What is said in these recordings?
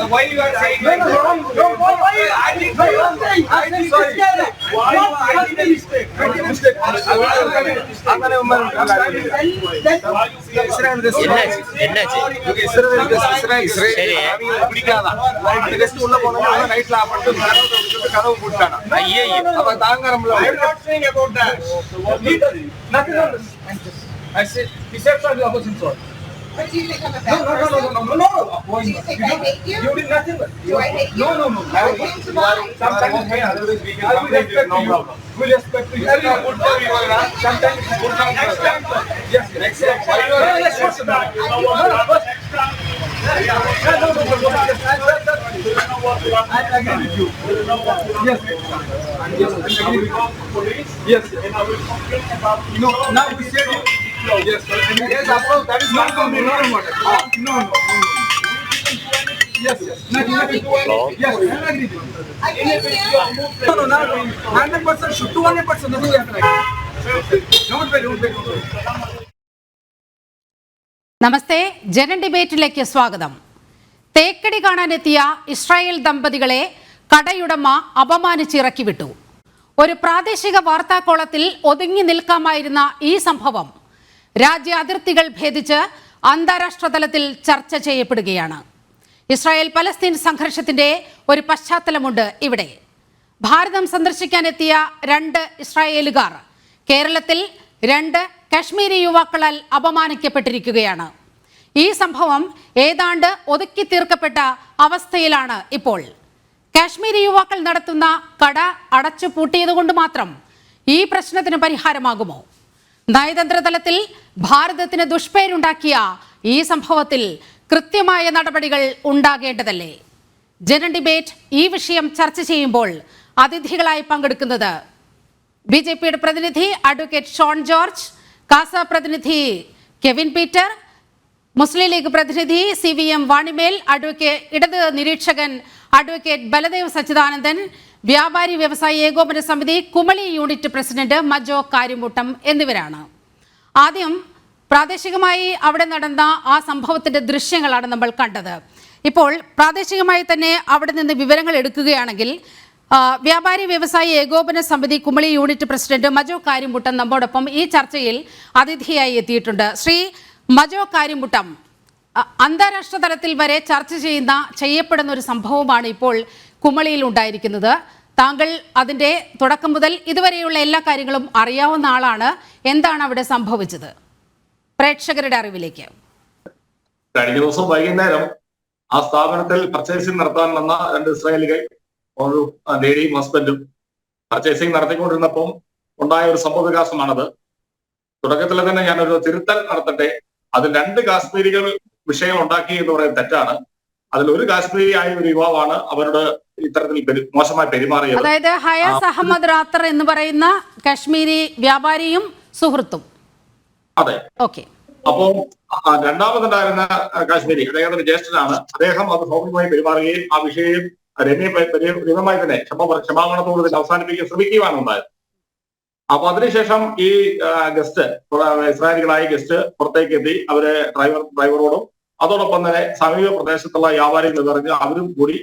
why you are saying like that? I did sorry. Why I did a mistake? I said, he said for the opposite side. But you become a No. Do you think I hate you? You did nothing. Do I hate you? No. I came to mine. Sometimes okay, otherwise we can complete it, no problem. We'll respect you. Good for you, sometimes good for next time. Yes, next time. Let's watch it back. I agree with you. Yes. Yes. No, now we said it. Yes, of course, that is not going to be normal. No. Yes. Nothing. Yes, I agree with you. I came here. No, not 100% should 200%. Nothing happened. Don't worry. നമസ്തേ, ജനൻ ഡിബേറ്റിലേക്ക് സ്വാഗതം. Thekkady കാണാനെത്തിയ Israel ദമ്പതികളെ കടയുടമ അപമാനിച്ചിറക്കി വിട്ടു. ഒരു പ്രാദേശിക വാർത്താക്കോളത്തിൽ ഒതുങ്ങി നിൽക്കാമായിരുന്ന ഈ സംഭവം രാജ്യ അതിർത്തികൾ ഭേദിച്ച് അന്താരാഷ്ട്ര തലത്തിൽ ചർച്ച ചെയ്യപ്പെടുകയാണ്. ഇസ്രായേൽ പലസ്തീൻ സംഘർഷത്തിന്റെ ഒരു പശ്ചാത്തലമുണ്ട് ഇവിടെ. ഭാരതം സന്ദർശിക്കാനെത്തിയ 2 ഇസ്രായേലുകാർ കേരളത്തിൽ 2 കശ്മീരി യുവാക്കളാൽ അപമാനിക്കപ്പെട്ടിരിക്കുകയാണ്. ഈ സംഭവം ഏതാണ്ട് ഒതുക്കി തീർക്കപ്പെട്ട അവസ്ഥയിലാണ് ഇപ്പോൾ. കാശ്മീരി യുവാക്കൾ നടത്തുന്ന കട അടച്ചു പൂട്ടിയതുകൊണ്ട് മാത്രം ഈ പ്രശ്നത്തിന് പരിഹാരമാകുമോ? നയതന്ത്ര തലത്തിൽ ഭാരതത്തിന് ദുഷ്പേരുണ്ടാക്കിയ ഈ സംഭവത്തിൽ കൃത്യമായ നടപടികൾ ഉണ്ടാകേണ്ടതല്ലേ? ജനൻ ഡിബേറ്റ് ഈ വിഷയം ചർച്ച ചെയ്യുമ്പോൾ അതിഥികളായി പങ്കെടുക്കുന്നത് ബിജെപിയുടെ പ്രതിനിധി അഡ്വക്കേറ്റ് ഷോൺ ജോർജ്, കാസ പ്രതിനിധി കെവിൻ പീറ്റർ, മുസ്ലിം ലീഗ് പ്രതിനിധി CVM വാണിമേൽ, ഇടത് നിരീക്ഷകൻ അഡ്വക്കേറ്റ് ബലദേവ് സച്ചിദാനന്ദൻ, വ്യാപാരി വ്യവസായി ഏകോപന സമിതി കുമളി യൂണിറ്റ് പ്രസിഡന്റ് മജോ കാര്യമുട്ടം എന്നിവരാണ്. ആദ്യം പ്രാദേശികമായി അവിടെ നടന്ന ആ സംഭവത്തിന്റെ ദൃശ്യങ്ങളാണ് നമ്മൾ കണ്ടത്. ഇപ്പോൾ പ്രാദേശികമായി തന്നെ അവിടെ നിന്ന് വിവരങ്ങൾ എടുക്കുകയാണെങ്കിൽ വ്യാപാരി വ്യവസായി ഏകോപന സമിതി കുമളി യൂണിറ്റ് പ്രസിഡന്റ് മജോ കാര്യമുട്ടം നമ്മോടൊപ്പം ഈ ചർച്ചയിൽ അതിഥിയായി എത്തിയിട്ടുണ്ട്. ശ്രീ മജോ കാര്യമുട്ടം, അന്താരാഷ്ട്ര തലത്തിൽ വരെ ചർച്ച ചെയ്യപ്പെടുന്ന ഒരു സംഭവമാണ് ഇപ്പോൾ കുമളിയിൽ ഉണ്ടായിരിക്കുന്നത്. താങ്കൾ അതിൻ്റെ തുടക്കം മുതൽ ഇതുവരെയുള്ള എല്ലാ കാര്യങ്ങളും അറിയാവുന്ന ആളാണ്. എന്താണ് അവിടെ സംഭവിച്ചത്? പ്രേക്ഷകരുടെ അറിവിലേക്ക്. കഴിഞ്ഞ ദിവസം വൈകുന്നേരം ആ സ്ഥാപനത്തിൽ പർച്ചേസിംഗ് നടത്താൻ വന്ന 2 ഇസ്രായേലികൾ, ഒരു ലേഡിയും ഹസ്ബൻഡും പർച്ചേസിംഗ് നടത്തിക്കൊണ്ടിരുന്നപ്പം ഉണ്ടായ ഒരു സംഭവ വികാസമാണത്. തുടക്കത്തിൽ തന്നെ ഞാനൊരു തിരുത്തൽ നടത്തട്ടെ. അതിൽ 2 കാശ്മീരികൾ വിഷയങ്ങൾ ഉണ്ടാക്കി എന്ന് പറയുന്നത് തെറ്റാണ്. അതിൽ ഒരു കാശ്മീരി ആയ ഒരു യുവാവാണ് അവരോട് ഇത്തരത്തിൽ മോശമായി പെരുമാറിയത്. അതായത് ഹയാസ് അഹമ്മദ് റാത്തർ എന്ന് പറയുന്ന കാശ്മീരി വ്യാപാരിയും സുഹൃത്തും. അതെ, ഓക്കെ. അപ്പോ രണ്ടാമതുണ്ടായിരുന്ന കാശ്മീരി അദ്ദേഹത്തിന്റെ ജ്യേഷ്ഠനാണ്. അദ്ദേഹം അത് സൗമ്യമായി പെരുമാറുകയും ആ വിഷയം രമ്യമായി തന്നെ ക്ഷമാപണത്തോട് അവസാനിപ്പിക്കാൻ ശ്രമിക്കുകയാണ് ഉണ്ടായത്. അപ്പൊ അതിനുശേഷം ഈ ഗസ്റ്റ്, ഇസ്രായേലികളായ ഗസ്റ്റ് പുറത്തേക്ക് എത്തി. അവര് ഡ്രൈവറോടും അതോടൊപ്പം തന്നെ സമീപ പ്രദേശത്തുള്ള വ്യാപാരികൾ പറഞ്ഞ് അവരും കൂടി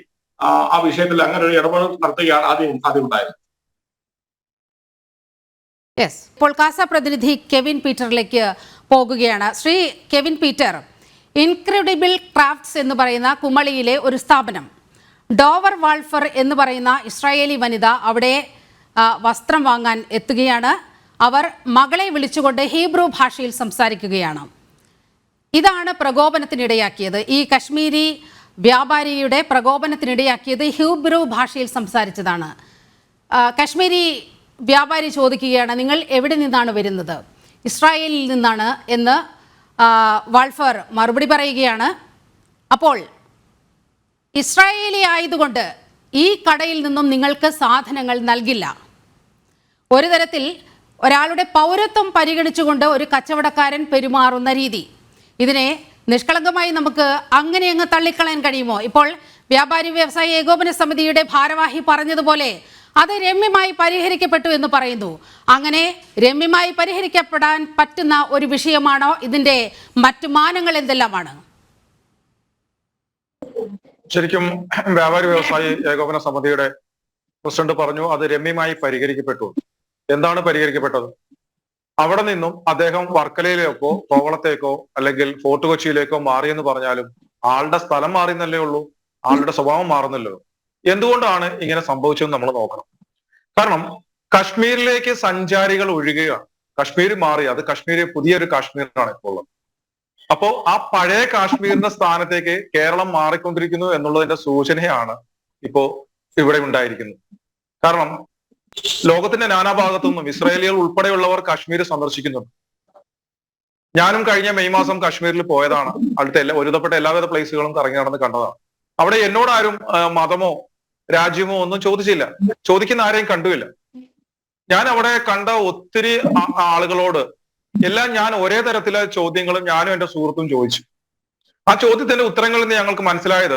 ആ വിഷയത്തിൽ അങ്ങനെ ഒരു ഇടപെടൽ നടത്തുകയാണ് ആദ്യം ഉണ്ടായത്. ഇപ്പോൾ കാസ പ്രതിനിധി കെവിൻ പീറ്ററിലേക്ക് പോകുകയാണ്. Shri Kevin Peter, incredible crafts എന്ന് പറയുന്ന കുമളിയിലെ ഒരു സ്ഥാപനം, ഡോവർ വാൾഫർ എന്ന് പറയുന്ന ഇസ്രായേലി വനിത അവിടെ വസ്ത്രം വാങ്ങാൻ എത്തുകയാണ്. അവർ മകളെ വിളിച്ചുകൊണ്ട് ഹീബ്രു ഭാഷയിൽ സംസാരിക്കുകയാണ്. ഇതാണ് പ്രകോപനത്തിനിടയാക്കിയത്. ഈ കശ്മീരി വ്യാപാരിയുടെ പ്രകോപനത്തിനിടയാക്കിയത് ഹീബ്രു ഭാഷയിൽ സംസാരിച്ചതാണ്. കശ്മീരി വ്യാപാരി ചോദിക്കുകയാണ്, നിങ്ങൾ എവിടെ നിന്നാണ് വരുന്നത്? ഇസ്രായേലിൽ നിന്നാണ് എന്ന് വാൾഫർ മറുപടി പറയുകയാണ്. അപ്പോൾ ഇസ്രായേലി ആയതുകൊണ്ട് ഈ കടയിൽ നിന്നും നിങ്ങൾക്ക് സാധനങ്ങൾ നൽകില്ല. ഒരു തരത്തിൽ ഒരാളുടെ പൗരത്വം പരിഗണിച്ചുകൊണ്ട് ഒരു കച്ചവടക്കാരൻ പെരുമാറുന്ന രീതി, ഇതിനെ നിഷ്കളങ്കമായി നമുക്ക് അങ്ങനെ അങ്ങ് തള്ളിക്കളയാൻ കഴിയുമോ? ഇപ്പോൾ വ്യാപാരി വ്യവസായി ഏകോപന സമിതിയുടെ ഭാരവാഹി പറഞ്ഞതുപോലെ അത് രമ്യമായി പരിഹരിക്കപ്പെട്ടു എന്ന് പറയുന്നു. അങ്ങനെ രമ്യമായി പരിഹരിക്കപ്പെടാൻ പറ്റുന്ന ഒരു വിഷയമാണോ? ഇതിന്റെ മറ്റു മാനങ്ങൾ എന്തെല്ലാമാണ്? ശരിക്കും വ്യാപാരി വ്യവസായി ഏകോപന സമിതിയുടെ പ്രസിഡന്റ് പറഞ്ഞു അത് രമ്യമായി പരിഹരിക്കപ്പെട്ടു. എന്താണ് പരിഹരിക്കപ്പെട്ടത്? അവിടെ നിന്നും അദ്ദേഹം വർക്കലയിലേക്കോ കോവളത്തേക്കോ അല്ലെങ്കിൽ ഫോർട്ട് കൊച്ചിയിലേക്കോ മാറിയെന്ന് പറഞ്ഞാലും ആളുടെ സ്ഥലം മാറിയെന്നല്ലേ ഉള്ളൂ, ആളുടെ സ്വഭാവം മാറുന്നല്ലോ. എന്തുകൊണ്ടാണ് ഇങ്ങനെ സംഭവിച്ചതെന്ന് നമ്മൾ നോക്കണം. കാരണം കശ്മീരിലേക്ക് സഞ്ചാരികൾ ഒഴുകുകയാണ്. കശ്മീർ മാറി, അത് കശ്മീർ പുതിയൊരു കാശ്മീരാണ് ഇപ്പോൾ ഉള്ളത്. അപ്പോ ആ പഴയ കാശ്മീരിന്റെ സ്ഥാനത്തേക്ക് കേരളം മാറിക്കൊണ്ടിരിക്കുന്നു എന്നുള്ളതിന്റെ സൂചനയാണ് ഇപ്പോ ഇവിടെ ഉണ്ടായിരിക്കുന്നത്. കാരണം ലോകത്തിന്റെ നാനാഭാഗത്തു നിന്നും ഇസ്രായേലികൾ ഉൾപ്പെടെയുള്ളവർ കാശ്മീർ സന്ദർശിക്കുന്നുണ്ട്. ഞാനും കഴിഞ്ഞ മെയ് മാസം കാശ്മീരിൽ പോയതാണ്. അടുത്ത ഒരുതപ്പെട്ട എല്ലാവിധ പ്ലേസുകളും കറങ്ങി നടന്ന് കണ്ടതാണ്. അവിടെ എന്നോടാരും മതമോ രാജ്യമോ ഒന്നും ചോദിച്ചില്ല, ചോദിക്കുന്ന ആരെയും കണ്ടുമില്ല. ഞാൻ അവിടെ കണ്ട ഒത്തിരി ആളുകളോട് എല്ലാം ഞാൻ ഒരേ തരത്തിലെ ചോദ്യങ്ങളും ഞാനും എന്റെ സുഹൃത്തും ചോദിച്ചു. ആ ചോദ്യത്തിന്റെ ഉത്തരങ്ങളിൽ നിന്ന് ഞങ്ങൾക്ക് മനസ്സിലായത്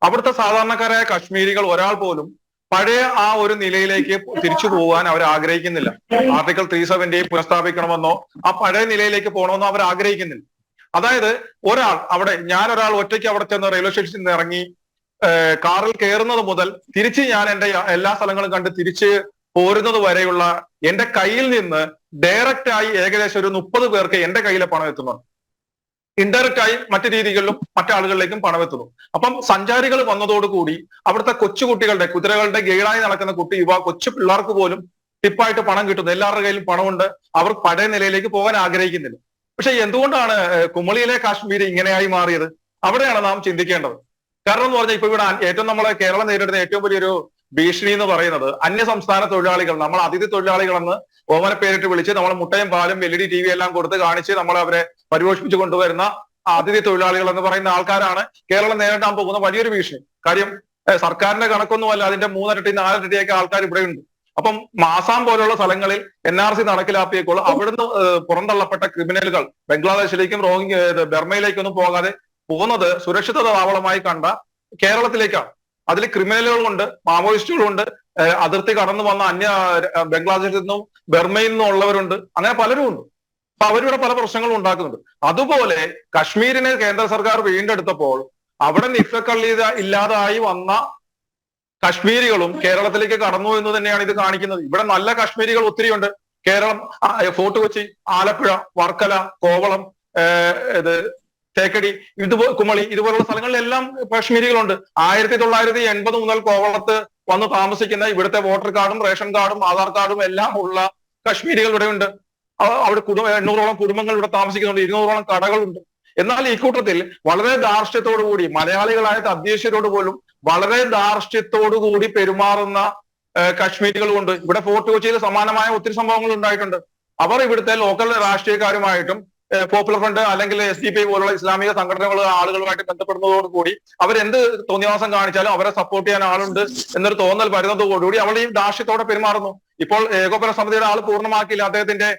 അവിടുത്തെ സാധാരണക്കാരായ കശ്മീരികൾ ഒരാൾ പോലും പഴയ ആ ഒരു നിലയിലേക്ക് തിരിച്ചു പോകാൻ അവർ ആഗ്രഹിക്കുന്നില്ല. ആർട്ടിക്കിൾ 370 പുനഃസ്ഥാപിക്കണമെന്നോ ആ പഴയ നിലയിലേക്ക് പോകണമെന്നോ അവർ ആഗ്രഹിക്കുന്നില്ല. അതായത് അവിടെ ഞാനൊരാൾ ഒറ്റയ്ക്ക് അവിടെ ചെന്ന് റെയിൽവേ സ്റ്റേഷനിൽ നിന്ന് ഇറങ്ങി കാറിൽ കയറുന്നത് മുതൽ തിരിച്ച് ഞാൻ എന്റെ എല്ലാ സ്ഥലങ്ങളും കണ്ട് തിരിച്ച് പോരുന്നത് വരെയുള്ള എന്റെ കയ്യിൽ നിന്ന് ഡയറക്റ്റ് ആയി ഏകദേശം ഒരു 30 പേർക്ക് എന്റെ കയ്യിലെ പണം എത്തുന്നുണ്ട്. ഇൻഡയറക്റ്റ് ആയി മറ്റു രീതികളിലും മറ്റാളുകളിലേക്കും പണം എത്തുന്നു. അപ്പം സഞ്ചാരികൾ വന്നതോടുകൂടി അവിടുത്തെ കൊച്ചുകുട്ടികളുടെ കുതിരകളുടെ ഗൈഡായി നടക്കുന്ന കൊച്ചു പിള്ളേർക്ക് പോലും ടിപ്പായിട്ട് പണം കിട്ടുന്നു. എല്ലാവരുടെ കയ്യിലും പണമുണ്ട്. അവർ പഴയ നിലയിലേക്ക് പോകാൻ ആഗ്രഹിക്കുന്നില്ല. പക്ഷെ എന്തുകൊണ്ടാണ് കുമളിയിലെ കാശ്മീർ ഇങ്ങനെയായി മാറിയത്? അവിടെയാണ് നാം ചിന്തിക്കേണ്ടത്. കാരണം എന്ന് പറഞ്ഞാൽ ഇപ്പൊ ഇവിടെ ഏറ്റവും നമ്മളെ കേരളം നേരിടുന്ന ഏറ്റവും വലിയൊരു ഭീഷണി എന്ന് പറയുന്നത് അന്യ സംസ്ഥാന തൊഴിലാളികൾ, നമ്മൾ അതിഥി തൊഴിലാളികളെന്ന് ഓമന പേരിട്ട് വിളിച്ച് നമ്മൾ മുട്ടയും പാലും LED TV എല്ലാം കൊടുത്ത് കാണിച്ച് നമ്മൾ അവരെ പരിപോഷിപ്പിച്ച് കൊണ്ടുവരുന്ന അതിഥി തൊഴിലാളികൾ എന്ന് പറയുന്ന ആൾക്കാരാണ് കേരളം നേരിടാൻ പോകുന്ന വലിയൊരു ഭീഷണി. കാര്യം സർക്കാരിന്റെ കണക്കൊന്നുമല്ല, അതിന്റെ 3 ഇരട്ടി 4 ഇരട്ടിയൊക്കെ ആൾക്കാർ ഇവിടെ ഉണ്ട്. അപ്പം മാസാം പോലുള്ള സ്ഥലങ്ങളിൽ NRC നടപ്പിലാക്കിയപ്പോൾ അവിടുന്ന് പുറന്തള്ളപ്പെട്ട ക്രിമിനലുകൾ ബംഗ്ലാദേശിലേക്കും ബർമയിലേക്കൊന്നും പോകാതെ പോകുന്നത് സുരക്ഷിത താവളമായി കണ്ട കേരളത്തിലേക്കാണ്. അതിൽ ക്രിമിനലുകളുണ്ട്, മാവോയിസ്റ്റുകളുണ്ട്, അതിർത്തി കടന്നു വന്ന ബംഗ്ലാദേശിൽ നിന്നും ബർമയിൽ നിന്നും ഉള്ളവരുണ്ട്, അങ്ങനെ പലരും ഉണ്ട്. അപ്പൊ അവരിവിടെ പല പ്രശ്നങ്ങളും ഉണ്ടാക്കുന്നുണ്ട്. അതുപോലെ കശ്മീരിനെ കേന്ദ്ര സർക്കാർ വീണ്ടെടുത്തപ്പോൾ അവിടെ നിഫക്കള്ളി ഇല്ലാതായി വന്ന കശ്മീരികളും കേരളത്തിലേക്ക് കടന്നു എന്ന് തന്നെയാണ് ഇത് കാണിക്കുന്നത്. ഇവിടെ നല്ല കശ്മീരികൾ ഒത്തിരിയുണ്ട്. കേരളം, ഫോർട്ട് കൊച്ചി, ആലപ്പുഴ, വർക്കല, കോവളം, തേക്കടി, കുമളി ഇതുപോലുള്ള സ്ഥലങ്ങളിലെല്ലാം കശ്മീരികളുണ്ട്. 1980 മുതൽ കോവളത്ത് വന്ന് താമസിക്കുന്ന ഇവിടുത്തെ വോട്ടർ കാർഡും റേഷൻ കാർഡും ആധാർ കാർഡും എല്ലാം ഉള്ള കശ്മീരികൾ ഇവിടെ ഉണ്ട്. അവിടെ 800ഓളം കുടുംബങ്ങൾ ഇവിടെ താമസിക്കുന്നുണ്ട്. 200ഓളം കടകളുണ്ട്. എന്നാൽ ഈ കൂട്ടത്തിൽ വളരെ ധാർഷ്ട്യത്തോടുകൂടി മലയാളികളായ തദ്ദേശീയരോട് പോലും വളരെ ധാർഷ്ട്യത്തോടുകൂടി പെരുമാറുന്ന കശ്മീരികളുണ്ട്. ഇവിടെ ഫോർട്ട് കൊച്ചിയിൽ സമാനമായ ഒത്തിരി സംഭവങ്ങൾ ഉണ്ടായിട്ടുണ്ട്. അവർ ഇവിടുത്തെ ലോക്കൽ രാഷ്ട്രീയക്കാരുമായിട്ടും പോപ്പുലർ ഫ്രണ്ട് അല്ലെങ്കിൽ SDP പോലുള്ള ഇസ്ലാമിക സംഘടനകൾ ആളുകളുമായിട്ട് ബന്ധപ്പെടുന്നതോടുകൂടി അവരെന്ത് തോന്നിവാസം കാണിച്ചാലും അവരെ സപ്പോർട്ട് ചെയ്യാൻ ആളുണ്ട് എന്നൊരു തോന്നൽ വരുന്നതോടുകൂടി അവൾ ഈ ധാർഷ്ട്യത്തോടെ പെരുമാറുന്നു. ഇപ്പോൾ ഏകോപന സമിതിയുടെ ആൾ പൂർണ്ണമാക്കിയില്ല, അദ്ദേഹത്തിന്റെ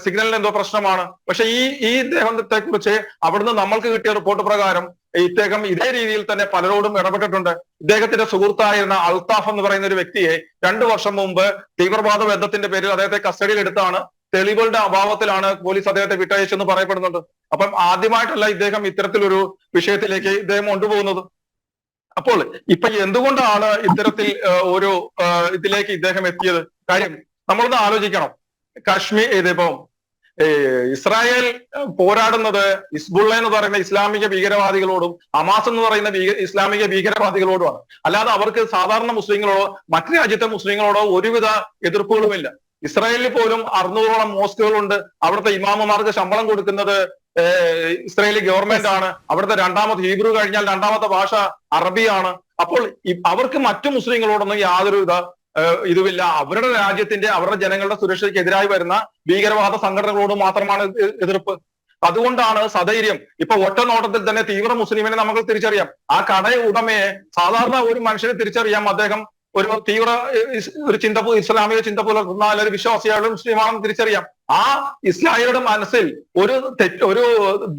സിഗ്നലിന് എന്തോ പ്രശ്നമാണ്. പക്ഷെ ഈ ഇദ്ദേഹത്തെ കുറിച്ച് അവിടുന്ന് നമ്മൾക്ക് കിട്ടിയ റിപ്പോർട്ട് പ്രകാരം ഇദ്ദേഹം ഇതേ രീതിയിൽ തന്നെ പലരോടും ഇടപെട്ടിട്ടുണ്ട്. ഇദ്ദേഹത്തിന്റെ സുഹൃത്തായിരുന്ന അൽത്താഫ് എന്ന് പറയുന്ന ഒരു വ്യക്തിയെ 2 വർഷം മുമ്പ് തീവ്രവാദ ബന്ധത്തിന്റെ പേരിൽ അദ്ദേഹത്തെ കസ്റ്റഡിയിൽ എടുത്താണ്. തെളിവുകളുടെ അഭാവത്തിലാണ് പോലീസ് അദ്ദേഹത്തെ വിട്ടയച്ചെന്ന് പറയപ്പെടുന്നുണ്ട്. അപ്പം ആദ്യമായിട്ടല്ല ഇദ്ദേഹം ഇത്തരത്തിലൊരു വിഷയത്തിലേക്ക് ഇദ്ദേഹം കൊണ്ടുപോകുന്നത്. അപ്പോൾ ഇപ്പൊ എന്തുകൊണ്ടാണ് ഇത്തരത്തിൽ ഒരു ഇതിലേക്ക് ഇദ്ദേഹം എത്തിയത്? കാര്യം നമ്മളൊന്ന് ആലോചിക്കണം. കശ്മീർ ഇതിപ്പോ ഇസ്രായേൽ പോരാടുന്നത് ഹിസ്ബുള്ള എന്ന് പറയുന്ന ഇസ്ലാമിക ഭീകരവാദികളോടും ഹമാസ് എന്ന് പറയുന്ന ഇസ്ലാമിക ഭീകരവാദികളോടുമാണ്. അല്ലാതെ അവർക്ക് സാധാരണ മുസ്ലിങ്ങളോടോ മറ്റു രാജ്യത്തെ മുസ്ലിങ്ങളോടോ ഒരുവിധ എതിർപ്പുകളുമില്ല. ഇസ്രായേലിൽ പോലും 600ഓളം മോസ്കുകളുണ്ട്. അവിടുത്തെ ഇമാമുമാർക്ക് ശമ്പളം കൊടുക്കുന്നത് ഇസ്രായേലി ഗവൺമെന്റ് ആണ്. അവിടുത്തെ ഹീബ്രു കഴിഞ്ഞാൽ 2ാമത്തെ ഭാഷ അറബിയാണ്. അപ്പോൾ അവർക്ക് മറ്റു മുസ്ലിങ്ങളോടൊന്നും യാതൊരു ഇതുമില്ല. അവരുടെ രാജ്യത്തിന്റെ അവരുടെ ജനങ്ങളുടെ സുരക്ഷയ്ക്ക് എതിരായി വരുന്ന ഭീകരവാദ സംഘടനകളോട് മാത്രമാണ് എതിർപ്പ്. അതുകൊണ്ടാണ് സധൈര്യം ഇപ്പൊ ഒറ്റ നോട്ടത്തിൽ തന്നെ തീവ്ര മുസ്ലിമിനെ നമുക്ക് തിരിച്ചറിയാം. ആ കട ഉടമയെ സാധാരണ ഒരു മനുഷ്യനെ തിരിച്ചറിയാം. അദ്ദേഹം ഒരു തീവ്ര ഇസ്ലാമിക ചിന്ത പുലർത്തുന്ന ഒരു വിശ്വാസിയായ മുസ്ലിമാണെന്ന് തിരിച്ചറിയാം. ആ ഇസ്ലാമിയുടെ മനസ്സിൽ ഒരു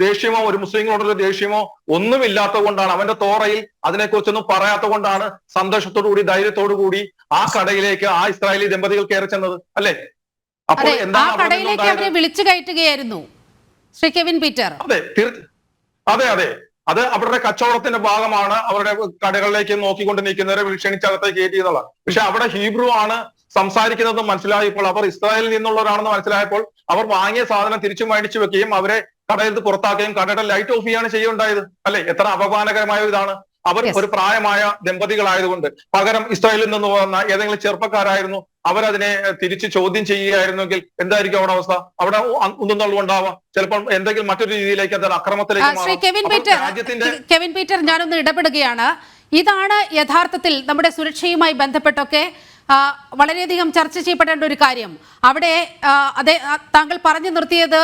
ദേഷ്യമോ ഒരു മുസ്ലിങ്ങളോടുള്ള ദേഷ്യമോ ഒന്നുമില്ലാത്തത് കൊണ്ടാണ്, അവന്റെ തോറയിൽ അതിനെക്കുറിച്ചൊന്നും പറയാത്തത് കൊണ്ടാണ് സന്തോഷത്തോടു കൂടി ധൈര്യത്തോടു കൂടി ആ കടയിലേക്ക് ആ ഇസ്രായേലി ദമ്പതികൾ കയറി ചെന്നത്, അല്ലെ? അപ്പോൾ എന്താണ് വിളിച്ചു കയറ്റുകയായിരുന്നു ശ്രീ കെവിൻ പീറ്റർ? അതെ. അത് അവരുടെ കച്ചവടത്തിന്റെ ഭാഗമാണ്. അവരുടെ കടകളിലേക്ക് നോക്കിക്കൊണ്ട് നിൽക്കുന്നവരെ ക്ഷണിച്ചകത്തേക്ക് കയറ്റിയതുള്ള. പക്ഷെ അവിടെ ഹീബ്രു ആണ് സംസാരിക്കുന്നത് മനസ്സിലായപ്പോൾ, അവർ ഇസ്രായേലിൽ നിന്നുള്ളവരാണെന്ന് മനസ്സിലായപ്പോൾ അവർ വാങ്ങിയ സാധനം തിരിച്ചു മേടിച്ചു വെക്കുകയും അവരെ കടയിൽ നിന്ന് പുറത്താക്കുകയും കടയുടെ ലൈറ്റ് ഓഫ് ചെയ്യുകയാണ് ചെയ്യുണ്ടായത്. അല്ലെ, എത്ര അപമാനകരമായ ഇതാണ്. അവർ ഒരു പ്രായമായ ദമ്പതികളായതുകൊണ്ട് പകരം ഇസ്രായേലിൽ നിന്ന് വന്ന ഏതെങ്കിലും ചെറുപ്പക്കാരായിരുന്നു അവരതിനെ തിരിച്ച് ചോദ്യം ചെയ്യുകയായിരുന്നെങ്കിൽ എന്തായിരിക്കും അവിടെ അവസ്ഥ? അവിടെ ഉണ്ടാവാം, ചിലപ്പോൾ എന്തെങ്കിലും മറ്റൊരു രീതിയിലേക്ക് അക്രമത്തിലേക്ക്. കെവിൻ പീറ്റർ, ഞാനൊന്ന് ഇടപെടുകയാണ്. ഇതാണ് യഥാർത്ഥത്തിൽ നമ്മുടെ സുരക്ഷയുമായി ബന്ധപ്പെട്ടൊക്കെ വളരെയധികം ചർച്ച ചെയ്യപ്പെടേണ്ട ഒരു കാര്യം. അവിടെ താങ്കൾ പറഞ്ഞു നിർത്തിയത്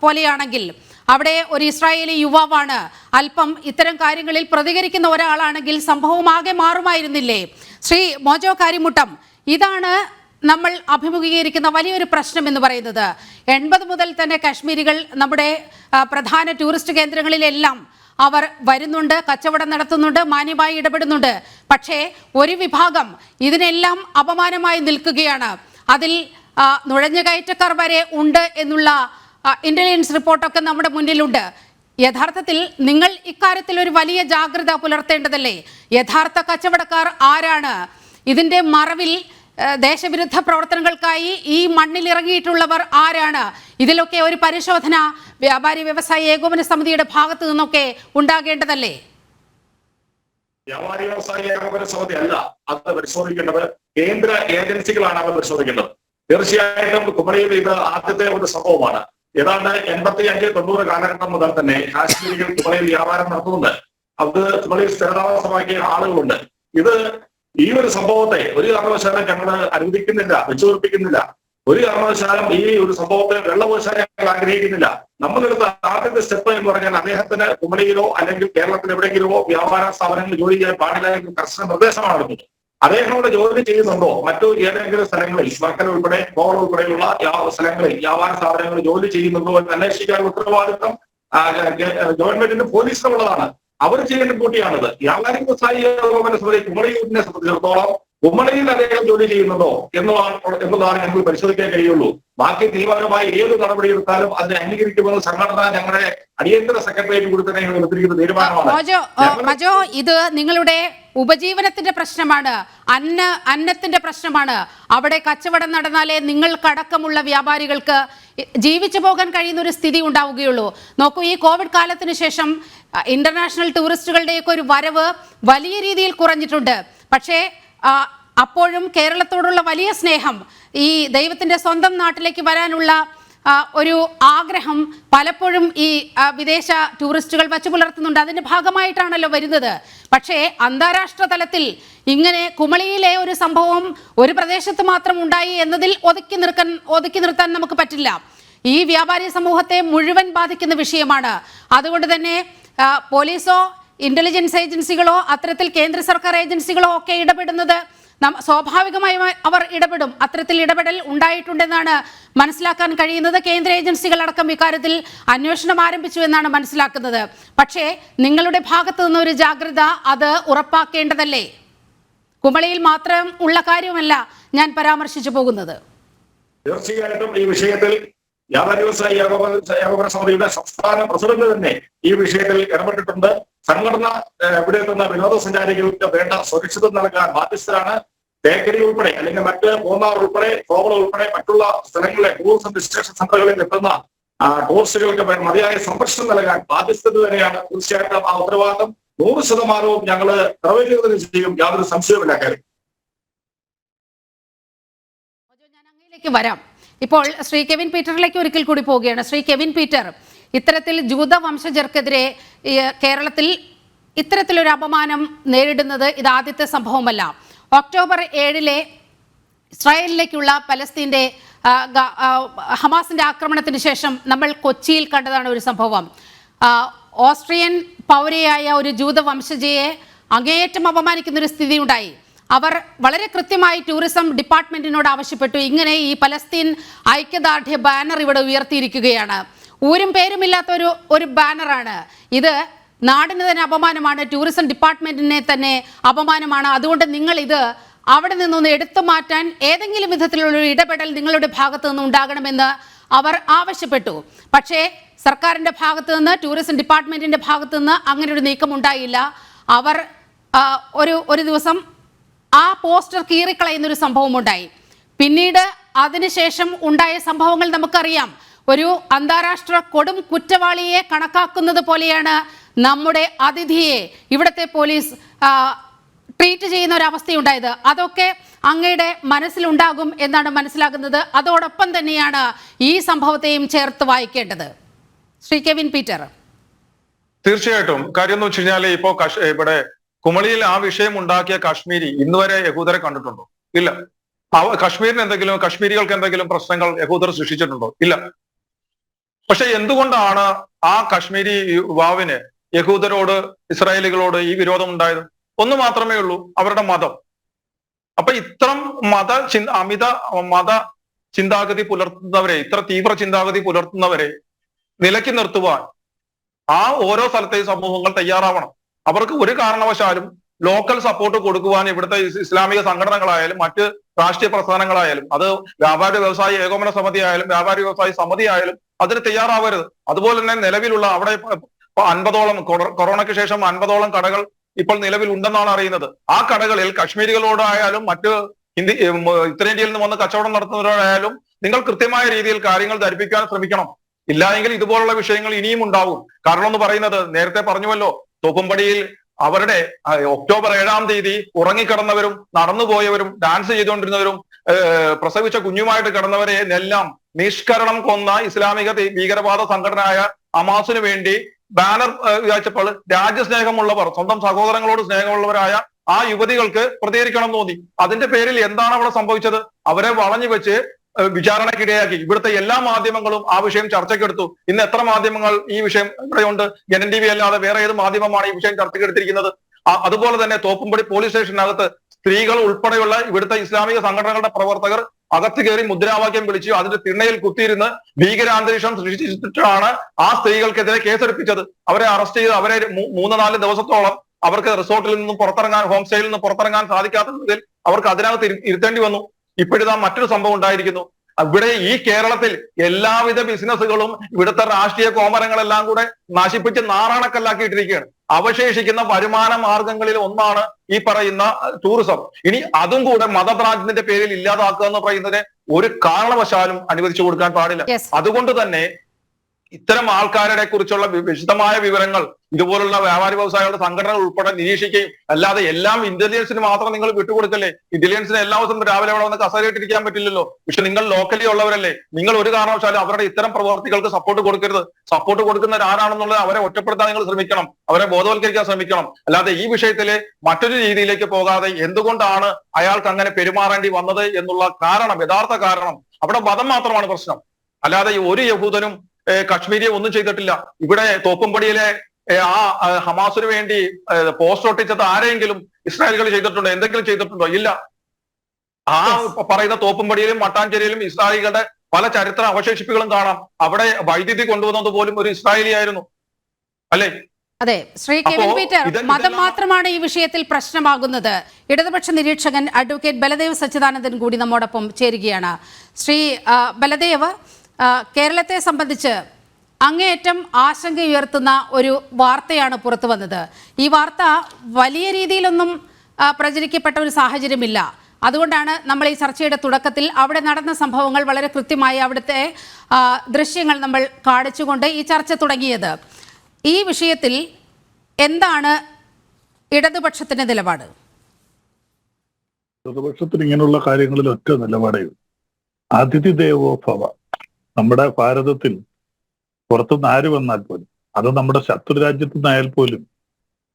പോലെയാണെങ്കിൽ അവിടെ ഒരു ഇസ്രായേലി യുവാവാണ്, അല്പം ഇത്തരം കാര്യങ്ങളിൽ പ്രതികരിക്കുന്ന ഒരാളാണെങ്കിൽ സംഭവം ആകെ മാറുമായിരുന്നില്ലേ? ശ്രീ മോജോ കാരിമുട്ടം, ഇതാണ് നമ്മൾ അഭിമുഖീകരിക്കുന്ന വലിയൊരു പ്രശ്നം എന്ന് പറയുന്നത്. 80 മുതൽ തന്നെ കാശ്മീരികൾ നമ്മുടെ പ്രധാന ടൂറിസ്റ്റ് കേന്ദ്രങ്ങളിലെല്ലാം അവർ വരുന്നുണ്ട്, കച്ചവടം നടത്തുന്നുണ്ട്, മാന്യമായി ഇടപെടുന്നുണ്ട്. പക്ഷേ ഒരു വിഭാഗം ഇതിനെല്ലാം അപമാനമായി നിൽക്കുകയാണ്. അതിൽ നുഴഞ്ഞുകയറ്റക്കാർ വരെ ഉണ്ട് എന്നുള്ള ഇന്റലിജൻസ് റിപ്പോർട്ടൊക്കെ നമ്മുടെ മുന്നിലുണ്ട്. യഥാർത്ഥത്തിൽ നിങ്ങൾ ഇക്കാര്യത്തിൽ ഒരു വലിയ ജാഗ്രത പുലർത്തേണ്ടതല്ലേ? യഥാർത്ഥ കച്ചവടക്കാർ ആരാണ്? ഇതിന്റെ മറവിൽ ദേശവിരുദ്ധ പ്രവർത്തനങ്ങൾക്കായി ഈ മണ്ണിൽ ഇറങ്ങിയിട്ടുള്ളവർ ആരാണ്? ഇതിലൊക്കെ ഒരു പരിശോധന വ്യാപാരി വ്യവസായി ഏകോപന സമിതിയുടെ ഭാഗത്തു നിന്നൊക്കെ ഉണ്ടാകേണ്ടതല്ലേ? വ്യാപാരി വ്യവസായി ഏകോപന സമിതി അല്ല അത് പരിശോധിക്കേണ്ടത്, കേന്ദ്ര ഏജൻസികളാണ് അത് പരിശോധിക്കേണ്ടത്. തീർച്ചയായിട്ടും കുമളിയിൽ ഇത് ആദ്യത്തെ ഒരു സംഭവമാണ്. ഏതാണ്ട് 85-90 കാലഘട്ടം മുതൽ തന്നെ കാശ്മീരികൾ കുമളിയിൽ വ്യാപാരം നടത്തുന്നുണ്ട്. അത് കുമളിയിൽ സ്ഥിരതാമസമാക്കിയ ആളുകളുണ്ട്. ഇത് ഈ ഒരു സംഭവത്തെ ഒരു കാരണവശാലും ഞങ്ങൾ അനുവദിക്കുന്നില്ല, വെച്ചുറപ്പിക്കുന്നില്ല. ഒരു കാരണവശാലും ഈ ഒരു സംഭവത്തെ വെള്ളപൂശാൻ ഞങ്ങൾ ആഗ്രഹിക്കുന്നില്ല. നമ്മളെടുത്ത ആദ്യത്തെ സ്റ്റെപ്പ് എന്ന് പറഞ്ഞാൽ അദ്ദേഹത്തിന് കുമളിയിലോ അല്ലെങ്കിൽ കേരളത്തിൽ എവിടെയെങ്കിലുമോ വ്യാപാര സ്ഥാപനങ്ങളിൽ ജോലി ചെയ്യാൻ പാടില്ല എന്ന കർശന നിർദ്ദേശമാണ് എടുത്തത്. അദ്ദേഹം അവിടെ ജോലി ചെയ്യുന്നുണ്ടോ മറ്റു ഏതെങ്കിലും സ്ഥലങ്ങളിൽ വർക്കല ഉൾപ്പെടെ കോവളം ഉൾപ്പെടെയുള്ള സ്ഥലങ്ങളിൽ വ്യാപാര സ്ഥാപനങ്ങളിൽ ജോലി ചെയ്യുന്നുണ്ടോ എന്ന് അന്വേഷിക്കാനുള്ള ഉത്തരവാദിത്വം ഗവൺമെന്റിന് പോലീസിനുള്ളതാണ്. അവർ ചെയ്യേണ്ട ഡ്യൂട്ടിയാണിത്. വ്യാപാരി വ്യവസായി ഏകോപന സമിതി കുമളിയെ സംബന്ധിച്ചിടത്തോളം കുമളിയിൽ അദ്ദേഹം ജോലി ചെയ്യുന്നുണ്ടോ എന്നതാണ് ഞങ്ങൾ പരിശോധിക്കാൻ കഴിയുള്ളൂ. ബാക്കി തീരുമാനമായി ഏത് നടപടി എടുത്താലും അതിനെ അംഗീകരിക്കുമെന്ന് സംഘടന ഞങ്ങളുടെ അടിയന്തര സെക്രട്ടേറിയറ്റ് കൂടി തന്നെ ഞങ്ങൾ എടുത്തിരിക്കുന്ന തീരുമാനമാണ്. ഇത് നിങ്ങളുടെ ഉപജീവനത്തിന്റെ പ്രശ്നമാണ്, അന്നത്തിന്റെ പ്രശ്നമാണ്. അവിടെ കച്ചവടം നടന്നാലേ നിങ്ങൾക്കടക്കമുള്ള വ്യാപാരികൾക്ക് ജീവിച്ചു പോകാൻ കഴിയുന്ന ഒരു സ്ഥിതി ഉണ്ടാവുകയുള്ളൂ. നോക്കൂ, ഈ കോവിഡ് കാലത്തിന് ശേഷം ഇന്റർനാഷണൽ ടൂറിസ്റ്റുകളുടെയൊക്കെ ഒരു വരവ് വലിയ രീതിയിൽ കുറഞ്ഞിട്ടുണ്ട്. പക്ഷേ അപ്പോഴും കേരളത്തോടുള്ള വലിയ സ്നേഹം, ഈ ദൈവത്തിന്റെ സ്വന്തം നാട്ടിലേക്ക് വരാനുള്ള ഒരു ആഗ്രഹം പലപ്പോഴും ഈ വിദേശ ടൂറിസ്റ്റുകൾ വച്ചു പുലർത്തുന്നുണ്ട്. അതിന്റെ ഭാഗമായിട്ടാണല്ലോ വരുന്നത്. പക്ഷേ അന്താരാഷ്ട്ര തലത്തിൽ ഇങ്ങനെ കുമളിയിലെ ഒരു സംഭവം ഒരു പ്രദേശത്ത് മാത്രം ഉണ്ടായി എന്നതിൽ ഒതുക്കി നിർത്താൻ നമുക്ക് പറ്റില്ല. ഈ വ്യാപാരി സമൂഹത്തെ മുഴുവൻ ബാധിക്കുന്ന വിഷയമാണ്. അതുകൊണ്ട് തന്നെ പോലീസോ ഇന്റലിജൻസ് ഏജൻസികളോ അത്തരത്തിൽ കേന്ദ്ര സർക്കാർ ഏജൻസികളോ ഒക്കെ ഇടപെടുന്നത് സ്വാഭാവികമായും അവർ ഇടപെടും. അത്തരത്തിൽ ഇടപെടൽ ഉണ്ടായിട്ടുണ്ടെന്നാണ് മനസ്സിലാക്കാൻ കഴിയുന്നത്. കേന്ദ്ര ഏജൻസികൾ അടക്കം ഇക്കാര്യത്തിൽ അന്വേഷണം ആരംഭിച്ചു എന്നാണ് മനസ്സിലാക്കുന്നത്. പക്ഷേ നിങ്ങളുടെ ഭാഗത്തു നിന്നൊരു ജാഗ്രത അത് ഉറപ്പാക്കേണ്ടതല്ലേ? കുമളിയിൽ മാത്രം ഉള്ള കാര്യമല്ല ഞാൻ പരാമർശിച്ചു പോകുന്നത്. തീർച്ചയായിട്ടും ഈ വിഷയത്തിൽ വ്യാപാരി വ്യവസായി ഏകോപന സമിതിയുടെ സംസ്ഥാന പ്രസിഡന്റ് തന്നെ ഈ വിഷയത്തിൽ ഇടപെട്ടിട്ടുണ്ട്. സംഘടന ഇവിടെ എത്തുന്ന വിനോദസഞ്ചാരികൾക്ക് വേണ്ട സുരക്ഷിതം നൽകാൻ ബാധ്യസ്ഥരാണ്. തേക്കടി ഉൾപ്പെടെ അല്ലെങ്കിൽ മറ്റ് മൂന്നാർ ഉൾപ്പെടെ കോവളം ഉൾപ്പെടെ മറ്റുള്ള സ്ഥലങ്ങളിലെ ടൂറിസം ഡെസ്റ്റിനേഷൻ സെന്ററുകളിൽ എത്തുന്ന ടൂറിസ്റ്റുകൾക്ക് മതിയായ സംരക്ഷണം നൽകാൻ ബാധ്യസ്ഥത തന്നെയാണ്. തീർച്ചയായിട്ടും ആ ഉത്തരവാദിത്തം 100% ഞങ്ങൾ നിറവേറ്റുന്നതിന് ചെയ്യും, യാതൊരു സംശയവുമില്ല. കാര്യം ഞാൻ അങ്ങയിലേക്ക് വരാം. ഇപ്പോൾ ശ്രീ കെവിൻ പീറ്ററിലേക്ക് ഒരിക്കൽ കൂടി പോവുകയാണ്. ശ്രീ കെവിൻ പീറ്റർ, ഇത്തരത്തിൽ ജൂത വംശജർക്കെതിരെ കേരളത്തിൽ ഇത്തരത്തിലൊരു അപമാനം നേരിടുന്നത് ഇത് ആദ്യത്തെ സംഭവമല്ല. ഒക്ടോബർ 7 ഇസ്രായേലിലേക്കുള്ള പലസ്തീന്റെ ഹമാസിന്റെ ആക്രമണത്തിന് ശേഷം നമ്മൾ കൊച്ചിയിൽ കണ്ടതാണ് ഒരു സംഭവം. ഓസ്ട്രിയൻ പൗരയായ ഒരു ജൂത വംശജയെ അങ്ങേയറ്റം അപമാനിക്കുന്ന ഒരു സ്ഥിതി ഉണ്ടായി. അവർ വളരെ കൃത്യമായി ടൂറിസം ഡിപ്പാർട്ട്മെന്റിനോട് ആവശ്യപ്പെട്ടു, ഇങ്ങനെ ഈ പലസ്തീൻ ഐക്യദാർഢ്യ ബാനർ ഇവിടെ ഉയർത്തിയിരിക്കുകയാണ്. ഊരും പേരുമില്ലാത്ത ഒരു ബാനറാണ് ഇത്. നാടിന് തന്നെ അപമാനമാണ്, ടൂറിസം ഡിപ്പാർട്ട്മെന്റിനെ തന്നെ അപമാനമാണ്. അതുകൊണ്ട് നിങ്ങൾ ഇത് അവിടെ നിന്നൊന്ന് എടുത്തു മാറ്റാൻ ഏതെങ്കിലും വിധത്തിലുള്ള ഒരു ഇടപെടൽ നിങ്ങളുടെ ഭാഗത്തു നിന്ന് ഉണ്ടാകണമെന്ന് അവർ ആവശ്യപ്പെട്ടു. പക്ഷേ സർക്കാരിന്റെ ഭാഗത്ത് നിന്ന്, ടൂറിസം ഡിപ്പാർട്ട്മെന്റിന്റെ ഭാഗത്ത് നിന്ന് അങ്ങനെ ഒരു നീക്കം ഉണ്ടായില്ല. അവർ ഒരു ദിവസം ആ പോസ്റ്റർ കീറിക്കളയുന്നൊരു സംഭവം ഉണ്ടായി. പിന്നീട് അതിനുശേഷം ഉണ്ടായ സംഭവങ്ങൾ നമുക്കറിയാം. ഒരു അന്താരാഷ്ട്ര കൊടും കുറ്റവാളിയെ കണക്കാക്കുന്നത് പോലെയാണ് നമ്മുടെ അതിഥിയെ ഇവിടുത്തെ പോലീസ് ട്രീറ്റ് ചെയ്യുന്ന ഒരു അവസ്ഥയുണ്ടായത്. അതൊക്കെ അങ്ങയുടെ മനസ്സിലുണ്ടാകും എന്നാണ് മനസ്സിലാകുന്നത്. അതോടൊപ്പം തന്നെയാണ് ഈ സംഭവത്തെയും ചേർത്ത് വായിക്കേണ്ടത്. ശ്രീ കെവിൻ പീറ്റർ. തീർച്ചയായിട്ടും. കാര്യം എന്ന് വെച്ച് കഴിഞ്ഞാൽ ഇപ്പോ ഇവിടെ കുമളിയിൽ ആ വിഷയം ഉണ്ടാക്കിയ കാശ്മീരി ഇന്നുവരെ യഹൂദരെ കണ്ടിട്ടുണ്ടോ? ഇല്ല. കശ്മീരികൾക്ക് എന്തെങ്കിലും പ്രശ്നങ്ങൾ യഹൂദർ സൃഷ്ടിച്ചിട്ടുണ്ടോ? ഇല്ല. പക്ഷെ എന്തുകൊണ്ടാണ് ആ കാശ്മീരി യുവാവിന് യഹൂദരോട്, ഇസ്രായേലികളോട് ഈ വിരോധം ഉണ്ടായത്? ഒന്ന് മാത്രമേ ഉള്ളൂ, അവരുടെ മതം. അപ്പൊ ഇത്തരം അമിത മത ചിന്താഗതി പുലർത്തുന്നവരെ, ഇത്ര തീവ്ര ചിന്താഗതി പുലർത്തുന്നവരെ നിലയ്ക്ക് നിർത്തുവാൻ ആ ഓരോ സ്ഥലത്തെയും സമൂഹങ്ങൾ തയ്യാറാവണം. അവർക്ക് ഒരു കാരണവശാലും ലോക്കൽ സപ്പോർട്ട് കൊടുക്കുവാൻ ഇവിടുത്തെ ഇസ്ലാമിക സംഘടനകളായാലും മറ്റ് രാഷ്ട്രീയ പ്രസ്ഥാനങ്ങളായാലും, അത് വ്യാപാരി വ്യവസായ ഏകോപന സമിതി ആയാലും വ്യാപാരി വ്യവസായ സമിതി ആയാലും അതിന് തയ്യാറാവരുത്. അതുപോലെ തന്നെ നിലവിലുള്ള അവിടെ 50ഓളം, കൊറോണയ്ക്ക് ശേഷം 50ഓളം കടകൾ ഇപ്പോൾ നിലവിൽ ഉണ്ടെന്നാണ് അറിയുന്നത്. ആ കടകളിൽ കശ്മീരികളോടായാലും മറ്റ് ഉത്തരേന്ത്യയിൽ നിന്ന് വന്ന് കച്ചവടം നടത്തുന്നവരോടായാലും നിങ്ങൾ കൃത്യമായ രീതിയിൽ കാര്യങ്ങൾ ധരിപ്പിക്കാൻ ശ്രമിക്കണം. ഇല്ലായെങ്കിൽ ഇതുപോലുള്ള വിഷയങ്ങൾ ഇനിയും ഉണ്ടാവും. കാരണം എന്ന് പറയുന്നത് നേരത്തെ പറഞ്ഞുവല്ലോ, തോപ്പുംപടിയിൽ അവരുടെ ഒക്ടോബർ 7-ാം തീയതി ഉറങ്ങിക്കിടന്നവരും നടന്നുപോയവരും ഡാൻസ് ചെയ്തുകൊണ്ടിരുന്നവരും പ്രസവിച്ച കുഞ്ഞുമായിട്ട് കിടന്നവരെ എല്ലാം നിഷ്കരണം കൊന്ന ഇസ്ലാമിക ഭീകരവാദ സംഘടനയായ ഹമാസിന് വേണ്ടി ബാനർ വിചാരിച്ചപ്പോൾ രാജ്യസ്നേഹമുള്ളവർ, സ്വന്തം സഹോദരങ്ങളോട് സ്നേഹമുള്ളവരായ ആ യുവതികൾക്ക് പ്രതികരിക്കണം തോന്നി. അതിന്റെ പേരിൽ എന്താണ് അവിടെ സംഭവിച്ചത്? അവരെ വളഞ്ഞു വെച്ച് വിചാരണക്കിടയാക്കി. ഇവിടുത്തെ എല്ലാ മാധ്യമങ്ങളും ആ വിഷയം ചർച്ചയ്ക്കെടുത്തു. ഇന്ന് എത്ര മാധ്യമങ്ങൾ ഈ വിഷയം ഇവിടെയുണ്ട്? ജനൻ ടി വി അല്ലാതെ വേറെ ഏത് മാധ്യമമാണ് ഈ വിഷയം ചർച്ചയ്ക്കെടുത്തിരിക്കുന്നത്? അതുപോലെ തന്നെ തോപ്പുംപടി പോലീസ് സ്റ്റേഷനകത്ത് സ്ത്രീകൾ ഉൾപ്പെടെയുള്ള ഇവിടുത്തെ ഇസ്ലാമിക സംഘടനകളുടെ പ്രവർത്തകർ അകത്ത് കയറി മുദ്രാവാക്യം വിളിച്ചു അതിന്റെ തിണ്ണയിൽ കുത്തിയിരുന്ന് ഭീകരാന്തരീക്ഷം സൃഷ്ടിച്ചിട്ടാണ് ആ സ്ത്രീകൾക്കെതിരെ കേസെടുപ്പിച്ചത്. അവരെ അറസ്റ്റ് ചെയ്ത് അവരെ 3-4 ദിവസത്തോളം അവർക്ക് റിസോർട്ടിൽ നിന്നും പുറത്തിറങ്ങാൻ, ഹോം സ്റ്റേയിൽ നിന്ന് പുറത്തിറങ്ങാൻ സാധിക്കാത്തതിൽ അവർക്ക് അതിനകത്ത് ഇരുത്തേണ്ടി വന്നു. ഇപ്പോഴിതാ മറ്റൊരു സംഭവം ഉണ്ടായിരിക്കുന്നു. ഇവിടെ ഈ കേരളത്തിൽ എല്ലാവിധ ബിസിനസ്സുകളും ഇവിടുത്തെ രാഷ്ട്രീയ കോമരങ്ങളെല്ലാം കൂടെ നശിപ്പിച്ച് നാറാണക്കല്ലാക്കിയിട്ടിരിക്കുകയാണ്. അവശേഷിക്കുന്ന വരുമാന മാർഗങ്ങളിൽ ഒന്നാണ് ഈ പറയുന്ന ടൂറിസം. ഇനി അതും കൂടെ മതഭ്രാന്തിന്റെ പേരിൽ ഇല്ലാതാക്കുക എന്ന് പറയുന്നതിന് ഒരു കാരണവശാലും അനുവദിച്ചു കൊടുക്കാൻ പാടില്ല. അതുകൊണ്ട് തന്നെ ഇത്തരം ആൾക്കാരുടെ കുറിച്ചുള്ള വിശദമായ വിവരങ്ങൾ ഇതുപോലുള്ള വ്യാപാരി വ്യവസായികളുടെ സംഘടനകൾ ഉൾപ്പെടെ നിരീക്ഷിക്കുകയും, അല്ലാതെ എല്ലാം ഇന്റലിജൻസിന് മാത്രം നിങ്ങൾ വിട്ടുകൊടുക്കല്ലേ. ഇന്റലിജൻസിന് എല്ലാ ദിവസവും രാവിലെ അവിടെ വന്ന് കസേരയിട്ടിരിക്കാൻ പറ്റില്ലല്ലോ. പക്ഷെ നിങ്ങൾ ലോക്കലി ഉള്ളവരല്ലേ, നിങ്ങൾ ഒരു കാരണവശാലും അവരുടെ ഇത്തരം പ്രവർത്തികൾക്ക് സപ്പോർട്ട് കൊടുക്കരുത്. സപ്പോർട്ട് കൊടുക്കുന്നവർ ആരാണെന്നുള്ളത് അവരെ ഒറ്റപ്പെടുത്താൻ നിങ്ങൾ ശ്രമിക്കണം, അവരെ ബോധവൽക്കരിക്കാൻ ശ്രമിക്കണം. അല്ലാതെ ഈ വിഷയത്തില് മറ്റൊരു രീതിയിലേക്ക് പോകാതെ എന്തുകൊണ്ടാണ് അയാൾക്ക് അങ്ങനെ പെരുമാറേണ്ടി വന്നത് എന്നുള്ള കാരണം, യഥാർത്ഥ കാരണം, അവിടെ മതം മാത്രമാണ് പ്രശ്നം. അല്ലാതെ ഒരു യഹൂദനും കശ്മീരിയെ ഒന്നും ചെയ്തിട്ടില്ല. ഇവിടെ തോപ്പുംപടിയിലെ ആ ഹമാസിന് വേണ്ടി പോസ്റ്റർ ഒട്ടിച്ചത് ആരെങ്കിലും ഇസ്രായേലുകൾ ചെയ്തിട്ടുണ്ടോ? എന്തെങ്കിലും ചെയ്തിട്ടുണ്ടോ? ഇല്ല. ആ പറയുന്ന തോപ്പുംപടിയിലും മട്ടാഞ്ചേരിയിലും ഇസ്രായേലികളുടെ പല ചരിത്ര അവശേഷിപ്പുകളും കാണാം. അവിടെ വൈദ്യുതി കൊണ്ടുവന്നത് പോലും ഒരു ഇസ്രായേലി ആയിരുന്നു, അല്ലേ? അതെ, ശ്രീ കെവിൻ പീറ്റർ, മതം മാത്രമാണ് ഈ വിഷയത്തിൽ പ്രശ്നമാകുന്നത്. ഇടതുപക്ഷ നിരീക്ഷകൻ അഡ്വക്കേറ്റ് ബലദേവ് സച്ചിദാനന്ദൻ കൂടി നമ്മോടൊപ്പം ചേരുകയാണ്. ശ്രീ ബലദേവ്, കേരളത്തെ സംബന്ധിച്ച് അങ്ങേയറ്റം ആശങ്കയുയർത്തുന്ന ഒരു വാർത്തയാണ് പുറത്തു വന്നത്. ഈ വാർത്ത വലിയ രീതിയിലൊന്നും പ്രചരിക്കപ്പെട്ട ഒരു സാഹചര്യമില്ല. അതുകൊണ്ടാണ് നമ്മൾ ഈ ചർച്ചയുടെ തുടക്കത്തിൽ അവിടെ നടന്ന സംഭവങ്ങൾ വളരെ കൃത്യമായി അവിടുത്തെ ദൃശ്യങ്ങൾ നമ്മൾ കാണിച്ചുകൊണ്ട് ഈ ചർച്ച തുടങ്ങിയത്. ഈ വിഷയത്തിൽ എന്താണ് ഇടതുപക്ഷത്തിന്റെ നിലപാട്? ഇടതുപക്ഷത്തിന് ഇങ്ങനെയുള്ള കാര്യങ്ങളിൽ ഒറ്റ നിലപാടേ അതിഥി ദേവോ ഭവ. നമ്മുടെ ഭാരതത്തിൽ പുറത്തുനിന്ന് ആര് വന്നാൽ പോലും, അത് നമ്മുടെ ശത്രു രാജ്യത്തു നിന്നായാൽ പോലും,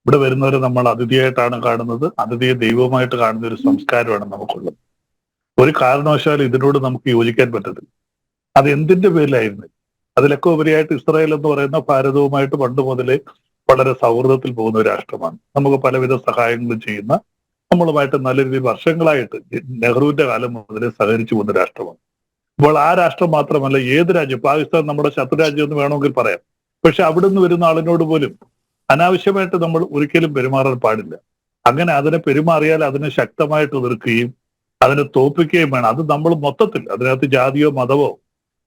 ഇവിടെ വരുന്നവരെ നമ്മൾ അതിഥിയായിട്ടാണ് കാണുന്നത്. അതിഥിയെ ദൈവമായിട്ട് കാണുന്ന ഒരു സംസ്കാരമാണ് നമുക്കുള്ളത്. ഒരു കാരണവശാലും ഇതിനോട് നമുക്ക് യോജിക്കാൻ പറ്റത്തില്ല. അത് എന്തിന്റെ പേരിലായിരുന്നു? അതിലൊക്കെ ഉപരിയായിട്ട് ഇസ്രായേൽ എന്ന് പറയുന്ന ഭാരതവുമായിട്ട് പണ്ട് മുതലേ വളരെ സൗഹൃദത്തിൽ പോകുന്ന ഒരു രാഷ്ട്രമാണ്. നമുക്ക് പലവിധ സഹായങ്ങളും ചെയ്യുന്ന, നമ്മളുമായിട്ട് നല്ല രീതിയിൽ വർഷങ്ങളായിട്ട് നെഹ്റുവിന്റെ കാലം മുതലേ സഹകരിച്ചു പോകുന്ന രാഷ്ട്രമാണ്. ഇപ്പോൾ ആ രാഷ്ട്രം മാത്രമല്ല, ഏത് രാജ്യം, പാകിസ്ഥാൻ നമ്മുടെ ശത്രു രാജ്യം എന്ന് വേണമെങ്കിൽ പറയാം. പക്ഷെ അവിടുന്ന് വരുന്ന ആളിനോട് പോലും അനാവശ്യമായിട്ട് നമ്മൾ ഒരിക്കലും പെരുമാറാൻ പാടില്ല. അങ്ങനെ അതിനെ പെരുമാറിയാൽ അതിനെ ശക്തമായിട്ട് എതിർക്കുകയും അതിനെ തോൽപ്പിക്കുകയും വേണം. അത് നമ്മൾ മൊത്തത്തിൽ, അതിനകത്ത് ജാതിയോ മതമോ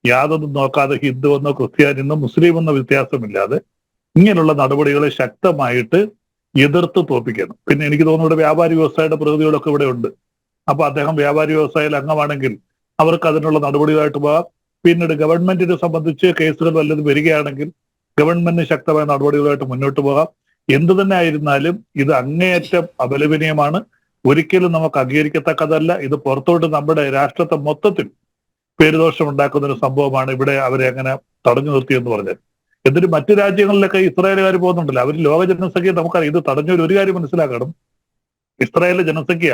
യാതൊന്നും നോക്കാതെ ഹിന്ദു എന്നോ ക്രിസ്ത്യാനിന്നോ മുസ്ലിം എന്നോ വ്യത്യാസമില്ലാതെ ഇങ്ങനെയുള്ള നടപടികളെ ശക്തമായിട്ട് എതിർത്ത് തോൽപ്പിക്കണം. പിന്നെ എനിക്ക് തോന്നുന്നു ഇവിടെ വ്യാപാരി വ്യവസായയുടെ പ്രതിനിധികളൊക്കെ ഇവിടെ ഉണ്ട്. അപ്പൊ അദ്ദേഹം വ്യാപാരി വ്യവസായയിൽ അംഗമാണെങ്കിൽ അവർക്ക് അതിനുള്ള നടപടികളായിട്ട് പോകാം. പിന്നീട് ഗവൺമെന്റിനെ സംബന്ധിച്ച് കേസുകൾ വല്ലതും വരികയാണെങ്കിൽ ഗവൺമെന്റിന് ശക്തമായ നടപടികളായിട്ട് മുന്നോട്ട് പോകാം. എന്തു തന്നെ ആയിരുന്നാലും ഇത് അങ്ങേയറ്റം അപലപനീയമാണ്. ഒരിക്കലും നമുക്ക് അംഗീകരിക്കത്തക്കതല്ല. ഇത് പുറത്തോട്ട് നമ്മുടെ രാഷ്ട്രത്തെ മൊത്തത്തിൽ പേരുദോഷം ഉണ്ടാക്കുന്ന ഒരു സംഭവമാണ് ഇവിടെ അവരെ അങ്ങനെ തടഞ്ഞു നിർത്തിയെന്ന് പറഞ്ഞാൽ. എന്നിട്ട് മറ്റു രാജ്യങ്ങളിലൊക്കെ ഇസ്രായേലുകാർ പോകുന്നുണ്ടല്ലോ, അവർ ലോക ജനസംഖ്യ നമുക്കറിയാം. ഇത് തടഞ്ഞൊരു കാര്യം മനസ്സിലാക്കണം, ഇസ്രായേലിലെ ജനസംഖ്യ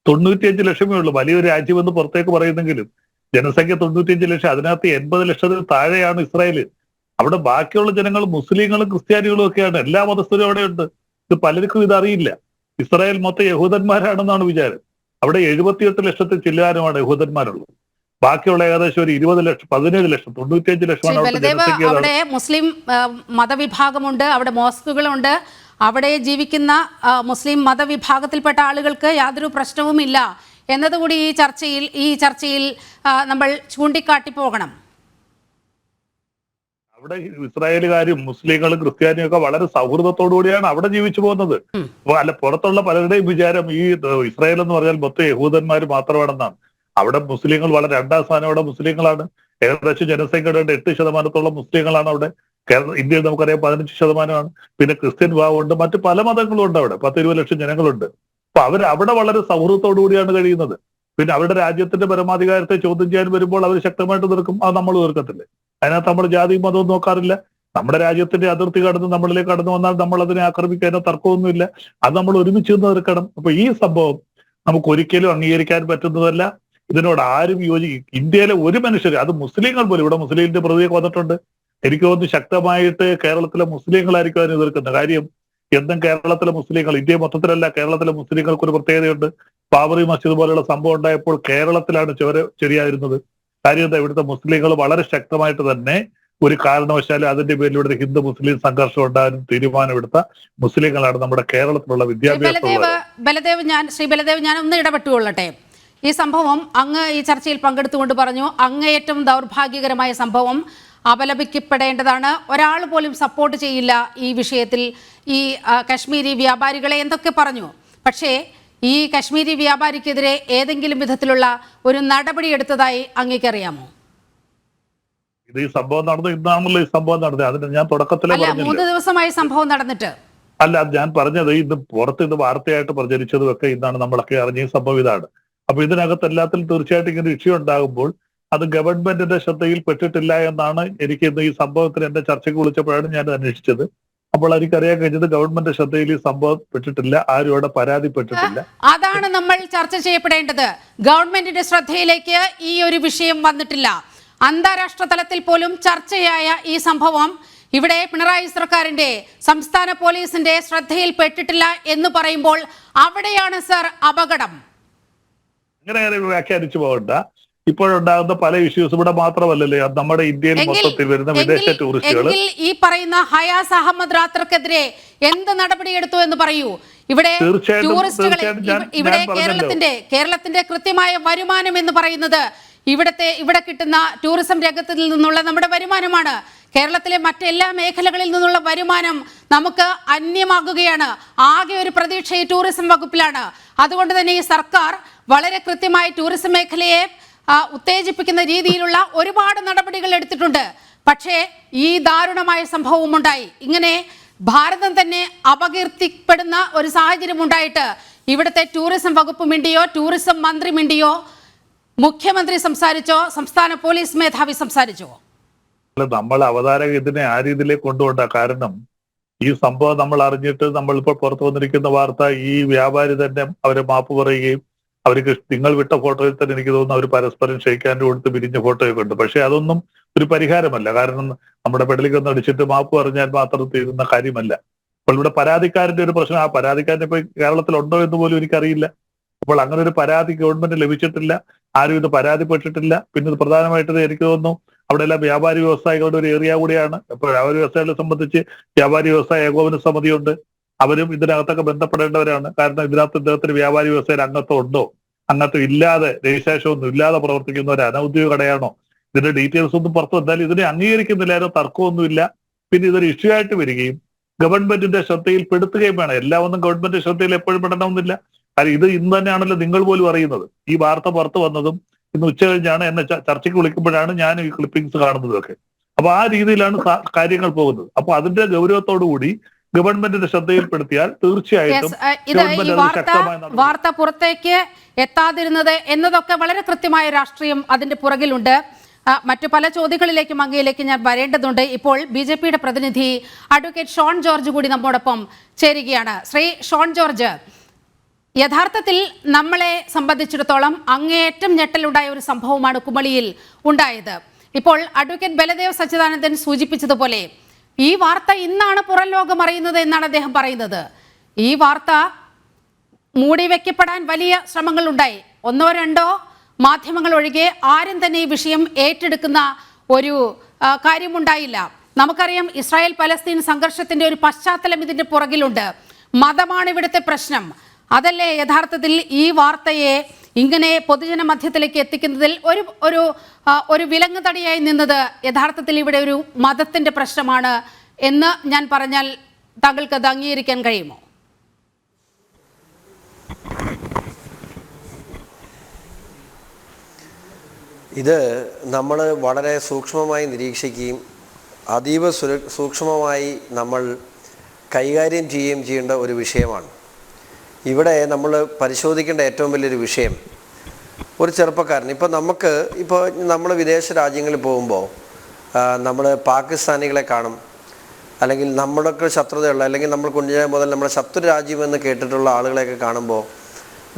95 ലക്ഷമേ ഉള്ളൂ. വലിയൊരു രാജ്യമെന്ന് പുറത്തേക്ക് പറയുന്നെങ്കിലും ജനസംഖ്യ 95 ലക്ഷം, അതിനകത്ത് 80 ലക്ഷത്തിൽ താഴെയാണ് ഇസ്രായേല്. അവിടെ ബാക്കിയുള്ള ജനങ്ങൾ മുസ്ലിങ്ങളും ക്രിസ്ത്യാനികളും ഒക്കെയാണ്. എല്ലാ മതസ്ഥരും അവിടെയുണ്ട്. ഇത് പലർക്കും ഇതറിയില്ല. ഇസ്രായേൽ മൊത്തം യഹൂദന്മാരാണെന്നാണ് വിചാരം. അവിടെ 78 ലക്ഷത്തിൽ ചില്ലാനുമാണ് യഹൂദന്മാരുള്ളത്. ബാക്കിയുള്ള ഏകദേശം ഒരു 20 ലക്ഷം 17 ലക്ഷം 95 ലക്ഷമാണ് അവിടെ മുസ്ലിം മതവിഭാഗമുണ്ട്, അവിടെ മോസ്കുകളുണ്ട്. അവിടെ ജീവിക്കുന്ന മുസ്ലിം മതവിഭാഗത്തിൽപ്പെട്ട ആളുകൾക്ക് യാതൊരു പ്രശ്നവുമില്ല എന്നതുകൂടി ഈ ചർച്ചയിൽ നമ്മൾ ചൂണ്ടിക്കാട്ടി പോകണം. അവിടെ ഇസ്രായേലുകാരും മുസ്ലിങ്ങളും ക്രിസ്ത്യാനിയും ഒക്കെ വളരെ സൗഹൃദത്തോടു കൂടിയാണ് അവിടെ ജീവിച്ചു പോകുന്നത്. അല്ല, പുറത്തുള്ള പലരുടെയും വിചാരം ഈ ഇസ്രായേൽ എന്ന് പറഞ്ഞാൽ മൊത്തം യഹൂദന്മാർ മാത്രമാണെന്നാണ്. അവിടെ മുസ്ലിങ്ങൾ വളരെ 2ാം സ്ഥാനം അവിടെ മുസ്ലിങ്ങളാണ്. ഏകദേശം ജനസംഖ്യയുടെ 8% മുസ്ലിങ്ങളാണ് അവിടെ. ഇന്ത്യയിൽ നമുക്കറിയാം 15%. പിന്നെ ക്രിസ്ത്യൻ വിഭാഗമുണ്ട്, മറ്റു പല മതങ്ങളും ഉണ്ട്. അവിടെ 10-20 ലക്ഷം ജനങ്ങളുണ്ട്. അപ്പൊ അവിടെ വളരെ സൗഹൃദത്തോടു കൂടിയാണ് കഴിയുന്നത്. പിന്നെ അവരുടെ രാജ്യത്തിന്റെ പരമാധികാരത്തെ ചോദ്യം ചെയ്യാൻ വരുമ്പോൾ അവർ ശക്തമായിട്ട് തീർക്കും. അത് നമ്മൾ തീർക്കത്തില്ലേ? അതിനകത്ത് നമ്മൾ ജാതിയും മതവും നോക്കാറില്ല. നമ്മുടെ രാജ്യത്തിന്റെ അതിർത്തി കടന്ന് നമ്മളിലേക്ക് കടന്നു വന്നാൽ നമ്മൾ അതിനെ ആക്രമിക്കാൻ തർക്കമൊന്നുമില്ല. അത് നമ്മൾ ഒരുമിച്ച് നിന്ന് തീർക്കണം. അപ്പൊ ഈ സംഭവം നമുക്ക് ഒരിക്കലും അംഗീകരിക്കാൻ പറ്റുന്നതല്ല. ഇതിനോട് ആരും ഇന്ത്യയിലെ ഒരു മനുഷ്യർ, അത് മുസ്ലിങ്ങൾ പോലും, ഇവിടെ മുസ്ലിമിന്റെ പ്രതിയൊക്കെ വന്നിട്ടുണ്ട്. എനിക്ക് തോന്നുന്നു ശക്തമായിട്ട് കേരളത്തിലെ മുസ്ലിങ്ങളായിരിക്കും അതിനെ എതിർക്കുന്നത്. കാര്യം എന്നും കേരളത്തിലെ മുസ്ലിങ്ങൾ, ഇന്ത്യ മൊത്തത്തിലല്ല, കേരളത്തിലെ മുസ്ലിങ്ങൾക്ക് ഒരു പ്രത്യേകതയുണ്ട്. ബാബറി മസ്ജിദ് പോലെയുള്ള സംഭവം ഉണ്ടായപ്പോൾ കേരളത്തിലാണ് ശരിയായിരുന്നത്. കാര്യം എന്താ, ഇവിടുത്തെ മുസ്ലിങ്ങൾ വളരെ ശക്തമായിട്ട് തന്നെ ഒരു കാരണവശാലും അതിന്റെ പേരിൽ ഇവിടുത്തെ ഹിന്ദു മുസ്ലിം സംഘർഷം ഉണ്ടാകാനും തീരുമാനമെടുത്ത മുസ്ലിങ്ങളാണ് നമ്മുടെ കേരളത്തിലുള്ള വിദ്യാഭ്യാസം. ശ്രീ ബലദേവ്, ഞാൻ ഒന്ന് ഇടപെട്ടുകൊള്ളട്ടെ. ഈ സംഭവം അങ്ങ് ഈ ചർച്ചയിൽ പങ്കെടുത്തുകൊണ്ട് പറഞ്ഞു, അങ്ങേയറ്റം ദൗർഭാഗ്യകരമായ സംഭവം, അപലപിക്കപ്പെടേണ്ടതാണ്. ഒരാൾ പോലും സപ്പോർട്ട് ചെയ്യില്ല ഈ വിഷയത്തിൽ ഈ കശ്മീരി വ്യാപാരികളെ എന്തൊക്കെ പറഞ്ഞു. പക്ഷേ ഈ കശ്മീരി വ്യാപാരിക്കെതിരെ ഏതെങ്കിലും വിധത്തിലുള്ള ഒരു നടപടി എടുത്തതായി അങ്ങേക്കറിയാമോ? ഇത് ഈ സംഭവം നടന്നു ഇന്നാണല്ലോ ഈ സംഭവം നടന്നത്. അതിന് ഞാൻ തുടക്കത്തിലെ 3 ദിവസമായി സംഭവം നടന്നിട്ട് അല്ല, ഞാൻ പറഞ്ഞത് ഇത് പുറത്ത് ഇത് വാർത്തയായിട്ട് പ്രചരിച്ചതും ഒക്കെ ഇന്നാണ് നമ്മളൊക്കെ അറിഞ്ഞ ഈ സംഭവം ഇതാണ്. അപ്പൊ ഇതിനകത്ത് എല്ലാത്തിലും തീർച്ചയായിട്ടും ഇങ്ങനെ ഇഷ്യൂ ഉണ്ടാകുമ്പോൾ അത് ഗവൺമെന്റിന്റെ ശ്രദ്ധയിൽ പെട്ടിട്ടില്ല എന്നാണ് എനിക്ക് ഇന്ന് ഈ സംഭവത്തിന് എന്റെ ചർച്ചയ്ക്ക് വിളിച്ചപ്പോഴാണ് ഞാൻ അന്വേഷിച്ചത്. അപ്പോൾ എനിക്കറിയാൻ കഴിഞ്ഞത് ഗവൺമെന്റ് ശ്രദ്ധയിൽ ഈ സംഭവം പെട്ടിട്ടില്ല, ആരും അവിടെ പരാതിപ്പെട്ടിട്ടില്ല. അതാണ് നമ്മൾ ചർച്ച ചെയ്യപ്പെടേണ്ടത്. ഗവൺമെന്റിന്റെ ശ്രദ്ധയിലേക്ക് ഈ ഒരു വിഷയം വന്നിട്ടില്ല. അന്താരാഷ്ട്ര തലത്തിൽ പോലും ചർച്ചയായ ഈ സംഭവം ഇവിടെ പിണറായി സർക്കാരിന്റെ സംസ്ഥാന പോലീസിന്റെ ശ്രദ്ധയിൽ പെട്ടിട്ടില്ല എന്ന് പറയുമ്പോൾ അവിടെയാണ് സർ അപകടം. അങ്ങനെ വ്യാഖ്യാനിച്ചു പോകണ്ട. ഇപ്പോഴുണ്ടാകുന്ന പല ഇഷ്യൂസ് ഇവിടെ മാത്രമല്ലല്ലേ, നമ്മുടെ ഇന്ത്യയിൽ മൊത്തത്തിൽ വരുന്ന വിദേശ ടൂറിസ്റ്റുകൾ. ഈ പറയുന്ന ഹയാസ് അഹമ്മദ് റാത്തർക്കെതിരെ എന്ത് നടപടിയെടുത്തു എന്ന് പറയൂ. ഇവിടെ ടൂറിസ്റ്റുകൾ, ഇവിടെ കേരളത്തിന്റെ കൃത്യമായ വരുമാനം എന്ന് പറയുന്നത് ഇവിടെ കിട്ടുന്ന ടൂറിസം രംഗത്തിൽ നിന്നുള്ള നമ്മുടെ വരുമാനമാണ്. കേരളത്തിലെ മറ്റെല്ലാ മേഖലകളിൽ നിന്നുള്ള വരുമാനം നമുക്ക് അന്യമാകുകയാണ്. ആകെ ഒരു പ്രതീക്ഷ ഈ ടൂറിസം വകുപ്പിലാണ്. അതുകൊണ്ട് തന്നെ ഈ സർക്കാർ വളരെ കൃത്യമായി ടൂറിസം മേഖലയെ ഉത്തേജിപ്പിക്കുന്ന രീതിയിലുള്ള ഒരുപാട് നടപടികൾ എടുത്തിട്ടുണ്ട്. പക്ഷേ ഈ ദാരുണമായ സംഭവം ഉണ്ടായി. ഇങ്ങനെ ഭാരതം തന്നെ അപകീർത്തിപ്പെടുന്ന ഒരു സാഹചര്യം ഉണ്ടായിട്ട് ഇവിടുത്തെ ടൂറിസം വകുപ്പ് മിണ്ടിയോ, ടൂറിസം മന്ത്രി മിണ്ടിയോ, മുഖ്യമന്ത്രി സംസാരിച്ചോ, സംസ്ഥാന പോലീസ് മേധാവി സംസാരിച്ചോ? നമ്മൾ അവതാരക ഇതിനെ ആ രീതിയിലേക്ക് കൊണ്ടുപോണ്ട. കാരണം ഈ സംഭവം നമ്മൾ അറിഞ്ഞിട്ട് നമ്മളിപ്പോൾ പുറത്തു വന്നിരിക്കുന്ന വാർത്ത, ഈ വ്യാപാരി തന്നെ അവരെ മാപ്പ് പറയുകയും അവർക്ക് നിങ്ങൾ വിട്ട ഫോട്ടോയിൽ തന്നെ എനിക്ക് തോന്നുന്നു അവർ പരസ്പരം ഷെയ്ക്കാൻ്റെ കൊടുത്ത് പിരിഞ്ഞ ഫോട്ടോയൊക്കെ ഉണ്ട്. പക്ഷെ അതൊന്നും ഒരു പരിഹാരമല്ല. കാരണം നമ്മുടെ പെടലിക്കൊന്ന് അടിച്ചിട്ട് മാപ്പ് പറഞ്ഞാൽ മാത്രം തീരുന്ന കാര്യമല്ല. അപ്പോൾ ഇവിടെ പരാതിക്കാരന്റെ ഒരു പ്രശ്നം, ആ പരാതിക്കാരൻ ഇപ്പൊ കേരളത്തിലുണ്ടോ എന്ന് പോലും എനിക്കറിയില്ല. അപ്പോൾ അങ്ങനെ ഒരു പരാതി ഗവൺമെന്റ് ലഭിച്ചിട്ടില്ല, ആരും ഇത് പരാതിപ്പെട്ടിട്ടില്ല. പിന്നെ ഇത് പ്രധാനമായിട്ട് എനിക്ക് തോന്നുന്നു അവിടെ എല്ലാം വ്യാപാരി വ്യവസായികളുടെ ഒരു ഏരിയ കൂടിയാണ്. അപ്പോൾ വ്യാപാരി വ്യവസായികളെ സംബന്ധിച്ച് വ്യാപാരി വ്യവസായ ഏകോപന സമിതിയുണ്ട്, അവരും ഇതിനകത്തൊക്കെ ബന്ധപ്പെടേണ്ടവരാണ്. കാരണം ഇതിനകത്ത് ഇദ്ദേഹത്തിന് വ്യാപാരി വ്യവസായ അംഗത്വം ഉണ്ടോ, അംഗത്വം ഇല്ലാതെ രജിസ്ട്രേഷൻ ഒന്നും ഇല്ലാതെ പ്രവർത്തിക്കുന്ന ഒരു അനൗദ്യോഗിക കടയാണോ ഇതിന്റെ ഡീറ്റെയിൽസ് ഒന്നും പുറത്തു വന്നാൽ ഇതിനെ അംഗീകരിക്കുന്നില്ലാതെ തർക്കമൊന്നുമില്ല. പിന്നെ ഇതൊരു ഇഷ്യൂ ആയിട്ട് വരികയും ഗവൺമെന്റിന്റെ ശ്രദ്ധയിൽ പെടുത്തുകയും വേണം. എല്ലാവൊന്നും ഗവൺമെന്റ് ശ്രദ്ധയിൽ എപ്പോഴും പെടണമെന്നില്ല. കാര്യം ഇത് ഇന്ന് തന്നെയാണല്ലോ നിങ്ങൾ പോലും അറിയുന്നത്. ഈ വാർത്ത പുറത്തു വന്നതും ഇന്ന് ഉച്ച കഴിഞ്ഞാണ് എന്നെ ചർച്ചയ്ക്ക് വിളിക്കുമ്പോഴാണ് ഞാൻ ഈ ക്ലിപ്പിംഗ്സ് കാണുന്നതൊക്കെ. അപ്പൊ ആ രീതിയിലാണ് കാര്യങ്ങൾ പോകുന്നത്. അപ്പൊ അതിന്റെ ഗൗരവത്തോടു കൂടി ഗവൺമെന്റിന്റെ ശ്രദ്ധയിൽപ്പെടുത്തിയാൽ തീർച്ചയായിട്ടും ഇത് ഈ വാർത്ത പുറത്തേക്ക് എത്താതിരുന്നത് എന്നതൊക്കെ വളരെ കൃത്യമായ രാഷ്ട്രീയം അതിന്റെ പുറകിലുണ്ട്. മറ്റു പല ചോദ്യങ്ങളിലേക്കും അങ്ങയിലേക്ക് ഞാൻ വരേണ്ടതുണ്ട്. ഇപ്പോൾ BJPയുടെ പ്രതിനിധി അഡ്വക്കേറ്റ് ഷോൺ ജോർജ് കൂടി നമ്മോടൊപ്പം ചേരുകയാണ്. ശ്രീ ഷോൺ ജോർജ്, യഥാർത്ഥത്തിൽ നമ്മളെ സംബന്ധിച്ചിടത്തോളം അങ്ങേയറ്റം ഞെട്ടലുണ്ടായ ഒരു സംഭവമാണ് കുമളിയിൽ ഉണ്ടായത്. ഇപ്പോൾ അഡ്വക്കേറ്റ് ബലദേവ് സച്ചിദാനന്ദൻ സൂചിപ്പിച്ചതുപോലെ ഈ വാർത്ത ഇന്നാണ് പുറം ലോകം അറിയുന്നത് എന്നാണ് അദ്ദേഹം പറയുന്നത്. ഈ വാർത്ത മൂടിവെക്കപ്പെടാൻ വലിയ ശ്രമങ്ങൾ ഉണ്ടായി. ഒന്നോ രണ്ടോ മാധ്യമങ്ങൾ ഒഴികെ ആരും തന്നെ ഈ വിഷയം ഏറ്റെടുക്കുന്ന ഒരു കാര്യമുണ്ടായില്ല. നമുക്കറിയാം, ഇസ്രായേൽ പലസ്തീൻ സംഘർഷത്തിന്റെ ഒരു പശ്ചാത്തലം ഇതിന്റെ പുറകിലുണ്ട്. മതമാണ് ഇവിടുത്തെ പ്രശ്നം. അതല്ലേ യഥാർത്ഥത്തിൽ ഈ വാർത്തയെ ഇങ്ങനെ പൊതുജന മധ്യത്തിലേക്ക് എത്തിക്കുന്നതിൽ ഒരു വിലങ്ങ് തടിയായി നിന്നത്? യഥാർത്ഥത്തിൽ ഇവിടെ ഒരു മതത്തിന്റെ പ്രശ്നമാണ് എന്ന് ഞാൻ പറഞ്ഞാൽ താങ്കൾക്ക് അത് അംഗീകരിക്കാൻ കഴിയുമോ? ഇത് നമ്മൾ വളരെ സൂക്ഷ്മമായി നിരീക്ഷിക്കുകയും അതീവ സൂക്ഷ്മമായി നമ്മൾ കൈകാര്യം ചെയ്യുകയും ചെയ്യേണ്ട ഒരു വിഷയമാണ്. ഇവിടെ നമ്മൾ പരിശോധിക്കേണ്ട ഏറ്റവും വലിയൊരു വിഷയം ഒരു ചെറുപ്പക്കാരൻ. ഇപ്പോൾ നമ്മൾ വിദേശ രാജ്യങ്ങളിൽ പോകുമ്പോൾ നമ്മൾ പാകിസ്ഥാനികളെ കാണും, അല്ലെങ്കിൽ നമ്മളൊക്കെ ശത്രുതയുള്ള, അല്ലെങ്കിൽ നമ്മൾ കുഞ്ഞിനെ മുതൽ നമ്മുടെ ശത്രു രാജ്യമെന്ന് കേട്ടിട്ടുള്ള ആളുകളെയൊക്കെ കാണുമ്പോൾ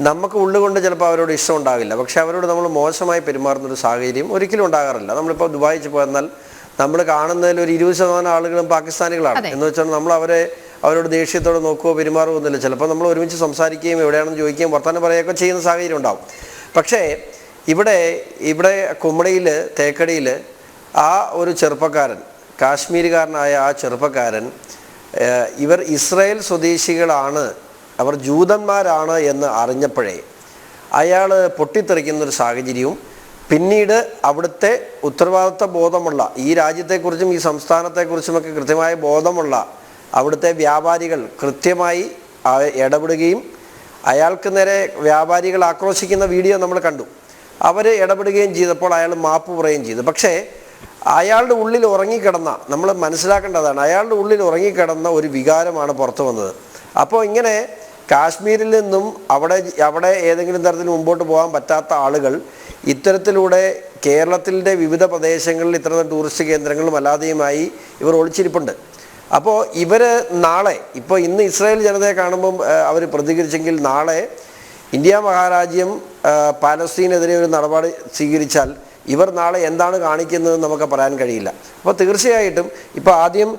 നമുക്ക് ഉള്ളുകൊണ്ട് ചിലപ്പോൾ അവരോട് ഇഷ്ടം ഉണ്ടാകില്ല. പക്ഷെ അവരോട് നമ്മൾ മോശമായി പെരുമാറുന്നൊരു സാഹചര്യം ഒരിക്കലും ഉണ്ടാകാറില്ല. നമ്മളിപ്പോൾ ദുബായിൽ പോയെന്നാൽ നമ്മൾ കാണുന്നതിൽ ഒരു 20% ആളുകളും പാകിസ്ഥാനികളാണ്. എന്ന് വെച്ചാൽ നമ്മൾ അവരോട് ദേഷ്യത്തോടെ നോക്കുകയോ പെരുമാറുകയോ ഒന്നുമില്ല. ചിലപ്പോൾ നമ്മൾ ഒരുമിച്ച് സംസാരിക്കുകയും എവിടെയാണെന്ന് ചോദിക്കുകയും വർത്തമാനം പറയുകയൊക്കെ ചെയ്യുന്ന സാഹചര്യം ഉണ്ടാവും. പക്ഷേ ഇവിടെ കുമളിയിൽ തേക്കടിയിൽ ആ ഒരു ചെറുപ്പക്കാരൻ, കാശ്മീരുകാരനായ ആ ചെറുപ്പക്കാരൻ, ഇവർ ഇസ്രായേൽ സ്വദേശികളാണ്, അവർ ജൂതന്മാരാണ് എന്ന് അറിഞ്ഞപ്പോഴേ അയാൾ പൊട്ടിത്തെറിക്കുന്നൊരു സാഹചര്യവും, പിന്നീട് അവിടുത്തെ ഉത്തരവാദിത്വ ബോധമുള്ള, ഈ രാജ്യത്തെക്കുറിച്ചും ഈ സംസ്ഥാനത്തെക്കുറിച്ചുമൊക്കെ കൃത്യമായ ബോധമുള്ള അവിടുത്തെ വ്യാപാരികൾ കൃത്യമായി ഇടപെടുകയും അയാൾക്ക് നേരെ വ്യാപാരികൾ ആക്രോശിക്കുന്ന വീഡിയോ നമ്മൾ കണ്ടു. അവർ ഇടപെടുകയും ചെയ്തപ്പോൾ അയാൾ മാപ്പ് പറയുകയും ചെയ്തു. പക്ഷേ അയാളുടെ ഉള്ളിൽ ഉറങ്ങിക്കിടന്ന, നമ്മൾ മനസ്സിലാക്കേണ്ടതാണ്, അയാളുടെ ഉള്ളിൽ ഉറങ്ങിക്കിടന്ന ഒരു വികാരമാണ് പുറത്തു വന്നത്. അപ്പോൾ ഇങ്ങനെ കാശ്മീരിൽ നിന്നും അവിടെ ഏതെങ്കിലും തരത്തിൽ മുമ്പോട്ട് പോകാൻ പറ്റാത്ത ആളുകൾ ഇത്തരത്തിലൂടെ കേരളത്തിൻ്റെ വിവിധ പ്രദേശങ്ങളിൽ ഇത്തരം ടൂറിസ്റ്റ് കേന്ദ്രങ്ങളും അല്ലാതെയുമായി ഇവർ ഒളിച്ചിരിപ്പുണ്ട്. അപ്പോൾ ഇവർ നാളെ, ഇപ്പോൾ ഇന്ന് ഇസ്രായേൽ ജനതയെ കാണുമ്പം അവർ പ്രതികരിച്ചെങ്കിൽ നാളെ ഇന്ത്യ മഹാരാജ്യം പാലസ്തീനെതിരെ ഒരു നടപടി സ്വീകരിച്ചാൽ ഇവർ നാളെ എന്താണ് കാണിക്കുന്നതെന്ന് നമുക്ക് പറയാൻ കഴിയില്ല. അപ്പോൾ തീർച്ചയായിട്ടും ഇപ്പോൾ ആദ്യം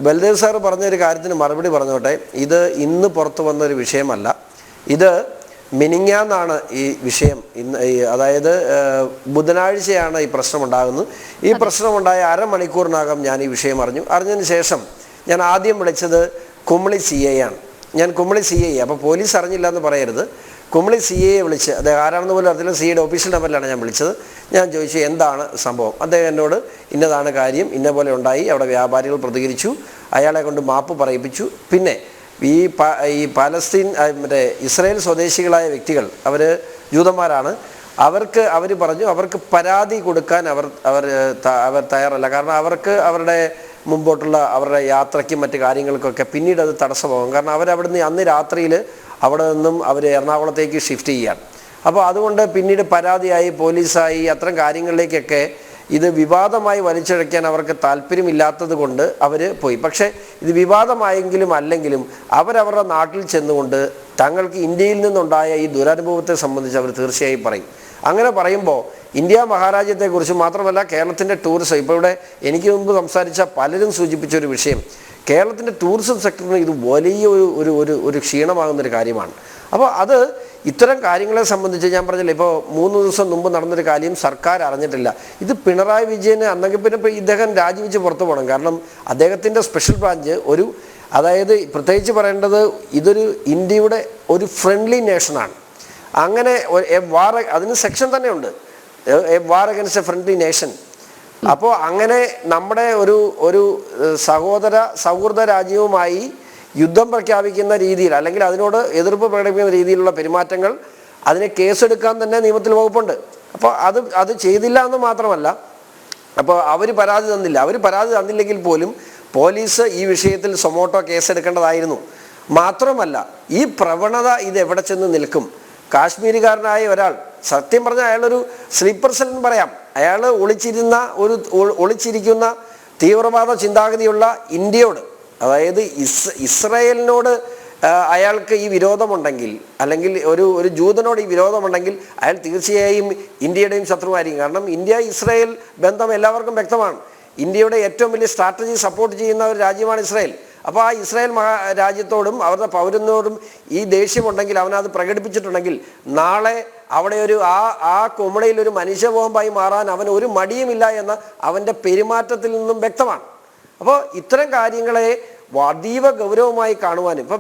ബൽദേവ് സാർ പറഞ്ഞൊരു കാര്യത്തിന് മറുപടി പറഞ്ഞോട്ടെ. ഇത് ഇന്ന് പുറത്തു വന്നൊരു വിഷയമല്ല, ഇത് മിനിങ്ങാന്നാണ് ഈ വിഷയം. അതായത് ബുധനാഴ്ചയാണ് ഈ പ്രശ്നമുണ്ടാകുന്നത്. ഈ പ്രശ്നമുണ്ടായ അരമണിക്കൂറിനകം ഞാൻ ഈ വിഷയം അറിഞ്ഞതിന് ശേഷം ഞാൻ ആദ്യം വിളിച്ചത് കുമളി CI ആണ്. ഞാൻ കുമളി CI, അപ്പോൾ പോലീസ് അറിഞ്ഞില്ല എന്ന് പറയരുത്, കുമളി CIയെ വിളിച്ച്, അദ്ദേഹം ആരാണെന്ന് പോലും അറിയില്ല, CIയുടെ ഓഫീഷ്യൽ നമ്പറിലാണ് ഞാൻ വിളിച്ചത്. ഞാൻ ചോദിച്ചു എന്താണ് സംഭവം. അദ്ദേഹം എന്നോട് ഇന്നതാണ് കാര്യം, ഇന്ന പോലെ ഉണ്ടായി, അവിടെ വ്യാപാരികൾ പ്രതികരിച്ചു, അയാളെ കൊണ്ട് മാപ്പ് പറയിപ്പിച്ചു. പിന്നെ ഈ പാലസ്തീൻ ഇസ്രായേൽ സ്വദേശികളായ വ്യക്തികൾ, അവർ ജൂതന്മാരാണ്, അവർ പറഞ്ഞു അവർക്ക് പരാതി കൊടുക്കാൻ അവർ തയ്യാറല്ല. കാരണം അവർക്ക് അവരുടെ മുമ്പോട്ടുള്ള അവരുടെ യാത്രയ്ക്കും മറ്റു കാര്യങ്ങൾക്കൊക്കെ പിന്നീട് അത് തടസ്സമാകും. കാരണം അവരവിടുന്ന് അന്ന് രാത്രിയിൽ അവിടെ നിന്നും അവർ എറണാകുളത്തേക്ക് ഷിഫ്റ്റ് ചെയ്യുകയാണ്. അപ്പോൾ അതുകൊണ്ട് പിന്നീട് പരാതിയായി പോലീസായി അത്തരം കാര്യങ്ങളിലേക്കൊക്കെ ഇത് വിവാദമായി വലിച്ചിഴയ്ക്കാൻ അവർക്ക് താല്പര്യമില്ലാത്തത് കൊണ്ട് അവർ പോയി. പക്ഷേ ഇത് വിവാദമായെങ്കിലും അല്ലെങ്കിലും അവരവരുടെ നാട്ടിൽ ചെന്നുകൊണ്ട് തങ്ങൾക്ക് ഇന്ത്യയിൽ നിന്നുണ്ടായ ഈ ദുരനുഭവത്തെ സംബന്ധിച്ച് അവർ തീർച്ചയായും പറയും. അങ്ങനെ പറയുമ്പോൾ ഇന്ത്യ മഹാരാജ്യത്തെക്കുറിച്ച് മാത്രമല്ല കേരളത്തിൻ്റെ ടൂറിസം, ഇപ്പോൾ ഇവിടെ എനിക്ക് മുമ്പ് സംസാരിച്ച പലരും സൂചിപ്പിച്ചൊരു വിഷയം, കേരളത്തിൻ്റെ ടൂറിസം സെക്ടറിന് ഇത് വലിയ ഒരു ക്ഷീണമാകുന്നൊരു കാര്യമാണ്. അപ്പോൾ അത് ഇത്തരം കാര്യങ്ങളെ സംബന്ധിച്ച് ഞാൻ പറഞ്ഞില്ല, ഇപ്പോൾ 3 ദിവസം മുമ്പ് നടന്നൊരു കാര്യം സർക്കാർ അറിഞ്ഞിട്ടില്ല. ഇത് പിണറായി വിജയന് അന്നെങ്കിൽ പിന്നെ ഇദ്ദേഹം രാജിവെച്ച് പുറത്തു പോകണം. കാരണം അദ്ദേഹത്തിൻ്റെ സ്പെഷ്യൽ ബ്രാഞ്ച് അതായത് പ്രത്യേകിച്ച് പറയേണ്ടത്, ഇതൊരു ഇന്ത്യയുടെ ഒരു ഫ്രണ്ട്ലി നേഷനാണ്. അങ്ങനെ അതിന് സെക്ഷൻ തന്നെ ഉണ്ട്, a war against A friendly nation. അപ്പോൾ അങ്ങനെ നമ്മുടെ ഒരു സൗഹൃദ രാജ്യവുമായി യുദ്ധം പ്രഖ്യാപിക്കുന്ന രീതിയിൽ അല്ലെങ്കിൽ അതിനോട് എതിർപ്പ് പ്രകടിപ്പിക്കുന്ന രീതിയിലുള്ള പെരുമാറ്റങ്ങൾ അതിനെ കേസെടുക്കാൻ തന്നെ നിയമത്തിൽ വകുപ്പുണ്ട്. അപ്പോൾ അത് ചെയ്തില്ല എന്ന് മാത്രമല്ല, അപ്പോൾ അവർ പരാതി തന്നില്ലെങ്കിൽ പോലും പോലീസ് ഈ വിഷയത്തിൽ സൊമോട്ടോ കേസെടുക്കേണ്ടതായിരുന്നു. മാത്രമല്ല ഈ പ്രവണത ഇത് എവിടെ ചെന്ന് നിൽക്കും? കാശ്മീരുകാരനായ ഒരാൾ, സത്യം പറഞ്ഞാൽ അയാളൊരു സ്ലീപ്പർ സെൽ എന്ന് പറയാം, അയാൾ ഒളിച്ചിരിക്കുന്ന തീവ്രവാദ ചിന്താഗതിയുള്ള ഇന്ത്യയോട്, അതായത് ഇസ്രായേലിനോട് അയാൾക്ക് ഈ വിരോധമുണ്ടെങ്കിൽ അല്ലെങ്കിൽ ഒരു ജൂതനോട് ഈ വിരോധമുണ്ടെങ്കിൽ അയാൾ തീർച്ചയായും ഇന്ത്യയുടെയും ശത്രുവായിരിക്കും. കാരണം ഇന്ത്യ ഇസ്രായേൽ ബന്ധം എല്ലാവർക്കും വ്യക്തമാണ്. ഇന്ത്യയുടെ ഏറ്റവും വലിയ സ്ട്രാറ്റജി സപ്പോർട്ട് ചെയ്യുന്ന ഒരു രാജ്യമാണ് ഇസ്രായേൽ. അപ്പോൾ ആ ഇസ്രായേൽ രാജ്യത്തോടും അവരുടെ പൗരനോടും ഈ ദേഷ്യമുണ്ടെങ്കിൽ അവനത് പ്രകടിപ്പിച്ചിട്ടുണ്ടെങ്കിൽ നാളെ അവിടെ ആ കുമളയിൽ ഒരു മനുഷ്യ ബോംബായി മാറാൻ അവൻ ഒരു മടിയുമില്ല എന്ന അവൻ്റെ പെരുമാറ്റത്തിൽ നിന്നും വ്യക്തമാണ്. അപ്പോൾ ഇത്തരം കാര്യങ്ങളെ അതീവ ഗൗരവമായി കാണുവാനും ഇപ്പോൾ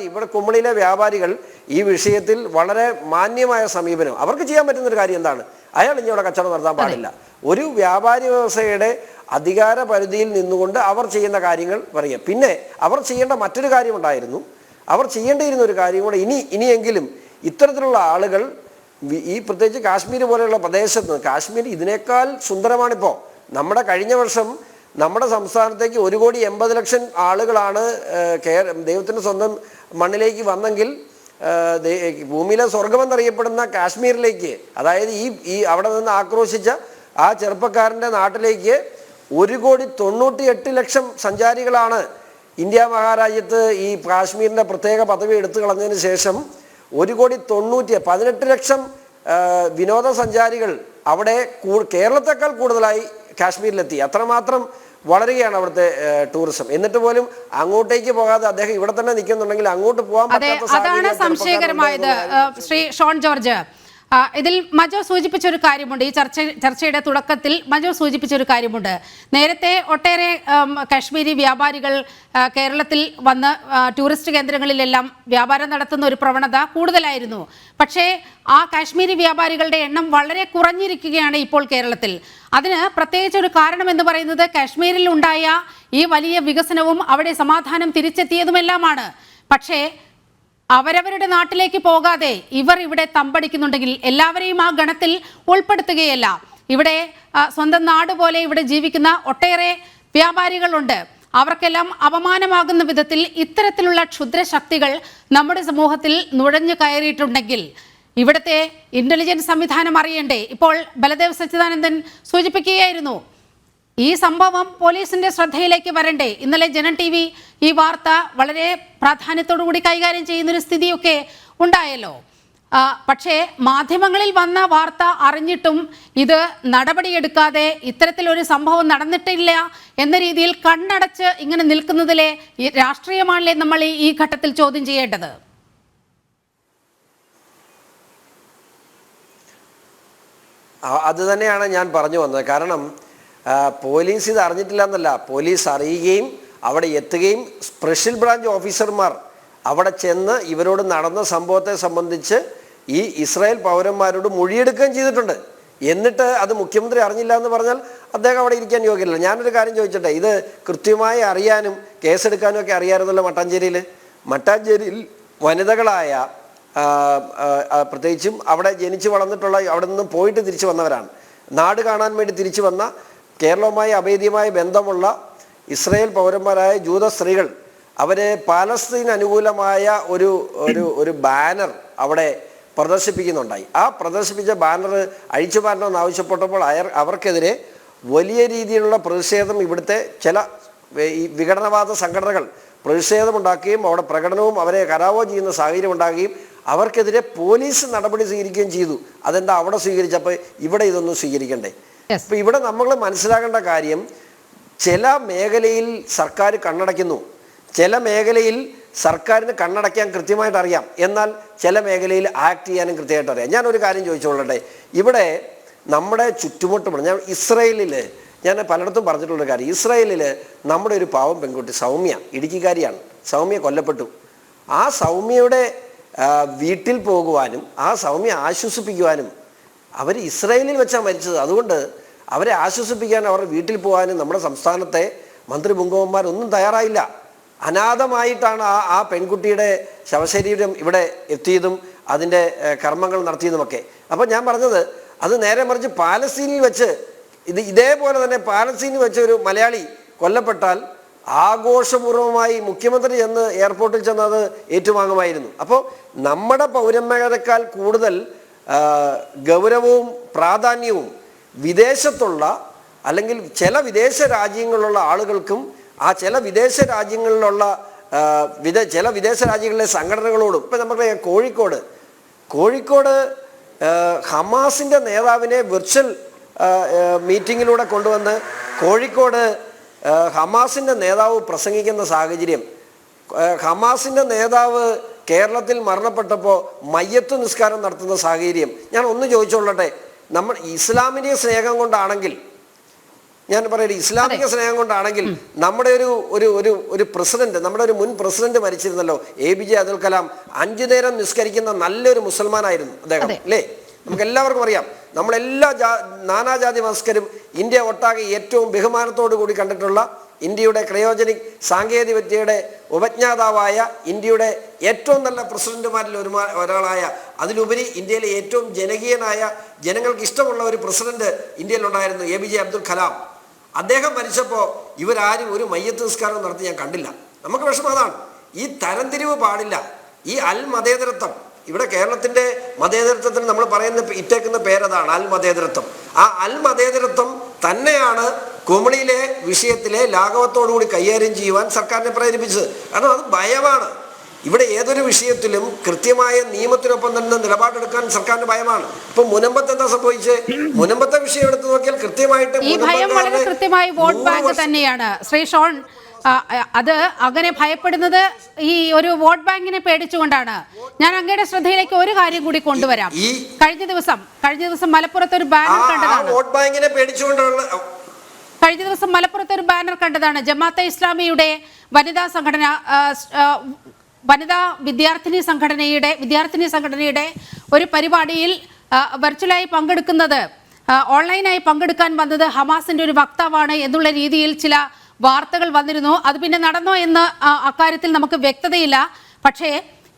ഇവിടെ കുമളിയിലെ വ്യാപാരികൾ ഈ വിഷയത്തിൽ വളരെ മാന്യമായ സമീപനം, അവർക്ക് ചെയ്യാൻ പറ്റുന്നൊരു കാര്യം എന്താണ്? അയാൾ ഇനി അവിടെ കച്ചവടം നടത്താൻ പാടില്ല. ഒരു വ്യാപാരി വ്യവസായയുടെ അധികാര പരിധിയിൽ നിന്നുകൊണ്ട് അവർ ചെയ്യുന്ന കാര്യങ്ങൾ പറയുക. പിന്നെ അവർ ചെയ്യേണ്ട മറ്റൊരു കാര്യമുണ്ടായിരുന്നു, അവർ ചെയ്യേണ്ടിയിരുന്ന ഒരു കാര്യം കൂടെ ഇനിയെങ്കിലും ഇത്തരത്തിലുള്ള ആളുകൾ ഈ പ്രത്യേകിച്ച് കാശ്മീർ പോലെയുള്ള പ്രദേശത്ത്, കാശ്മീർ ഇതിനേക്കാൾ സുന്ദരമാണിപ്പോൾ. കഴിഞ്ഞ വർഷം നമ്മുടെ സംസ്ഥാനത്തേക്ക് 1,80,00,000 ആളുകളാണ് ദൈവത്തിൻ്റെ സ്വന്തം മണ്ണിലേക്ക് വന്നെങ്കിൽ ഭൂമിയിലെ സ്വർഗമെന്നറിയപ്പെടുന്ന കാശ്മീരിലേക്ക്, അതായത് ഈ അവിടെ നിന്ന് ആക്രോശിച്ച ആ ചെറുപ്പക്കാരൻ്റെ നാട്ടിലേക്ക് 1,98,00,000 സഞ്ചാരികളാണ് ഇന്ത്യ മഹാരാജ്യത്ത് ഈ കാശ്മീരിൻ്റെ പ്രത്യേക പദവി എടുത്തു കളഞ്ഞതിന് ശേഷം 1,18,00,000 വിനോദസഞ്ചാരികൾ അവിടെ കേരളത്തെക്കാൾ കൂടുതലായി കാശ്മീരിലെത്തി. അത്രമാത്രം വളരുകയാണ് അവിടുത്തെ ടൂറിസം. എന്നിട്ട് പോലും അങ്ങോട്ടേക്ക് പോകാതെ അദ്ദേഹം ഇവിടെ തന്നെ നിൽക്കുന്നുണ്ടെങ്കിൽ അങ്ങോട്ട് പോകാൻ പറ്റാത്ത അതാണ് സംശയകരമായത്. ശ്രീ ഷോൺ ജോർജ്, ഇതിൽ മജോ സൂചിപ്പിച്ച ഒരു കാര്യമുണ്ട്, ഈ ചർച്ചയുടെ തുടക്കത്തിൽ മജോ സൂചിപ്പിച്ച ഒരു കാര്യമുണ്ട്. നേരത്തെ ഒട്ടേറെ കാശ്മീരി വ്യാപാരികൾ കേരളത്തിൽ വന്ന് ടൂറിസ്റ്റ് കേന്ദ്രങ്ങളിലെല്ലാം വ്യാപാരം നടത്തുന്ന ഒരു പ്രവണത കൂടുതലായിരുന്നു. പക്ഷേ ആ കാശ്മീരി വ്യാപാരികളുടെ എണ്ണം വളരെ കുറഞ്ഞിരിക്കുകയാണ് ഇപ്പോൾ കേരളത്തിൽ. അതിന് പ്രത്യേകിച്ച് ഒരു കാരണം എന്ന് പറയുന്നത് കാശ്മീരിൽ ഉണ്ടായ ഈ വലിയ വികസനവും അവിടെ സമാധാനം തിരിച്ചെത്തിയതുമെല്ലാമാണ്. പക്ഷേ അവരവരുടെ നാട്ടിലേക്ക് പോകാതെ ഇവർ ഇവിടെ തമ്പടിക്കുന്നുണ്ടെങ്കിൽ എല്ലാവരെയും ആ ഗണത്തിൽ ഉൾപ്പെടുത്തുകയല്ല. ഇവിടെ സ്വന്തം നാട് പോലെ ഇവിടെ ജീവിക്കുന്ന ഒട്ടേറെ വ്യാപാരികളുണ്ട്. അവർക്കെല്ലാം അപമാനമാകുന്ന വിധത്തിൽ ഇത്തരത്തിലുള്ള ക്ഷുദ്രശക്തികൾ നമ്മുടെ സമൂഹത്തിൽ നുഴഞ്ഞു കയറിയിട്ടുണ്ടെങ്കിൽ ഇവിടുത്തെ ഇന്റലിജൻസ് സംവിധാനം അറിയണ്ടേ? ഇപ്പോൾ ബലദേവ് സച്ചിദാനന്ദൻ സൂചിപ്പിക്കുകയായിരുന്നു, ഈ സംഭവം പോലീസിന്റെ ശ്രദ്ധയിലേക്ക് വരണ്ടേ? ഇന്നലെ ജനം TV ഈ വാർത്ത വളരെ പ്രാധാന്യത്തോടുകൂടി കൈകാര്യം ചെയ്യുന്നൊരു സ്ഥിതിയൊക്കെ ഉണ്ടായല്ലോ. പക്ഷേ മാധ്യമങ്ങളിൽ വന്ന വാർത്ത അറിഞ്ഞിട്ടും ഇത് നടപടിയെടുക്കാതെ ഇത്തരത്തിലൊരു സംഭവം നടന്നിട്ടില്ല എന്ന രീതിയിൽ കണ്ണടച്ച് ഇങ്ങനെ നിൽക്കുന്നതിലെ രാഷ്ട്രീയമാണല്ലേ നമ്മൾ ഈ ഘട്ടത്തിൽ ചോദ്യം ചെയ്യേണ്ടത്? അത് തന്നെയാണ് ഞാൻ പറഞ്ഞു വന്നത്. കാരണം പോലീസ് ഇത് അറിഞ്ഞിട്ടില്ല എന്നല്ല, പോലീസ് അറിയുകയും അവിടെ എത്തുകയും സ്പെഷ്യൽ ബ്രാഞ്ച് ഓഫീസർമാർ അവിടെ ചെന്ന് ഇവരോട് നടന്ന സംഭവത്തെ സംബന്ധിച്ച് ഈ ഇസ്രായേൽ പൗരന്മാരോട് മൊഴിയെടുക്കുകയും ചെയ്തിട്ടുണ്ട്. എന്നിട്ട് അത് മുഖ്യമന്ത്രി അറിഞ്ഞില്ല എന്ന് പറഞ്ഞാൽ അദ്ദേഹം അവിടെ ഇരിക്കാൻ യോഗ്യല്ല. ഞാനൊരു കാര്യം ചോദിച്ചോട്ടെ, ഇത് കൃത്യമായി അറിയാനും കേസെടുക്കാനും ഒക്കെ അറിയാമായിരുന്നല്ലോ മട്ടാഞ്ചേരിയിൽ വനിതകളായ പ്രത്യേകിച്ചും അവിടെ ജനിച്ചു വളർന്നിട്ടുള്ള, അവിടെ നിന്ന് പോയിട്ട് തിരിച്ചു വന്നവരാണ്, നാട് കാണാൻ വേണ്ടി തിരിച്ചു വന്ന കേരളവുമായി അഭേദ്യമായ ബന്ധമുള്ള ഇസ്രായേൽ പൗരന്മാരായ ജൂത സ്ത്രീകൾ അവരെ പാലസ്തീൻ അനുകൂലമായ ഒരു ബാനർ അവിടെ പ്രദർശിപ്പിക്കുന്നുണ്ടായി. ആ പ്രദർശിപ്പിച്ച ബാനർ അഴിച്ചു മാറ്റണമെന്ന് ആവശ്യപ്പെട്ടപ്പോൾ അവർക്കെതിരെ വലിയ രീതിയിലുള്ള പ്രതിഷേധം ഇവിടുത്തെ ചില ഈ വിഘടനവാദ സംഘടനകൾ പ്രതിഷേധമുണ്ടാക്കുകയും അവിടെ പ്രകടനവും അവരെ കരാവോ ചെയ്യുന്ന സാഹചര്യം ഉണ്ടാകുകയും അവർക്കെതിരെ പോലീസ് നടപടി സ്വീകരിക്കുകയും ചെയ്തു. അതെന്താ അവിടെ സ്വീകരിച്ചപ്പോൾ ഇവിടെ ഇതൊന്നും സ്വീകരിക്കണ്ടേ? അപ്പോൾ ഇവിടെ നമ്മൾ മനസ്സിലാക്കേണ്ട കാര്യം, ചില മേഖലയിൽ സർക്കാർ കണ്ണടയ്ക്കുന്നു, ചില മേഖലയിൽ സർക്കാരിന് കണ്ണടയ്ക്കാൻ കൃത്യമായിട്ട് അറിയാം, എന്നാൽ ചില മേഖലയിൽ ആക്ട് ചെയ്യാനും കൃത്യമായിട്ട് അറിയാം. ഞാനൊരു കാര്യം ചോദിച്ചോളട്ടെ, ഇവിടെ നമ്മുടെ ചുറ്റുമുട്ടും ഞാൻ ഇസ്രായേലിൽ ഞാൻ പലയിടത്തും പറഞ്ഞിട്ടുള്ളൊരു കാര്യം, ഇസ്രായേലിൽ നമ്മുടെ ഒരു പാവം പെൺകുട്ടി സൗമ്യ, ഇടുക്കിക്കാരിയാണ്, സൗമ്യ കൊല്ലപ്പെട്ടു. ആ സൗമ്യയുടെ വീട്ടിൽ പോകുവാനും ആ സൗമ്യ ആശ്വസിപ്പിക്കുവാനും അവർ ഇസ്രായേലിൽ വെച്ചാണ് മരിച്ചത്. അതുകൊണ്ട് അവരെ ആശ്വസിപ്പിക്കാൻ അവരുടെ വീട്ടിൽ പോകാനും നമ്മുടെ സംസ്ഥാനത്തെ മന്ത്രി പുങ്കവന്മാരൊന്നും തയ്യാറായില്ല. അനാഥമായിട്ടാണ് ആ പെൺകുട്ടിയുടെ ശവശരീരം ഇവിടെ എത്തിയതും അതിൻ്റെ കർമ്മങ്ങൾ നടത്തിയതുമൊക്കെ. അപ്പം ഞാൻ പറഞ്ഞത് അത് നേരെ മറിച്ച് പാലസ്തീനിൽ വെച്ച് ഇതേപോലെ തന്നെ പാലസ്തീനിൽ വെച്ച് ഒരു മലയാളി കൊല്ലപ്പെട്ടാൽ ആഘോഷപൂർവമായി മുഖ്യമന്ത്രി ചെന്ന് എയർപോർട്ടിൽ ചെന്ന് അത് ഏറ്റുവാങ്ങുമായിരുന്നു. അപ്പോൾ നമ്മുടെ പൗരന്മാരെക്കാൾ കൂടുതൽ ഗൗരവവും പ്രാധാന്യവും വിദേശത്തുള്ള അല്ലെങ്കിൽ ചില വിദേശ രാജ്യങ്ങളിലുള്ള ആളുകൾക്കും ആ ചില വിദേശ രാജ്യങ്ങളിലുള്ള ചില വിദേശ രാജ്യങ്ങളിലെ സംഘടനകളോടും ഇപ്പം നമുക്ക് കോഴിക്കോട് ഹമാസിൻ്റെ നേതാവിനെ വിർച്വൽ മീറ്റിങ്ങിലൂടെ കൊണ്ടുവന്ന് കോഴിക്കോട് ഹമാസിൻ്റെ നേതാവ് പ്രസംഗിക്കുന്ന സാഹചര്യം, ഹമാസിൻ്റെ നേതാവ് കേരളത്തിൽ മരണപ്പെട്ടപ്പോൾ മയ്യത്ത് നിസ്കാരം നടത്തുന്ന സാഹചര്യം. ഞാൻ ഒന്ന് ചോദിച്ചോളട്ടെ, നമ്മൾ ഇസ്ലാമിക സ്നേഹം കൊണ്ടാണെങ്കിൽ, ഞാൻ പറയട്ടെ, ഇസ്ലാമിക സ്നേഹം കൊണ്ടാണെങ്കിൽ നമ്മുടെ ഒരു പ്രസിഡന്റ്, നമ്മുടെ ഒരു മുൻ പ്രസിഡന്റ് മരിച്ചിരുന്നല്ലോ, APJ അബ്ദുൽ കലാം, 5 നേരം നിസ്കരിക്കുന്ന നല്ലൊരു മുസൽമാനായിരുന്നു അദ്ദേഹം, അല്ലേ? നമുക്ക് എല്ലാവർക്കും അറിയാം. നമ്മളെല്ലാ നാനാജാതി മതസ്ഥരും ഇന്ത്യ ഒട്ടാകെ ഏറ്റവും ബഹുമാനത്തോടു കൂടി കണ്ടിട്ടുള്ള, ഇന്ത്യയുടെ ക്രയോജനിക് സാങ്കേതിക വിദ്യയുടെ ഉപജ്ഞാതാവായ, ഇന്ത്യയുടെ ഏറ്റവും നല്ല പ്രസിഡന്റുമാരിൽ ഒരാളായ, അതിലുപരി ഇന്ത്യയിലെ ഏറ്റവും ജനകീയനായ, ജനങ്ങൾക്ക് ഇഷ്ടമുള്ള ഒരു പ്രസിഡന്റ് ഇന്ത്യയിലുണ്ടായിരുന്നു, APJ അബ്ദുൽ കലാം. അദ്ദേഹം മരിച്ചപ്പോൾ ഇവരാരും ഒരു മയ്യത്ത് നിസ്കാരം നടത്തി ഞാൻ കണ്ടില്ല. നമുക്ക് വിഷമം അതാണ്. ഈ തരംതിരിവ് പാടില്ല. ഈ മതേതരത്വം, ഇവിടെ കേരളത്തിൻ്റെ മതേതരത്വത്തിന് നമ്മൾ ഇട്ടേക്കുന്ന പേരതാണ് മതേതരത്വം. ആ മതേതരത്വം തന്നെയാണ് കുമളിയിലെ വിഷയത്തിലെ ലാഘവത്തോടുകൂടി കൈകാര്യം ചെയ്യുവാൻ സർക്കാരിനെ പ്രേരിപ്പിച്ചത്. കാരണം അത് ഭയമാണ്. ഇവിടെ ഏതൊരു വിഷയത്തിലും കൃത്യമായ നിയമത്തിനൊപ്പം തന്നെ നിലപാടെടുക്കാൻ സർക്കാരിന് ഭയമാണ്. ഇപ്പൊ മുനമ്പത്ത് എന്താ സംഭവിച്ചത്? മുനമ്പത്തെ വിഷയം എടുത്തു നോക്കിയാൽ കൃത്യമായിട്ട് ഈ ഭയം വളരെ കൃത്യമായി വോട്ട് ബാങ്ക് തന്നെയാണ്. ശ്രീ ഷോൺ, അത് അങ്ങനെ ഭയപ്പെടുന്നത് ഈ ഒരു വോട്ട് ബാങ്കിനെ പേടിച്ചുകൊണ്ടാണ്. ഞാൻ അങ്ങയുടെ ശ്രദ്ധയിലേക്ക് ഒരു കാര്യം കൂടി കൊണ്ടുവരാം. കഴിഞ്ഞ ദിവസം മലപ്പുറത്ത് ഒരു ബാനർ കണ്ടതാണ്. വോട്ട് ബാങ്കിനെ പേടിച്ചുകൊണ്ടുള്ള കഴിഞ്ഞ ദിവസം മലപ്പുറത്ത് ഒരു ബാനർ കണ്ടതാണ്. ജമാഅത്തെ ഇസ്ലാമിയുടെ വനിതാ വിദ്യാർത്ഥിനി സംഘടനയുടെ ഒരു പരിപാടിയിൽ വെർച്വലായി പങ്കെടുക്കുന്നത്, ഓൺലൈനായി പങ്കെടുക്കാൻ വന്നത് ഹമാസിന്റെ ഒരു വക്താവാണ് എന്നുള്ള രീതിയിൽ ചില വാർത്തകൾ വന്നിരുന്നു. അത് പിന്നെ നടന്നോ എന്ന് അക്കാര്യത്തിൽ നമുക്ക് വ്യക്തതയില്ല. പക്ഷേ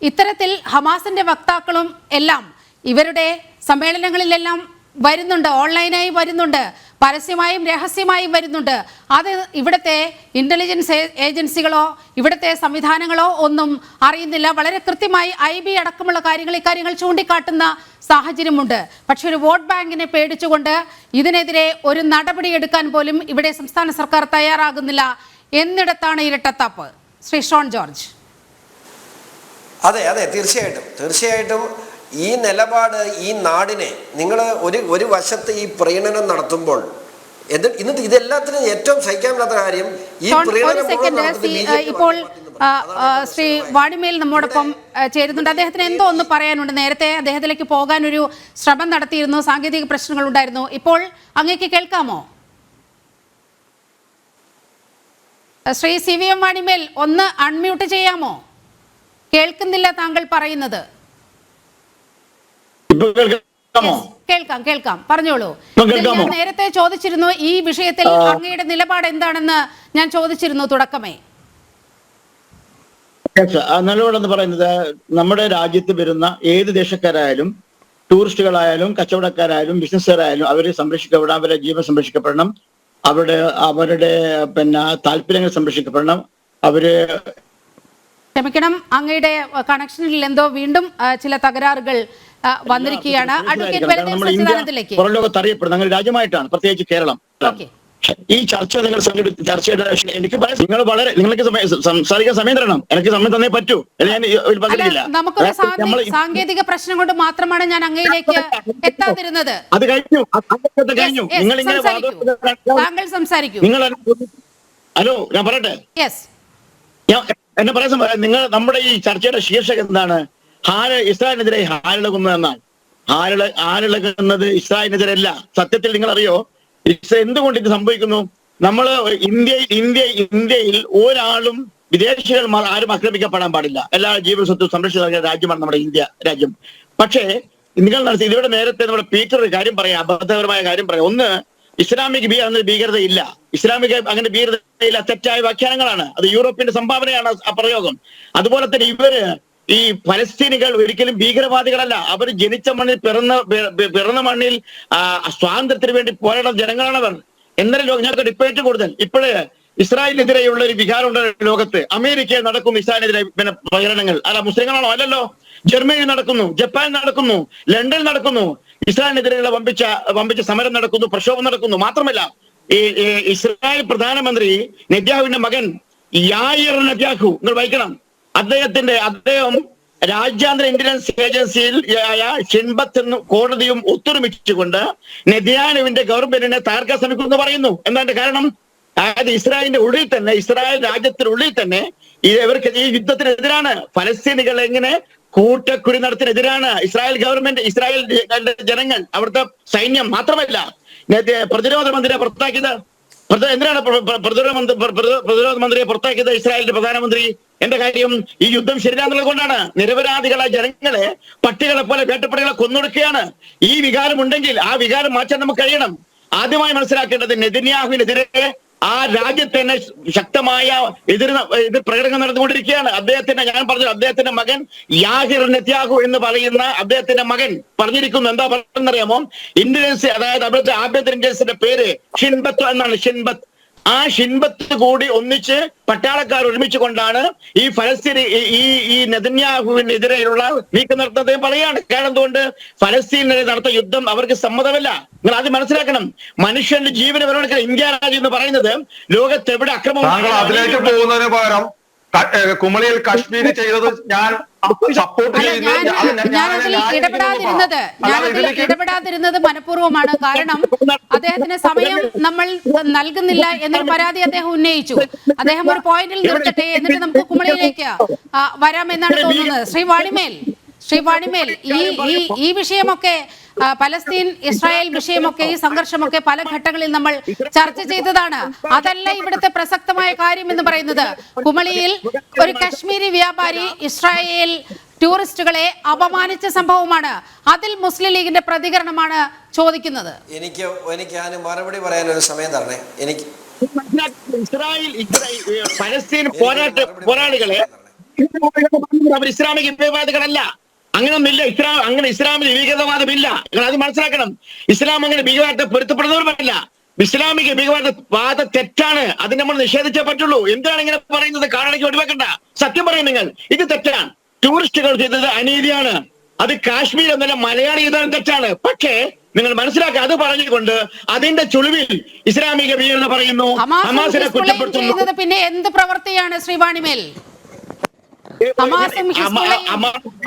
ഇത്തരത്തിൽ ഹമാസിന്റെ വക്താക്കളും എല്ലാം ഇവരുടെ സമ്മേളനങ്ങളിലെല്ലാം വരുന്നുണ്ട്, ഓൺലൈനായി വരുന്നുണ്ട്, പരസ്യമായും രഹസ്യമായും വരുന്നുണ്ട്. അത് ഇവിടുത്തെ ഇന്റലിജൻസ് ഏജൻസികളോ ഇവിടുത്തെ സംവിധാനങ്ങളോ ഒന്നും അറിയുന്നില്ല. വളരെ കൃത്യമായി IB അടക്കമുള്ള ഇക്കാര്യങ്ങൾ ചൂണ്ടിക്കാട്ടുന്ന സാഹചര്യമുണ്ട്. പക്ഷെ ഒരു വോട്ട് ബാങ്കിനെ പേടിച്ചുകൊണ്ട് ഇതിനെതിരെ ഒരു നടപടി എടുക്കാൻ പോലും ഇവിടെ സംസ്ഥാന സർക്കാർ തയ്യാറാകുന്നില്ല. എന്നിടത്താണ് ഇരട്ടത്താപ്പ്? ശ്രീ ഷോൺ ജോർജ്. അതെ, തീർച്ചയായിട്ടും ഈ നിലപാട് ഈ നാടിനെ, നിങ്ങൾ ഒരു വശത്ത് ഈ പ്രീണനം നടത്തുമ്പോൾ, എന്നിട്ട് ഇതെല്ലാത്തിനും ഏറ്റവും സഹിക്കാനുള്ള കാര്യം ഈ ഇപ്പോൾ ശ്രീ വാണിമേൽ നമ്മോടൊപ്പം ചേരുന്നുണ്ട്. അദ്ദേഹത്തിന് എന്തോ ഒന്ന് പറയാനുണ്ട്. നേരത്തെ അദ്ദേഹത്തിലേക്ക് പോകാൻ ഒരു ശ്രമം നടത്തിയിരുന്നു, സാങ്കേതിക പ്രശ്നങ്ങൾ ഉണ്ടായിരുന്നു. ഇപ്പോൾ അങ്ങേക്ക് കേൾക്കാമോ? ശ്രീ CVM വാണിമേൽ, ഒന്ന് അൺമ്യൂട്ട് ചെയ്യാമോ? കേൾക്കുന്നില്ല താങ്കൾ പറയുന്നത്. കേൾക്കാം, പറഞ്ഞോളൂ. ഞാൻ നേരത്തെ ചോദിച്ചിരുന്നു, ഈ വിഷയത്തിൽ അങ്ങയുടെ നിലപാട് എന്താണെന്ന് ഞാൻ ചോദിച്ചിരുന്നു തുടക്കമേ. നിലപാടെന്ന് പറയുന്നത്, നമ്മുടെ രാജ്യത്ത് വരുന്ന ഏത് ദേശക്കാരായാലും, ടൂറിസ്റ്റുകളായാലും, കച്ചവടക്കാരായാലും, ബിസിനസ്സുകാരായാലും, അവരെ സംരക്ഷിക്കപ്പെടണം, അവരുടെ ജീവൻ സംരക്ഷിക്കപ്പെടണം, അവരുടെ താല്പര്യങ്ങൾ സംരക്ഷിക്കപ്പെടണം. ക്ഷമിക്കണം, അങ്ങയുടെ കണക്ഷനിൽ എന്തോ വീണ്ടും ചില തകരാറുകൾ വന്നിരിക്കുകയാണ്. പുറം ലോകത്ത് അറിയപ്പെടുന്ന അങ്ങനെ രാജ്യമായിട്ടാണ്, പ്രത്യേകിച്ച് കേരളം. ഈ ചർച്ച ചർച്ചയുടെ നിങ്ങൾക്ക് സംസാരിക്കാൻ സമയം തരണം. എനിക്ക് സമയം തന്നേ പറ്റൂ. നമുക്കൊരു സാങ്കേതിക പ്രശ്നം കൊണ്ട് മാത്രമാണ് ഞാൻ അങ്ങയിലേക്ക് എത്താതിരുന്നത്. അത് കഴിഞ്ഞു. നിങ്ങൾ ഇങ്ങനെ താങ്കൾ സംസാരിക്കൂ. ഹലോ, ഞാൻ പറയട്ടെ. എന്നെ പറയാൻ നിങ്ങൾ നമ്മുടെ ഈ ചർച്ചയുടെ ശീർഷകം എന്താണ്? ഇസ്രായേലിനെതിരെ ഹാലിളകുന്നു എന്നാണ്. ഹാലിളകുന്നത് ഇസ്രായേലിനെതിരെ അല്ല. സത്യത്തിൽ നിങ്ങൾ അറിയോ എന്തുകൊണ്ട് ഇത് സംഭവിക്കുന്നു? നമ്മൾ ഇന്ത്യയിൽ ഒരാളും വിദേശികൾ ആരും ആക്രമിക്കപ്പെടാൻ പാടില്ല. എല്ലാ ജീവ സ്വത്തും സംരക്ഷിത രാജ്യമാണ് നമ്മുടെ ഇന്ത്യ രാജ്യം. പക്ഷേ നിങ്ങൾ ഇതിവിടെ നേരത്തെ നമ്മുടെ പീറ്റർ ഒരു കാര്യം പറയാം, അബദ്ധപരമായ കാര്യം പറയാം. ഒന്ന്, ഇസ്ലാമിക് ഭീകരതയില്ല. ഇസ്ലാമിക അങ്ങനെ ഭീകരതയില്ല, തെറ്റായ വ്യാഖ്യാനങ്ങളാണ്. അത് യൂറോപ്പിന്റെ സംഭാവനയാണ് ആ പ്രയോഗം. അതുപോലെ തന്നെ ഇവര് ഈ ഫലസ്തീനികൾ ഒരിക്കലും ഭീകരവാദികളല്ല. അവർ ജനിച്ച മണ്ണിൽ പിറന്ന മണ്ണിൽ സ്വാതന്ത്ര്യത്തിന് വേണ്ടി പോരാടുന്ന ജനങ്ങളാണവർ. എന്നാലും ഞങ്ങൾക്ക് ഡിബേറ്റ് കൂടുതൽ. ഇപ്പോഴേ ഇസ്രായേലിനെതിരെയുള്ള ഒരു വികാരമുണ്ട് ലോകത്ത്. അമേരിക്കയിൽ നടക്കുന്നു ഇസ്രായേലിനെതിരെ പ്രചരണങ്ങൾ. അല്ല, മുസ്ലിങ്ങളാണോ? അല്ലല്ലോ. ജർമ്മനിയിൽ നടക്കുന്നു, ജപ്പാൻ നടക്കുന്നു, ലണ്ടനിൽ നടക്കുന്നു. ഇസ്രായേലിനെതിരെയുള്ള വമ്പിച്ച സമരം നടക്കുന്നു, പ്രക്ഷോഭം നടക്കുന്നു. മാത്രമല്ല, ഈ ഇസ്രായേൽ പ്രധാനമന്ത്രി നെതന്യാഹുവിന്റെ മകൻ യായിർ നെതന്യാഹു, നിങ്ങൾ വായിക്കണം, അദ്ദേഹം രാജ്യാന്തര ഇന്റലിജൻസ് ഏജൻസിയിൽ ഷിൻബത്ത് എന്നും കോടതിയും ഒത്തൊരുമിച്ചുകൊണ്ട് നെതന്യാഹുവിന്റെ ഗവൺമെന്റിനെ തകർക്കാൻ ശ്രമിക്കുമെന്ന് പറയുന്നു. എന്താ കാരണം? അതായത് ഇസ്രായേലിന്റെ ഉള്ളിൽ തന്നെ, ഇസ്രായേൽ രാജ്യത്തിനുള്ളിൽ തന്നെ ഇവർക്ക് ഈ യുദ്ധത്തിനെതിരാണ്. ഫലസ്തീനികൾ എങ്ങനെ കൂട്ടക്കുടി നടത്തിനെതിരാണ് ഇസ്രായേൽ ഗവൺമെന്റ്, ഇസ്രായേൽ ജനങ്ങൾ, അവിടുത്തെ സൈന്യം. മാത്രമല്ല, പ്രതിരോധ മന്ത്രിയെ പുറത്താക്കിയത് എന്തിനാണ്? പ്രതിരോധ മന്ത്രിയെ പുറത്താക്കിയത് ഇസ്രായേലിന്റെ പ്രധാനമന്ത്രി. എന്റെ കാര്യം, ഈ യുദ്ധം ശരിയാന്നുള്ളത് കൊണ്ടാണ്. നിരപരാധികളായ ജനങ്ങളെ പട്ടികളെ പോലെ വേട്ടപ്പടികളെ കൊന്നൊടുക്കുകയാണ്. ഈ വികാരം ഉണ്ടെങ്കിൽ ആ വികാരം മാറ്റാൻ നമുക്ക് കഴിയണം. ആദ്യമായി മനസ്സിലാക്കേണ്ടത്, നെതന്യാഹുവിനെതിരെ ആ രാജ്യത്ത് തന്നെ ശക്തമായ എതിർ പ്രകടനം നടന്നുകൊണ്ടിരിക്കുകയാണ്. ഞാൻ പറഞ്ഞു, അദ്ദേഹത്തിന്റെ മകൻ യാഹിർ നെതന്യാഹു എന്ന് പറയുന്ന അദ്ദേഹത്തിന്റെ മകൻ പറഞ്ഞിരിക്കുന്നു. എന്താ പറയുന്നറിയാമോ? ഇന്റലിജൻസ്, അതായത് അവിടുത്തെ ആഭ്യന്തര ഇന്റലിജൻസിന്റെ പേര് ഷിൻബത്ത് എന്നാണ്. ഷിൻബത്ത്. ആ ഷിൻബത്ത് കൂടി ഒന്നിച്ച് പട്ടാളക്കാർ ഒരുമിച്ച് കൊണ്ടാണ് ഈ ഫലസ്തീൻ ഈ നെതന്യാഹുവിനെതിരെയുള്ള നീക്കം നടത്തുന്നത് പറയാണ്. കാരണം എന്തുകൊണ്ട്? ഫലസ്തീനെതിരെ നടത്തിയ യുദ്ധം അവർക്ക് സമ്മതമല്ല. നിങ്ങൾ ആദ്യം മനസ്സിലാക്കണം, മനുഷ്യന്റെ ജീവന് വിലമതിക്കുന്ന ഇന്ത്യ രാജ്യം എന്ന് പറയുന്നത് ലോകത്ത് എവിടെ അക്രമം. അതിലേക്ക് പോകുന്നതിന് പകരം കുമളിയിൽ കശ്മീർ ചെയ്തത് ഞാൻ സപ്പോർട്ട് ചെയ്യുന്നു. ഇടപെടാതിരുന്നത് മനഃപൂർവ്വമാണ്. കാരണം അദ്ദേഹത്തിന് സമയം നമ്മൾ നൽകുന്നില്ല എന്നൊരു പരാതി അദ്ദേഹം ഉന്നയിച്ചു. അദ്ദേഹം ഒരു പോയിന്റിൽ നിർത്തട്ടെ, എന്നിട്ട് നമുക്ക് കുമളിയിലേക്ക് വരാമെന്നാണ് തോന്നുന്നത്. ശ്രീ വാണിമേൽ, ഈ വിഷയമൊക്കെ, പലസ്തീൻ ഇസ്രായേൽ വിഷയമൊക്കെ, ഈ സംഘർഷമൊക്കെ പല ഘട്ടങ്ങളിൽ നമ്മൾ ചർച്ച ചെയ്തതാണ്. അതല്ല ഇവിടുത്തെ പ്രസക്തമായ കാര്യം എന്ന് പറയുന്നത്. കുമളിയിൽ ഒരു കശ്മീരി വ്യാപാരി ഇസ്രായേൽ ടൂറിസ്റ്റുകളെ അപമാനിച്ച സംഭവമാണ്. അതിൽ മുസ്ലിം ലീഗിന്റെ പ്രതികരണമാണ് ചോദിക്കുന്നത്. എനിക്ക് മറുപടി പറയാൻ ഒരു സമയം തരണേ. എനിക്ക് ഇസ്രായേൽ പലസ്തീൻ പോരാളികളെ അവർ ഇസ്ലാമിക ഭീകരവാദികളല്ല. അങ്ങനെയൊന്നുമില്ല. ഇസ്ലാമിൽ ഭീകരവാദമില്ല. അത് മനസ്സിലാക്കണം. ഇസ്ലാം അങ്ങനെ ഭീകരവാദത്തെ പൊരുത്തപ്പെടുന്നവരുമല്ല. ഇസ്ലാമിക ഭീകരവാദ തെറ്റാണ്. അത് നമ്മൾ നിഷേധിച്ചേ പറ്റുള്ളൂ. എന്താണ് ഇങ്ങനെ പറയുന്നത്? കാണണമെങ്കിൽ ഒഴിവാക്കണ്ട. സത്യം പറയും നിങ്ങൾ, ഇത് തെറ്റാണ്. ടൂറിസ്റ്റുകൾ ചെയ്തത് അനീതിയാണ്. അത് കാശ്മീർ എന്നല്ല, മലയാളി ചെയ്തത് തെറ്റാണ്. പക്ഷേ നിങ്ങൾ മനസ്സിലാക്കുക, അത് പറഞ്ഞുകൊണ്ട് അതിന്റെ ചുളിവിൽ ഇസ്ലാമിക ഭീകരത പറയുന്നു, ഹമാസിനെ കുറ്റപ്പെടുത്തുന്നു. പിന്നെ എന്ത് പ്രവൃത്തിയാണ് ശ്രീ വാണിമേൽ?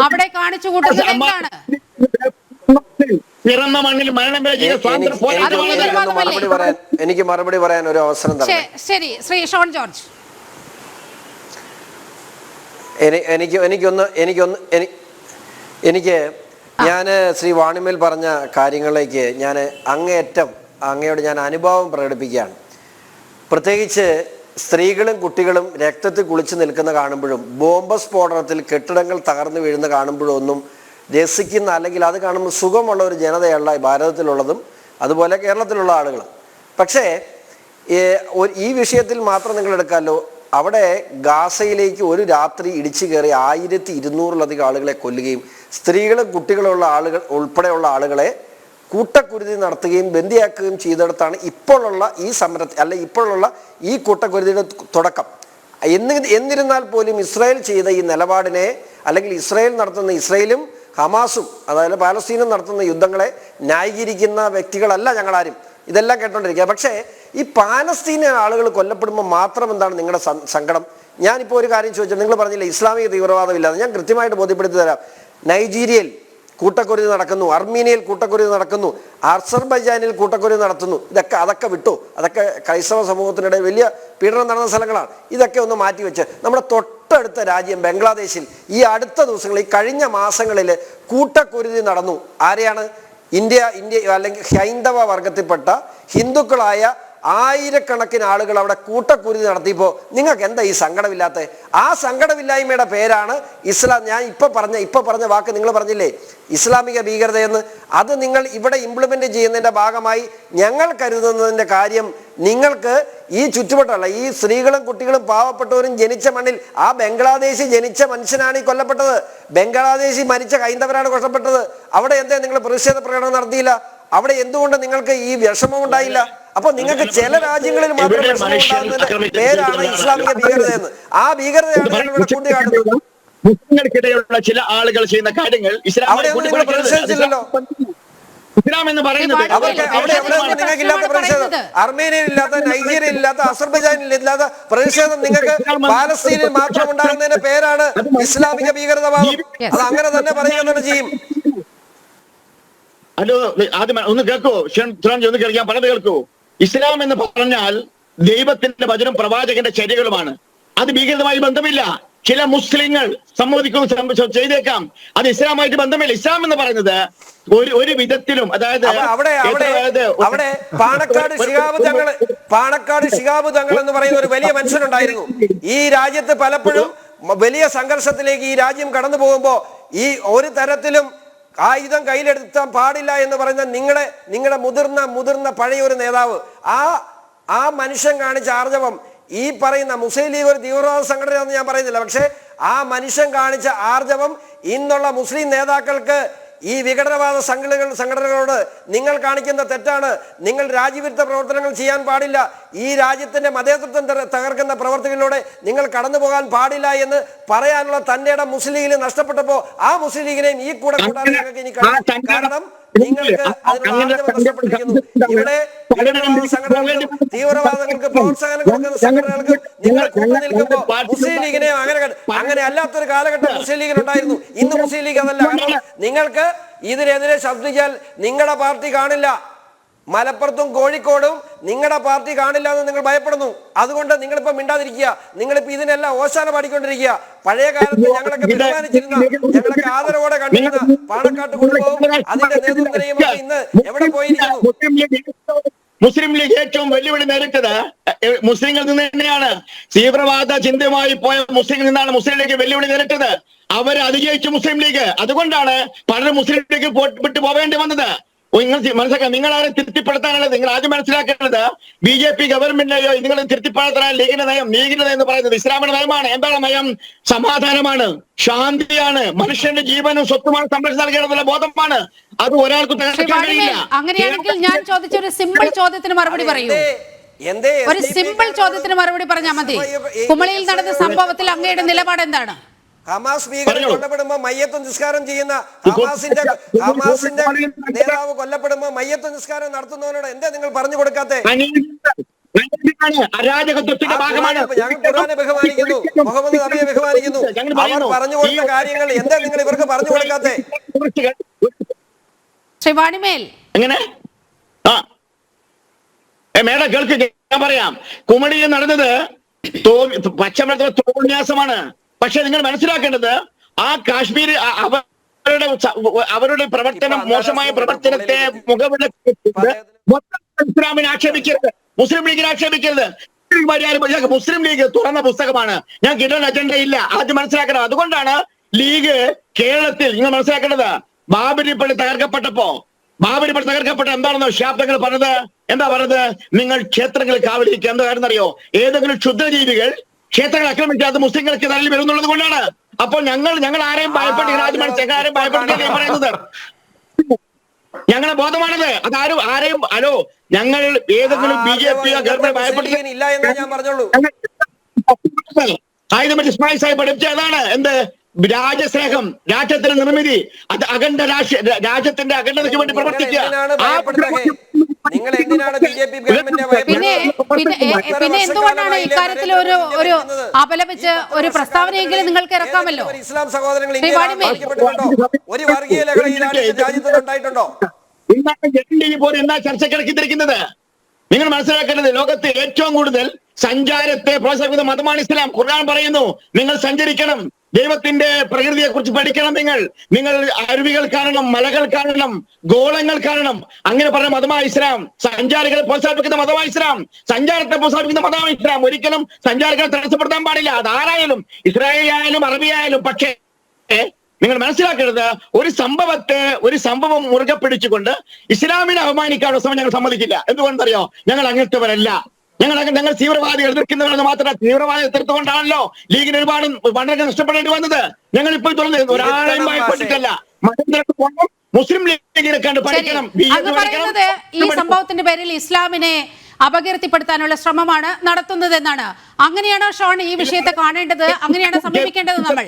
അവിടെ കാണിച്ചു കൂട്ടുന്നത് എന്താണ്? പിറന്ന മണ്ണിൽ മരണം എനിക്ക് മറുപടി പറയാൻ ഒരു അവസരം തന്നെ. ശരി, ശ്രീ ഷോൺ ജോർജ്. എനിക്ക് ഞാൻ ശ്രീ വാണിമേൽ പറഞ്ഞ കാര്യങ്ങളിലേക്ക് ഞാൻ അങ്ങയോട് ഞാൻ അനുഭാവം പ്രകടിപ്പിക്കുകയാണ്. പ്രത്യേകിച്ച് സ്ത്രീകളും കുട്ടികളും രക്തത്തിൽ കുളിച്ച് നിൽക്കുന്ന കാണുമ്പോഴും, ബോംബ് സ്ഫോടനത്തിൽ കെട്ടിടങ്ങൾ തകർന്നു വീഴുന്ന കാണുമ്പോഴും ഒന്നും രസിക്കുന്ന, അല്ലെങ്കിൽ അത് കാണുമ്പോൾ സുഖമുള്ള ഒരു ജനതയല്ല ഭാരതത്തിലുള്ളതും അതുപോലെ കേരളത്തിലുള്ള ആളുകൾ. പക്ഷേ ഈ വിഷയത്തിൽ മാത്രം നിങ്ങൾ എടുക്കാമല്ലോ. അവിടെ ഗാസയിലേക്ക് ഒരു രാത്രി ഇടിച്ചു കയറി 1200-ലധികം ആളുകളെ കൊല്ലുകയും സ്ത്രീകളും കുട്ടികളുള്ള ആളുകൾ ഉൾപ്പെടെയുള്ള ആളുകളെ കൂട്ടക്കുരുതി നടത്തുകയും ബന്ദിയാക്കുകയും ചെയ്തിടത്താണ് ഇപ്പോഴുള്ള ഈ സമരത്തിൽ, അല്ല ഇപ്പോഴുള്ള ഈ കൂട്ടക്കുരുതിയുടെ തുടക്കം. എന്നിരുന്നാൽ പോലും ഇസ്രായേൽ ചെയ്ത ഈ നിലപാടിനെ, അല്ലെങ്കിൽ ഇസ്രായേലും ഹമാസും അതായത് പാലസ്തീനും നടത്തുന്ന യുദ്ധങ്ങളെ ന്യായീകരിക്കുന്ന വ്യക്തികളല്ല ഞങ്ങളാരും. ഇതെല്ലാം കേട്ടോണ്ടിരിക്കുക. പക്ഷേ ഈ പാലസ്തീന ആളുകൾ കൊല്ലപ്പെടുമ്പോൾ മാത്രം എന്താണ് നിങ്ങളുടെ സങ്കടം? ഞാനിപ്പോൾ ഒരു കാര്യം ചോദിച്ചാൽ, നിങ്ങൾ പറഞ്ഞില്ല ഇസ്ലാമിക തീവ്രവാദമില്ലാതെ. ഞാൻ കൃത്യമായിട്ട് ബോധ്യപ്പെടുത്തി തരാം. നൈജീരിയയിൽ കൂട്ടക്കുരുതി നടക്കുന്നു, അർമീനിയയിൽ കൂട്ടക്കുരുതി നടക്കുന്നു, അസർബൈജാനിൽ കൂട്ടക്കുരുതി നടത്തുന്നു. അതൊക്കെ വിട്ടു. അതൊക്കെ ക്രൈസ്തവ സമൂഹത്തിനിടെ വലിയ പീഡനം നടന്ന സ്ഥലങ്ങളാണ്. ഇതൊക്കെ ഒന്ന് മാറ്റിവെച്ച് നമ്മുടെ തൊട്ടടുത്ത രാജ്യം ബംഗ്ലാദേശിൽ ഈ അടുത്ത ദിവസങ്ങളിൽ, ഈ കഴിഞ്ഞ മാസങ്ങളിൽ കൂട്ടക്കുരുതി നടന്നു. ആരെയാണ്? ഇന്ത്യ അല്ലെങ്കിൽ ഹൈന്ദവ വർഗത്തിൽപ്പെട്ട ഹിന്ദുക്കളായ ആയിരക്കണക്കിന് ആളുകൾ അവിടെ കൂട്ടക്കുരുതി നടത്തിയപ്പോൾ നിങ്ങൾക്ക് എന്താ ഈ സങ്കടമില്ലാത്ത? ആ സങ്കടമില്ലായ്മയുടെ പേരാണ് ഇസ്ലാം. ഞാൻ ഇപ്പൊ പറഞ്ഞ വാക്ക് നിങ്ങൾ പറഞ്ഞില്ലേ, ഇസ്ലാമിക ഭീകരതയെന്ന്. അത് നിങ്ങൾ ഇവിടെ ഇംപ്ലിമെന്റ് ചെയ്യുന്നതിന്റെ ഭാഗമായി ഞങ്ങൾ കരുതുന്നതിന്റെ കാര്യം, നിങ്ങൾക്ക് ഈ ചുറ്റുവട്ടമല്ല, ഈ സ്ത്രീകളും കുട്ടികളും പാവപ്പെട്ടവരും ജനിച്ച മണ്ണിൽ, ആ ബംഗ്ലാദേശി ജനിച്ച മനുഷ്യനാണ് ഈ കൊല്ലപ്പെട്ടത്. ബംഗ്ലാദേശി മരിച്ച ഹൈന്ദവരാണ് കൊല്ലപ്പെട്ടത്. അവിടെ എന്തേ നിങ്ങൾ പ്രതിഷേധ പ്രകടനം നടത്തിയില്ല? അവിടെ എന്തുകൊണ്ട് നിങ്ങൾക്ക് ഈ വിഷമം ഉണ്ടായില്ല? അപ്പൊ നിങ്ങൾക്ക് ചില രാജ്യങ്ങളിൽ മാത്രം വിഷമം ഉണ്ടാകുന്നതിന്റെ പേരാണ് ഇസ്ലാമിക ഭീകരത എന്ന്. ആ ഭീകരതയാണ് ഞങ്ങൾ ഇവിടെ കൂട്ടിക്കാട്ടുന്നത്. മുസ്ലിങ്ങൾക്കിടയിലുള്ള ചില ആളുകൾ ചെയ്യുന്ന കാര്യങ്ങൾ അവിടെ ഒന്നും നിങ്ങൾ പ്രതിഷേധിച്ചില്ലല്ലോ. ഇസ്ലാം എന്ന് പറയുന്നത് നിങ്ങൾക്കില്ലാത്ത പ്രതിഷേധം, അർമേനിയയിൽ ഇല്ലാത്ത, നൈജീരിയയിൽ ഇല്ലാത്ത, അസർബൈജാനിൽ ഇല്ലാത്ത പ്രതിഷേധം നിങ്ങൾക്ക് പാലസ്തീനിൽ മാത്രം ഉണ്ടാകുന്നതിന്റെ പേരാണ് ഇസ്ലാമിക ഭീകരതവാദം. അത് അങ്ങനെ തന്നെ പറയുക ചെയ്യും. ഹലോ, ആദ്യം ഒന്ന് കേൾക്കൂ, ഒന്ന് കേൾക്കാൻ പറഞ്ഞത് കേൾക്കൂ. ഇസ്ലാം എന്ന് പറഞ്ഞാൽ ദൈവത്തിന്റെ വചനം, പ്രവാചകന്റെ ചര്യകളുമാണ്. അത് ഭീകരതമായി ബന്ധമില്ല. ചില മുസ്ലിങ്ങൾ സമ്മതിക്കും ചെയ്തേക്കാം, അത് ഇസ്ലാമായിട്ട് ബന്ധമില്ല. ഇസ്ലാം എന്ന് പറയുന്നത് ഒരു വിധത്തിലും, അതായത് അവിടെ പാണക്കാട് ശിഹാബ് തങ്ങൾ എന്ന് പറയുന്ന ഒരു വലിയ മനുഷ്യനുണ്ടായിരുന്നു. ഈ രാജ്യത്ത് പലപ്പോഴും വലിയ സംഘർഷത്തിലേക്ക് ഈ രാജ്യം കടന്നു പോകുമ്പോ ഈ ഒരു തരത്തിലും ആയുധം കയ്യിലെടുത്താൻ പാടില്ല എന്ന് പറയുന്ന നിങ്ങളുടെ മുതിർന്ന പഴയ ഒരു നേതാവ്, ആ മനുഷ്യൻ കാണിച്ച ആർജവം, ഈ പറയുന്ന മുസ്ലിം ലീഗ് ഒരു തീവ്രവാദ സംഘടനയാണെന്ന് ഞാൻ പറയുന്നില്ല, പക്ഷെ ആ മനുഷ്യൻ കാണിച്ച ആർജവം ഇന്നുള്ള മുസ്ലിം നേതാക്കൾക്ക് ഈ വിഘടനവാദ സംഘടനകളോട് നിങ്ങൾ കാണിക്കുന്ന തെറ്റാണ്. നിങ്ങൾ രാജ്യവിരുദ്ധ പ്രവർത്തനങ്ങൾ ചെയ്യാൻ പാടില്ല. ഈ രാജ്യത്തിന്റെ മതേതൃത്വം തകർക്കുന്ന പ്രവർത്തികളിലൂടെ നിങ്ങൾ കടന്നു പോകാൻ പാടില്ല എന്ന് പറയാനുള്ള തന്റെ ഇടം മുസ്ലിം ലീഗിന് നഷ്ടപ്പെട്ടപ്പോ ആ മുസ്ലിം ലീഗിനെയും ഈ കൂടെ കൂട്ടാൻ നിങ്ങൾക്ക് ഇനി കാരണം നിങ്ങൾക്ക് ഇവിടെ സംഘടനകൾക്കും തീവ്രവാദങ്ങൾക്ക് പ്രോത്സാഹനം കൊടുക്കുന്ന സംഘടനകൾക്ക് നിങ്ങൾ കൂട്ടുനിൽക്കുമ്പോ മുസ്ലിം ലീഗിനെയും അങ്ങനെ അല്ലാത്തൊരു കാലഘട്ടം മുസ്ലിം ലീഗിനുണ്ടായിരുന്നു. ഇന്ന് മുസ്ലിം ലീഗ് അതല്ല. കാരണം നിങ്ങൾക്ക് ഇതിനെതിരെ ശബ്ദിച്ചാൽ നിങ്ങളുടെ പാർട്ടി കാണില്ല. മലപ്പുറത്തും കോഴിക്കോടും നിങ്ങളുടെ പാർട്ടി കാണില്ല എന്ന് നിങ്ങൾ ഭയപ്പെടുന്നു. അതുകൊണ്ട് നിങ്ങളിപ്പോ മിണ്ടാതിരിക്കുക. നിങ്ങളിപ്പോ ഇതിനെല്ലാം ഓശാന പാടിക്കൊണ്ടിരിക്കുക. പഴയ കാലത്ത് ഞങ്ങളൊക്കെ ബഹുമാനിച്ചിരുന്ന, ഞങ്ങളൊക്കെ ആദരവോടെ കണ്ടിരുന്ന പാണക്കാട്ട് കുടുംബവും അതിന്റെ നേതൃത്വവും ഇന്ന് എവിടെ പോയിരിക്കുന്നു? മുസ്ലിം ലീഗ് ഏറ്റവും വെല്ലുവിളി നേരിട്ടത് മുസ്ലിങ്ങളിൽ നിന്ന് തന്നെയാണ്. തീവ്രവാദ ചിന്തയുമായി പോയ മുസ്ലിങ്ങളിൽ നിന്നാണ് മുസ്ലിം ലീഗ് വെല്ലുവിളി നേരിട്ടത്. അവരെ അതിജയിച്ചു മുസ്ലിം ലീഗ്. അതുകൊണ്ടാണ് പലരും മുസ്ലിം ലീഗ് വിട്ടു പോവേണ്ടി വന്നത്. നിങ്ങൾ മനസ്സിലാക്കാം. നിങ്ങളാരെ തൃപ്തിപ്പെടുത്താനുള്ളത് നിങ്ങൾ ആദ്യം മനസ്സിലാക്കേണ്ടത്, BJP ഗവൺമെന്റിനെയോ നിങ്ങൾ തൃപ്തിപ്പെടുത്താൻ ലീഗിന്റെ നയം എന്ന് പറയുന്നത് ഇസ്ലാമിന്റെ നയമാണ്. എന്താണ് നയം? സമാധാനമാണ്, ശാന്തിയാണ്, മനുഷ്യന്റെ ജീവനും സ്വത്തുമാണ് സംരക്ഷണം നൽകേണ്ടതുള്ള ബോധമാണ്. അത് ഒരാൾക്ക് അങ്ങനെയാണെങ്കിൽ ഞാൻ ചോദിച്ച ഒരു സിമ്പിൾ ചോദ്യത്തിന് മറുപടി പറയൂ. ഒരു സിമ്പിൾ ചോദ്യത്തിന് മറുപടി പറഞ്ഞാൽ മതി. കുമളിയിൽ നടന്ന സംഭവത്തിൽ അങ്ങയുടെ നിലപാട് എന്താണ്? ഹമാസ് ഭീകരൻ കൊല്ലപ്പെടുമ്പോ മയ്യത്ത് നിസ്കാരം ചെയ്യുന്ന ഹമാസിന്റെ നേതാവ് കൊല്ലപ്പെടുമ്പോ മയ്യത്ത് നിസ്കാരം നടത്തുന്നവരോട് എന്താ നിങ്ങൾ പറഞ്ഞു കൊടുക്കാത്തെ? അരാജകത്വത്തിന്റെ ഭാഗമാണ്. ഞങ്ങൾ ഖുർആനെ ബഹുമാനിക്കുന്നു, മുഹമ്മദ് നബിയെ ബഹുമാനിക്കുന്നു. അവർ പറഞ്ഞു കൊടുത്ത കാര്യങ്ങൾ എന്താ നിങ്ങൾ ഇവർക്ക് പറഞ്ഞു കൊടുക്കാത്തെ? ശ്രീവാണിമേൽ എങ്ങനെ മേഡം കേൾക്ക്, ഞാൻ പറയാം. കുമളിയിൽ നടന്നത് പച്ചമരത്തിലെ തോന്യാസമാണ്. പക്ഷെ നിങ്ങൾ മനസ്സിലാക്കേണ്ടത്, ആ കാശ്മീർ അവരുടെ പ്രവർത്തനം, മോശമായ പ്രവർത്തനത്തെ ഇസ്ലാമിനെ ആക്ഷേപിക്കരുത്, മുസ്ലിം ലീഗിനെ ആക്ഷേപിക്കരുത്. മുസ്ലിം ലീഗ് തുറന്ന പുസ്തകമാണ്. ഞാൻ കിട്ടാൻ അജണ്ട ഇല്ല. ആദ്യം മനസ്സിലാക്കണം. അതുകൊണ്ടാണ് ലീഗ് കേരളത്തിൽ നിങ്ങൾ മനസ്സിലാക്കേണ്ടത്, ബാബരി പള്ളി തകർക്കപ്പെട്ട എന്താണെന്നോ ശാബ്ദങ്ങൾ പറഞ്ഞത്? എന്താ പറഞ്ഞത്? നിങ്ങൾ ക്ഷേത്രങ്ങളിൽ കാവലിരിക്കുക. എന്താ കാര്യം അറിയോ? ഏതെങ്കിലും ക്ഷുദ്രജീവികൾ ക്ഷേത്രങ്ങൾ ആക്രമിക്കാതെ മുസ്ലിങ്ങൾക്ക് തള്ളി വരുന്നുള്ളത് കൊണ്ടാണ്. അപ്പോൾ ഞങ്ങൾ ആരെയും ആരെയും പറയുന്നത് ഞങ്ങളുടെ ബോധമാണത്. ആരെയും ഞങ്ങൾ ഏതെങ്കിലും BJP ഗവൺമെന്റ് ഭയപ്പെട്ടില്ല എന്ന് ഞാൻ പറഞ്ഞോളൂ. ആയുധമറ്റ് ഇസ്മായിൽ സാഹിബ് പഠിപ്പിച്ച അതാണ് എന്ത്? രാജ്യസ്നേഹം, രാജ്യത്തിന്റെ നിർമ്മിതി, അത് രാജ്യത്തിന്റെ അഖണ്ഡതയ്ക്ക് വേണ്ടി പ്രവർത്തിക്കുക. നിങ്ങൾ എന്തിനാണ് BJP ഗവൺമെന്റിനെ പിന്നെ എന്തുകൊണ്ടാണ് ഇക്കാര്യത്തിൽ ഒരു അപലപിച്ച് ഒരു പ്രസ്താവനയെങ്കിലും നിങ്ങൾക്ക് ഇറക്കാമല്ലോ? ഇസ്ലാം സഹോദരങ്ങൾ ഒരു വർഗീയ ലഹള ഈ രാജ്യത്ത് ഉണ്ടായിട്ടുണ്ടോ? എന്നാ ചർച്ചക്കിടക്കിത്തിരിക്കുന്നത് നിങ്ങൾ മനസ്സിലാക്കേണ്ടത്, ലോകത്ത് ഏറ്റവും കൂടുതൽ സഞ്ചാരത്തെ പ്രോത്സാഹിപ്പിക്കുന്ന മതമാണ് ഇസ്ലാം. ഖുർആൻ പറയുന്നു നിങ്ങൾ സഞ്ചരിക്കണം, ദൈവത്തിന്റെ പ്രകൃതിയെ കുറിച്ച് പഠിക്കണം. നിങ്ങൾ അരുവികൾ കാണണം, മലകൾ കാണണം, ഗോളങ്ങൾ കാണണം. അങ്ങനെ പറഞ്ഞ മതമായ ഇസ്ലാം. സഞ്ചാരികളെ പ്രോത്സാഹിപ്പിക്കുന്ന മതമായ ഇസ്ലാം, സഞ്ചാരത്തെ പ്രോത്സാഹിപ്പിക്കുന്ന മതമായ ഇസ്ലാം. ഒരിക്കലും സഞ്ചാരികളെ തടസ്സപ്പെടുത്താൻ പാടില്ല. അതാരായാലും, ഇസ്രായേലി ആയാലും അറബി ആയാലും. പക്ഷേ നിങ്ങൾ മനസ്സിലാക്കരുത്, ഒരു സംഭവം മുറുകെ പിടിച്ചുകൊണ്ട് ഇസ്ലാമിനെ അപമാനിക്കാനുള്ള ശ്രമം ഞങ്ങൾ സമ്മതിക്കില്ല. എന്തുകൊണ്ടറിയോ? ഞങ്ങൾ അങ്ങനത്തെവരല്ല. ഞങ്ങൾ തീവ്രവാദികൾ എതിർക്കുന്നവരെന്ന് മാത്രമല്ല, തീവ്രവാദി എതിർത്തുകൊണ്ടാണല്ലോ ലീഗിന് ഒരുപാട് വളരെ നഷ്ടപ്പെടേണ്ടി വന്നത്. ഞങ്ങൾ ഇപ്പോൾ തുറന്ന് ഒരാളെയും ഭയപ്പെട്ടിട്ടല്ല. മുസ്ലിം ലീഗിനെ കണ്ട് പഠിക്കണം. ഈ സംഭവത്തിന്റെ പേരിൽ ഇസ്ലാമിനെ അപകീർത്തിപ്പെടുത്താനുള്ള ശ്രമമാണ് നടത്തുന്നത് എന്നാണ്. അങ്ങനെയാണോ ഷോൺ ഈ വിഷയത്തെ കാണേണ്ടത്? അങ്ങനെയാണ് സമീപിക്കേണ്ടത് നമ്മൾ?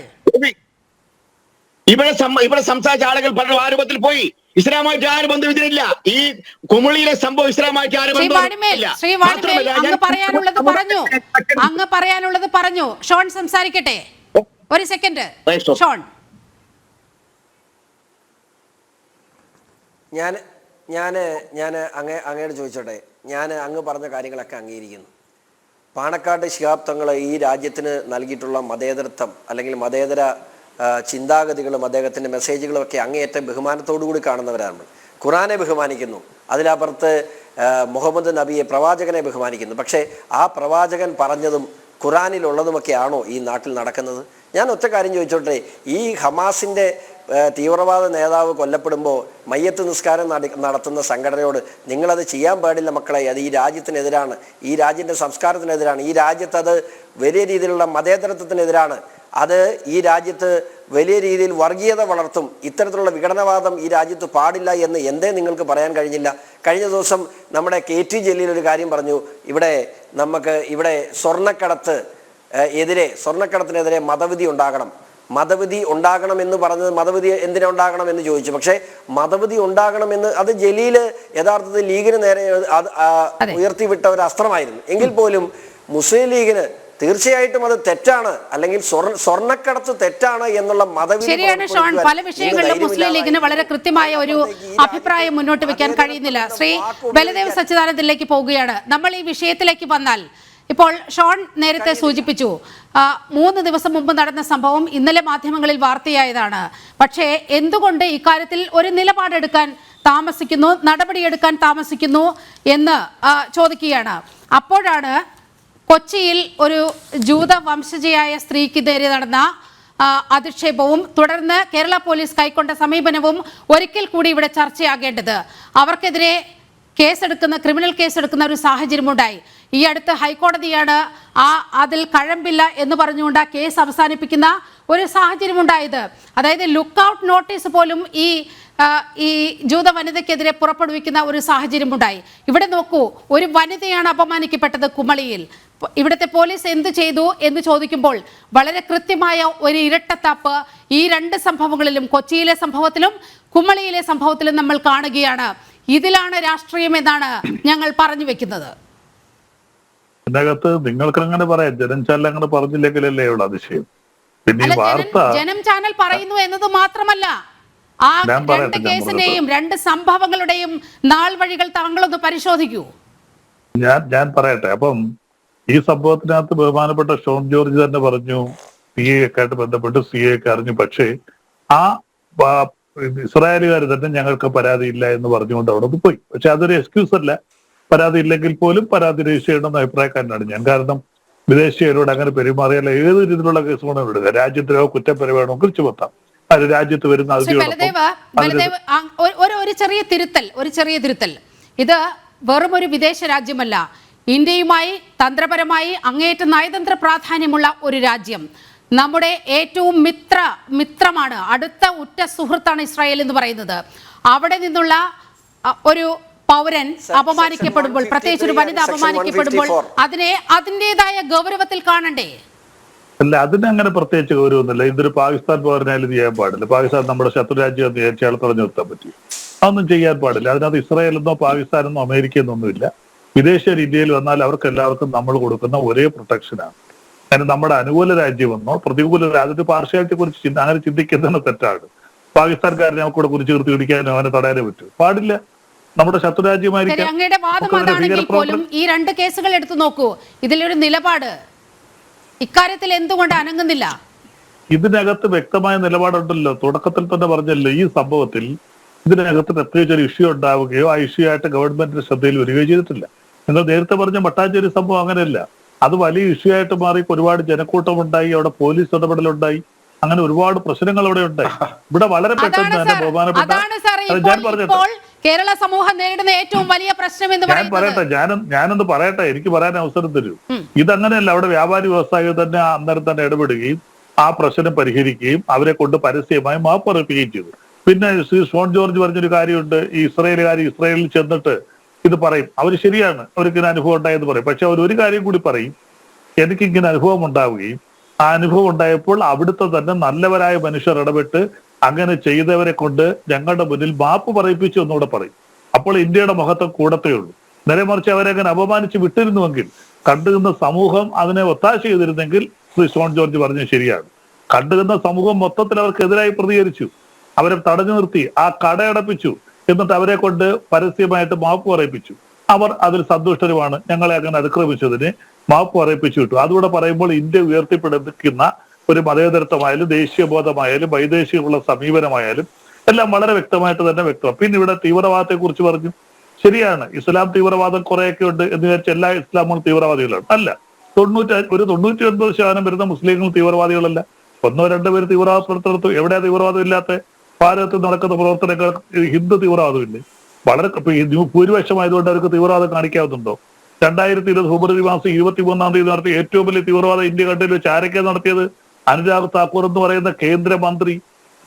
ഇവിടെ സംസാരിച്ച ആളുകൾ പല ആരൂപത്തിൽ പോയി. ഇസ്ലാമായിട്ട് ആരും ബന്ധം ഇതിനില്ല. ഈ കുമളിയിലെ സംഭവം ഇസ്ലാമായിട്ട് ആരും അങ്ങ് പറയാനുള്ളത് പറഞ്ഞു. ഷോൺ സംസാരിക്കട്ടെ, ഒരു സെക്കൻഡ്. ഷോൺ, ഞാൻ അങ്ങയോട് ചോദിച്ചോട്ടെ. ഞാൻ അങ്ങ് പറഞ്ഞ കാര്യങ്ങളൊക്കെ അംഗീകരിക്കുന്നു. പാണക്കാട് ശിഹാബ് തങ്ങൾ ഈ രാജ്യത്തിന് നൽകിയിട്ടുള്ള മതേതരത്വം അല്ലെങ്കിൽ മതേതര ചിന്താഗതികളും അദ്ദേഹത്തിൻ്റെ മെസ്സേജുകളും ഒക്കെ അങ്ങേയറ്റം ബഹുമാനത്തോടു കൂടി കാണുന്നവരാണ്. ഖുറാനെ ബഹുമാനിക്കുന്നു, അതിലപ്പുറത്ത് മുഹമ്മദ് നബിയെ, പ്രവാചകനെ ബഹുമാനിക്കുന്നു. പക്ഷേ ആ പ്രവാചകൻ പറഞ്ഞതും ഖുറാനിലുള്ളതുമൊക്കെ ആണോ ഈ നാട്ടിൽ നടക്കുന്നത്? ഞാൻ ഒറ്റ കാര്യം ചോദിച്ചോട്ടെ. ഈ ഹമാസിൻ്റെ തീവ്രവാദ നേതാവ് കൊല്ലപ്പെടുമ്പോൾ മയ്യത്ത് നിസ്കാരം നടത്തുന്ന സംഘടനയോട് നിങ്ങളത് ചെയ്യാൻ പാടില്ല മക്കളെ, അത് ഈ രാജ്യത്തിനെതിരാണ്, ഈ രാജ്യത്തിൻ്റെ സംസ്കാരത്തിനെതിരാണ്, ഈ രാജ്യത്ത് അത് വലിയ രീതിയിലുള്ള മതേതരത്വത്തിനെതിരാണ്, അത് ഈ രാജ്യത്ത് വലിയ രീതിയിൽ വർഗീയത വളർത്തും, ഇത്തരത്തിലുള്ള വിഘടനവാദം ഈ രാജ്യത്ത് പാടില്ല എന്ന് എന്തേ നിങ്ങൾക്ക് പറയാൻ കഴിഞ്ഞില്ല? കഴിഞ്ഞ ദിവസം നമ്മുടെ KT ജലീൽ ഒരു കാര്യം പറഞ്ഞു. ഇവിടെ സ്വർണ്ണക്കടത്തിനെതിരെ മതവിധി ഉണ്ടാകണം എന്ന് പറഞ്ഞത്, മതവിധി എന്തിനാ ഉണ്ടാകണം എന്ന് ചോദിച്ചു. പക്ഷേ മതവിധി ഉണ്ടാകണമെന്ന് അത് ജലീല് യഥാർത്ഥത്തിൽ ലീഗിന് നേരെ ഉയർത്തിവിട്ട ഒരു അസ്ത്രമായിരുന്നു. എങ്കിൽ പോലും മുസ്ലിം ലീഗിന് തീർച്ചയായിട്ടും അത് തെറ്റാണ്, അല്ലെങ്കിൽ സ്വർണ്ണക്കടത്ത് തെറ്റാണ് എന്നുള്ള മതവിധി. ശരിയാണ് ഷോൺ, പല വിഷയങ്ങളിലും മുസ്ലിം ലീഗിന് വളരെ കൃത്യമായ ഒരു അഭിപ്രായം മുന്നോട്ട് വെക്കാൻ കഴിയുന്നില്ല. ശ്രീ ബലദേവ് സച്ചിദാനന്ദനിലേക്ക് പോവുകയാണ്. നമ്മൾ ഈ വിഷയത്തിലേക്ക് വന്നാൽ, ഇപ്പോൾ ഷോൺ നേരത്തെ സൂചിപ്പിച്ചു 3 ദിവസം മുമ്പ് നടന്ന സംഭവം ഇന്നലെ മാധ്യമങ്ങളിൽ വാർത്തയായതാണ്. പക്ഷേ എന്തുകൊണ്ട് ഇക്കാര്യത്തിൽ ഒരു നിലപാടെടുക്കാൻ താമസിക്കുന്നു, നടപടിയെടുക്കാൻ താമസിക്കുന്നു എന്ന് ചോദിക്കുകയാണ്. അപ്പോഴാണ് കൊച്ചിയിൽ ഒരു ജൂത വംശജയായ സ്ത്രീക്ക് നേരെ നടന്ന അധിക്ഷേപവും തുടർന്ന് കേരള പോലീസ് കൈക്കൊണ്ട സമീപനവും ഒരിക്കൽ കൂടി ഇവിടെ ചർച്ചയാകേണ്ടത്. അവർക്കെതിരെ ക്രിമിനൽ കേസെടുക്കുന്ന ഒരു സാഹചര്യമുണ്ടായി. ഈ അടുത്ത് ഹൈക്കോടതിയാണ് അതിൽ കഴമ്പില്ല എന്ന് പറഞ്ഞുകൊണ്ട് ആ കേസ് അവസാനിപ്പിക്കുന്ന ഒരു സാഹചര്യമുണ്ടായത്. അതായത് ലുക്ക് ഔട്ട് നോട്ടീസ് പോലും ഈ ജൂത വനിതയ്ക്കെതിരെ പുറപ്പെടുവിക്കുന്ന ഒരു സാഹചര്യമുണ്ടായി. ഇവിടെ നോക്കൂ, ഒരു വനിതയാണ് അപമാനിക്കപ്പെട്ടത് കുമളിയിൽ. ഇവിടുത്തെ പോലീസ് എന്ത് ചെയ്തു എന്ന് ചോദിക്കുമ്പോൾ വളരെ കൃത്യമായ ഒരു ഇരട്ടത്താപ്പ് ഈ 2 സംഭവങ്ങളിലും, കൊച്ചിയിലെ സംഭവത്തിലും കുമളിയിലെ സംഭവത്തിലും നമ്മൾ കാണുകയാണ്. ഇതിലാണ് രാഷ്ട്രീയം എന്നാണ് ഞങ്ങൾ പറഞ്ഞു വെക്കുന്നത്. ഇതിനകത്ത് നിങ്ങൾക്ക് അങ്ങനെ പറയാം, ജനം ചാനൽ അങ്ങനെ പറഞ്ഞില്ലെങ്കിലല്ലേ ഉള്ള അതിശയം. പിന്നെ ജനം ചാനൽ പറയുന്നു എന്നത് മാത്രമല്ല, ആ 2 കേസിന്റെയും 2 സംഭവങ്ങളുടെയും നാൾ വഴികൾ താങ്കളൊന്ന് പരിശോധിക്കൂ. ഞാൻ പറയട്ടെ. അപ്പം ഈ സംഭവത്തിനകത്ത് ബഹുമാനപ്പെട്ട ഷോൺ ജോർജ് തന്നെ പറഞ്ഞു CA ആയിട്ട് ബന്ധപ്പെട്ട് CA അറിഞ്ഞു. പക്ഷേ ആ ഇസ്രായേലുകാർ തന്നെ ഞങ്ങൾക്ക് പരാതിയില്ല എന്ന് പറഞ്ഞുകൊണ്ട് അവിടെ പോയി. പക്ഷെ അതൊരു എക്സ്ക്യൂസ് അല്ല. പരാതി ഇല്ലെങ്കിൽ പോലും പരാതി രജിസ്റ്റർ ചെയ്യണമെന്ന് അഭിപ്രായക്കാരനാണ് ഞാൻ. കാരണം വിദേശീയരോട് അങ്ങനെ പെരുമാറിയാൽ ഏത് രീതിയിലുള്ള കേസ് വേണം എടുക്കുക. രാജ്യത്തിലോ കുറ്റപരിവേണമെങ്കിൽ ചുമത്താം. അത് രാജ്യത്ത് വരുന്ന ഒരു ചെറിയ തിരുത്തൽ. ഇത് വെറും ഒരു വിദേശ രാജ്യമല്ല. ഇന്ത്യയുമായി തന്ത്രപരമായി അങ്ങേയറ്റം നയതന്ത്ര പ്രാധാന്യമുള്ള ഒരു രാജ്യം. നമ്മുടെ ഏറ്റവും മിത്രമാണ്, അടുത്ത ഉറ്റ സുഹൃത്താണ് ഇസ്രായേൽ എന്ന് പറയുന്നത്. അവിടെ നിന്നുള്ള ഒരു പൗരൻ അപമാനിക്കപ്പെടുമ്പോൾ, പ്രത്യേകിച്ച് ഒരു വനിത അപമാനിക്കപ്പെടുമ്പോൾ അതിൻ്റെതായ ഗൗരവത്തിൽ കാണണ്ടേ? അല്ല, അതിനങ്ങനെ പ്രത്യേകിച്ച് ഗൗരവമൊന്നുമില്ല. ഇതൊരു പാകിസ്ഥാൻ പൗരനായാലും ചെയ്യാൻ പാടില്ല. പാകിസ്ഥാൻ നമ്മുടെ ശത്രു രാജ്യം എന്ന് വിചാരിച്ച് അയാൾ പറഞ്ഞു നിർത്താൻ പറ്റും? അതൊന്നും ചെയ്യാൻ പാടില്ല. അതിനകത്ത് ഇസ്രായേലെന്നോ പാകിസ്ഥാനെന്നോ അമേരിക്കയെന്നൊന്നുമില്ല. വിദേശീയർ ഇന്ത്യയിൽ വന്നാൽ അവർക്ക് എല്ലാവർക്കും നമ്മൾ കൊടുക്കുന്ന ഒരേ പ്രൊട്ടക്ഷനാണ്. അതിന് നമ്മുടെ അനുകൂല രാജ്യമെന്നോ പ്രതികൂല അതൊരു പാർഷ്യാലിറ്റിയെ കുറിച്ച് അങ്ങനെ ചിന്തിക്കുന്നത് തെറ്റാണ്. പാകിസ്ഥാൻകാരനെ നമുക്കിവിടെ കുറിച്ച് നിർത്തി പിടിക്കാനോ അവനെ തടയാനേ പറ്റൂ? പാടില്ല. നമ്മുടെ ശത്രുരാജ്യമായിരിക്കും. അങ്ങയുടെ വാദം അതാണെങ്കിൽ പോലും ഈ 2 കേസുകൾ എടുത്തു നോക്കൂ. ഇതിലൊരു നിലപാട് ഇക്കാര്യത്തിൽ എന്തുകൊണ്ട് അനങ്ങുന്നില്ല? ഇതിനകത്ത് വ്യക്തമായ നിലപാടുണ്ടല്ലോ. തുടക്കത്തിൽ തന്നെ പറഞ്ഞല്ലോ, ഈ സംഭവത്തിൽ ഇതിനകത്ത് പ്രത്യേകിച്ച് ഒരു ഇഷ്യൂ ഉണ്ടാവുകയോ ആ ഇഷ്യൂ ആയിട്ട് ഗവൺമെന്റിന്റെ ശ്രദ്ധയിൽ വരികയോ ചെയ്തിട്ടില്ല. നിങ്ങൾ നേരത്തെ പറഞ്ഞ മട്ടാഞ്ചേരി സംഭവം അങ്ങനെയല്ല. അത് വലിയ ഇഷ്യൂ ആയിട്ട് മാറി, ഒരുപാട് ജനക്കൂട്ടം ഉണ്ടായി, അവിടെ പോലീസ് ഇടപെടലുണ്ടായി, അങ്ങനെ ഒരുപാട് പ്രശ്നങ്ങൾ അവിടെ ഉണ്ടായി. ഇവിടെ വളരെ പെട്ടെന്ന് തന്നെ ബഹുമാനപ്പെട്ട ഞാൻ പറഞ്ഞിട്ട് കേരള സമൂഹം നേരിടുന്ന ഏറ്റവും വലിയ പ്രശ്നം എന്ന് ഞാൻ പറയട്ടെ, ഞാനൊന്ന് പറയട്ടെ, എനിക്ക് പറയാൻ അവസരം തരൂ. ഇതങ്ങനെയല്ല. അവിടെ വ്യാപാരി വ്യവസായികൾ തന്നെ അന്നേരം തന്നെ ഇടപെടുകയും ആ പ്രശ്നം പരിഹരിക്കുകയും അവരെ കൊണ്ട് പരസ്യമായി മാപ്പ് പറയിപ്പിക്കുകയും ചെയ്തു. പിന്നെ ശ്രീ ഷോൺ ജോർജ് പറഞ്ഞൊരു കാര്യമുണ്ട്, ഈ ഇസ്രായേലുകാർ ഇസ്രായേലിൽ ചെന്നിട്ട് ഇത് പറയും, അവർ ശരിയാണ്, അവർക്ക് ഇങ്ങനെ അനുഭവം ഉണ്ടായെന്ന് പറയും. പക്ഷെ അവർ ഒരു കാര്യം കൂടി പറയും, എനിക്കിങ്ങനെ അനുഭവം ഉണ്ടാവുകയും ആ അനുഭവം ഉണ്ടായപ്പോൾ അവിടുത്തെ തന്നെ നല്ലവരായ മനുഷ്യർ ഇടപെട്ട് അങ്ങനെ ചെയ്തവരെ കൊണ്ട് ഞങ്ങളുടെ മുന്നിൽ മാപ്പ് പറയിപ്പിച്ചു എന്നൂടെ പറയും. അപ്പോൾ ഇന്ത്യയുടെ മഹത്വം കൂടത്തേ ഉള്ളൂ. നേരെ മറിച്ച് അവരെ അങ്ങനെ അപമാനിച്ച് വിട്ടിരുന്നുവെങ്കിൽ, കണ്ടുനിന്ന സമൂഹം അതിനെ ഒത്താശ ചെയ്തിരുന്നെങ്കിൽ ശ്രീ ഷോൺ ജോർജ് പറഞ്ഞത് ശരിയാണ്. കണ്ടുനിന്ന സമൂഹം മൊത്തത്തിൽ അവർക്കെതിരായി പ്രതികരിച്ചു, അവരെ തടഞ്ഞു നിർത്തി, ആ കടയടപ്പിച്ചു, എന്നിട്ട് അവരെ കൊണ്ട് പരസ്യമായിട്ട് മാപ്പ് പറയിപ്പിച്ചു. അവർ അതിൽ സന്തുഷ്ടരുമാണ്. ഞങ്ങളെ അങ്ങനെ അതിക്രമിച്ചതിന് മാപ്പ് പറയിപ്പിച്ചു വിട്ടു. അതുകൂടെ പറയുമ്പോൾ ഇന്ത്യ ഉയർത്തിപ്പിടിക്കുന്ന ഒരു മതേതരത്വമായാലും ദേശീയബോധമായാലും വൈദേശികമുള്ള സമീപനമായാലും എല്ലാം വളരെ വ്യക്തമായിട്ട് തന്നെ വ്യക്തമാണ്. പിന്നെ ഇവിടെ തീവ്രവാദത്തെ കുറിച്ച് പറഞ്ഞു. ശരിയാണ്, ഇസ്ലാം തീവ്രവാദം കുറെയൊക്കെ ഉണ്ട് എന്ന് വിചാരിച്ച എല്ലാ ഇസ്ലാമുകളും തീവ്രവാദികളാണ്. അല്ല, 99% വരുന്ന മുസ്ലിങ്ങൾ തീവ്രവാദികളല്ല. 1-2 പേര് തീവ്രവാദ പ്രവർത്തനത്തിൽ. എവിടെയാ തീവ്രവാദം ഇല്ലാത്ത? ഭാരതത്തിൽ നടക്കുന്ന പ്രവർത്തനങ്ങൾ ഹിന്ദു തീവ്രവാദമില്ലേ? വളരെ ഭൂരിപക്ഷമായതുകൊണ്ട് അവർക്ക് തീവ്രവാദം കാണിക്കാവുന്നുണ്ടോ? 2020 ഫെബ്രുവരി മാസം 23-ാം തീയതി നടത്തിയ ഏറ്റവും വലിയ തീവ്രവാദം ഇന്ത്യ കണ്ടതിൽ വെച്ച് ആരൊക്കെയാണ് നടത്തിയത്? അനുരാഗ് താക്കൂർ എന്ന് പറയുന്ന കേന്ദ്രമന്ത്രി,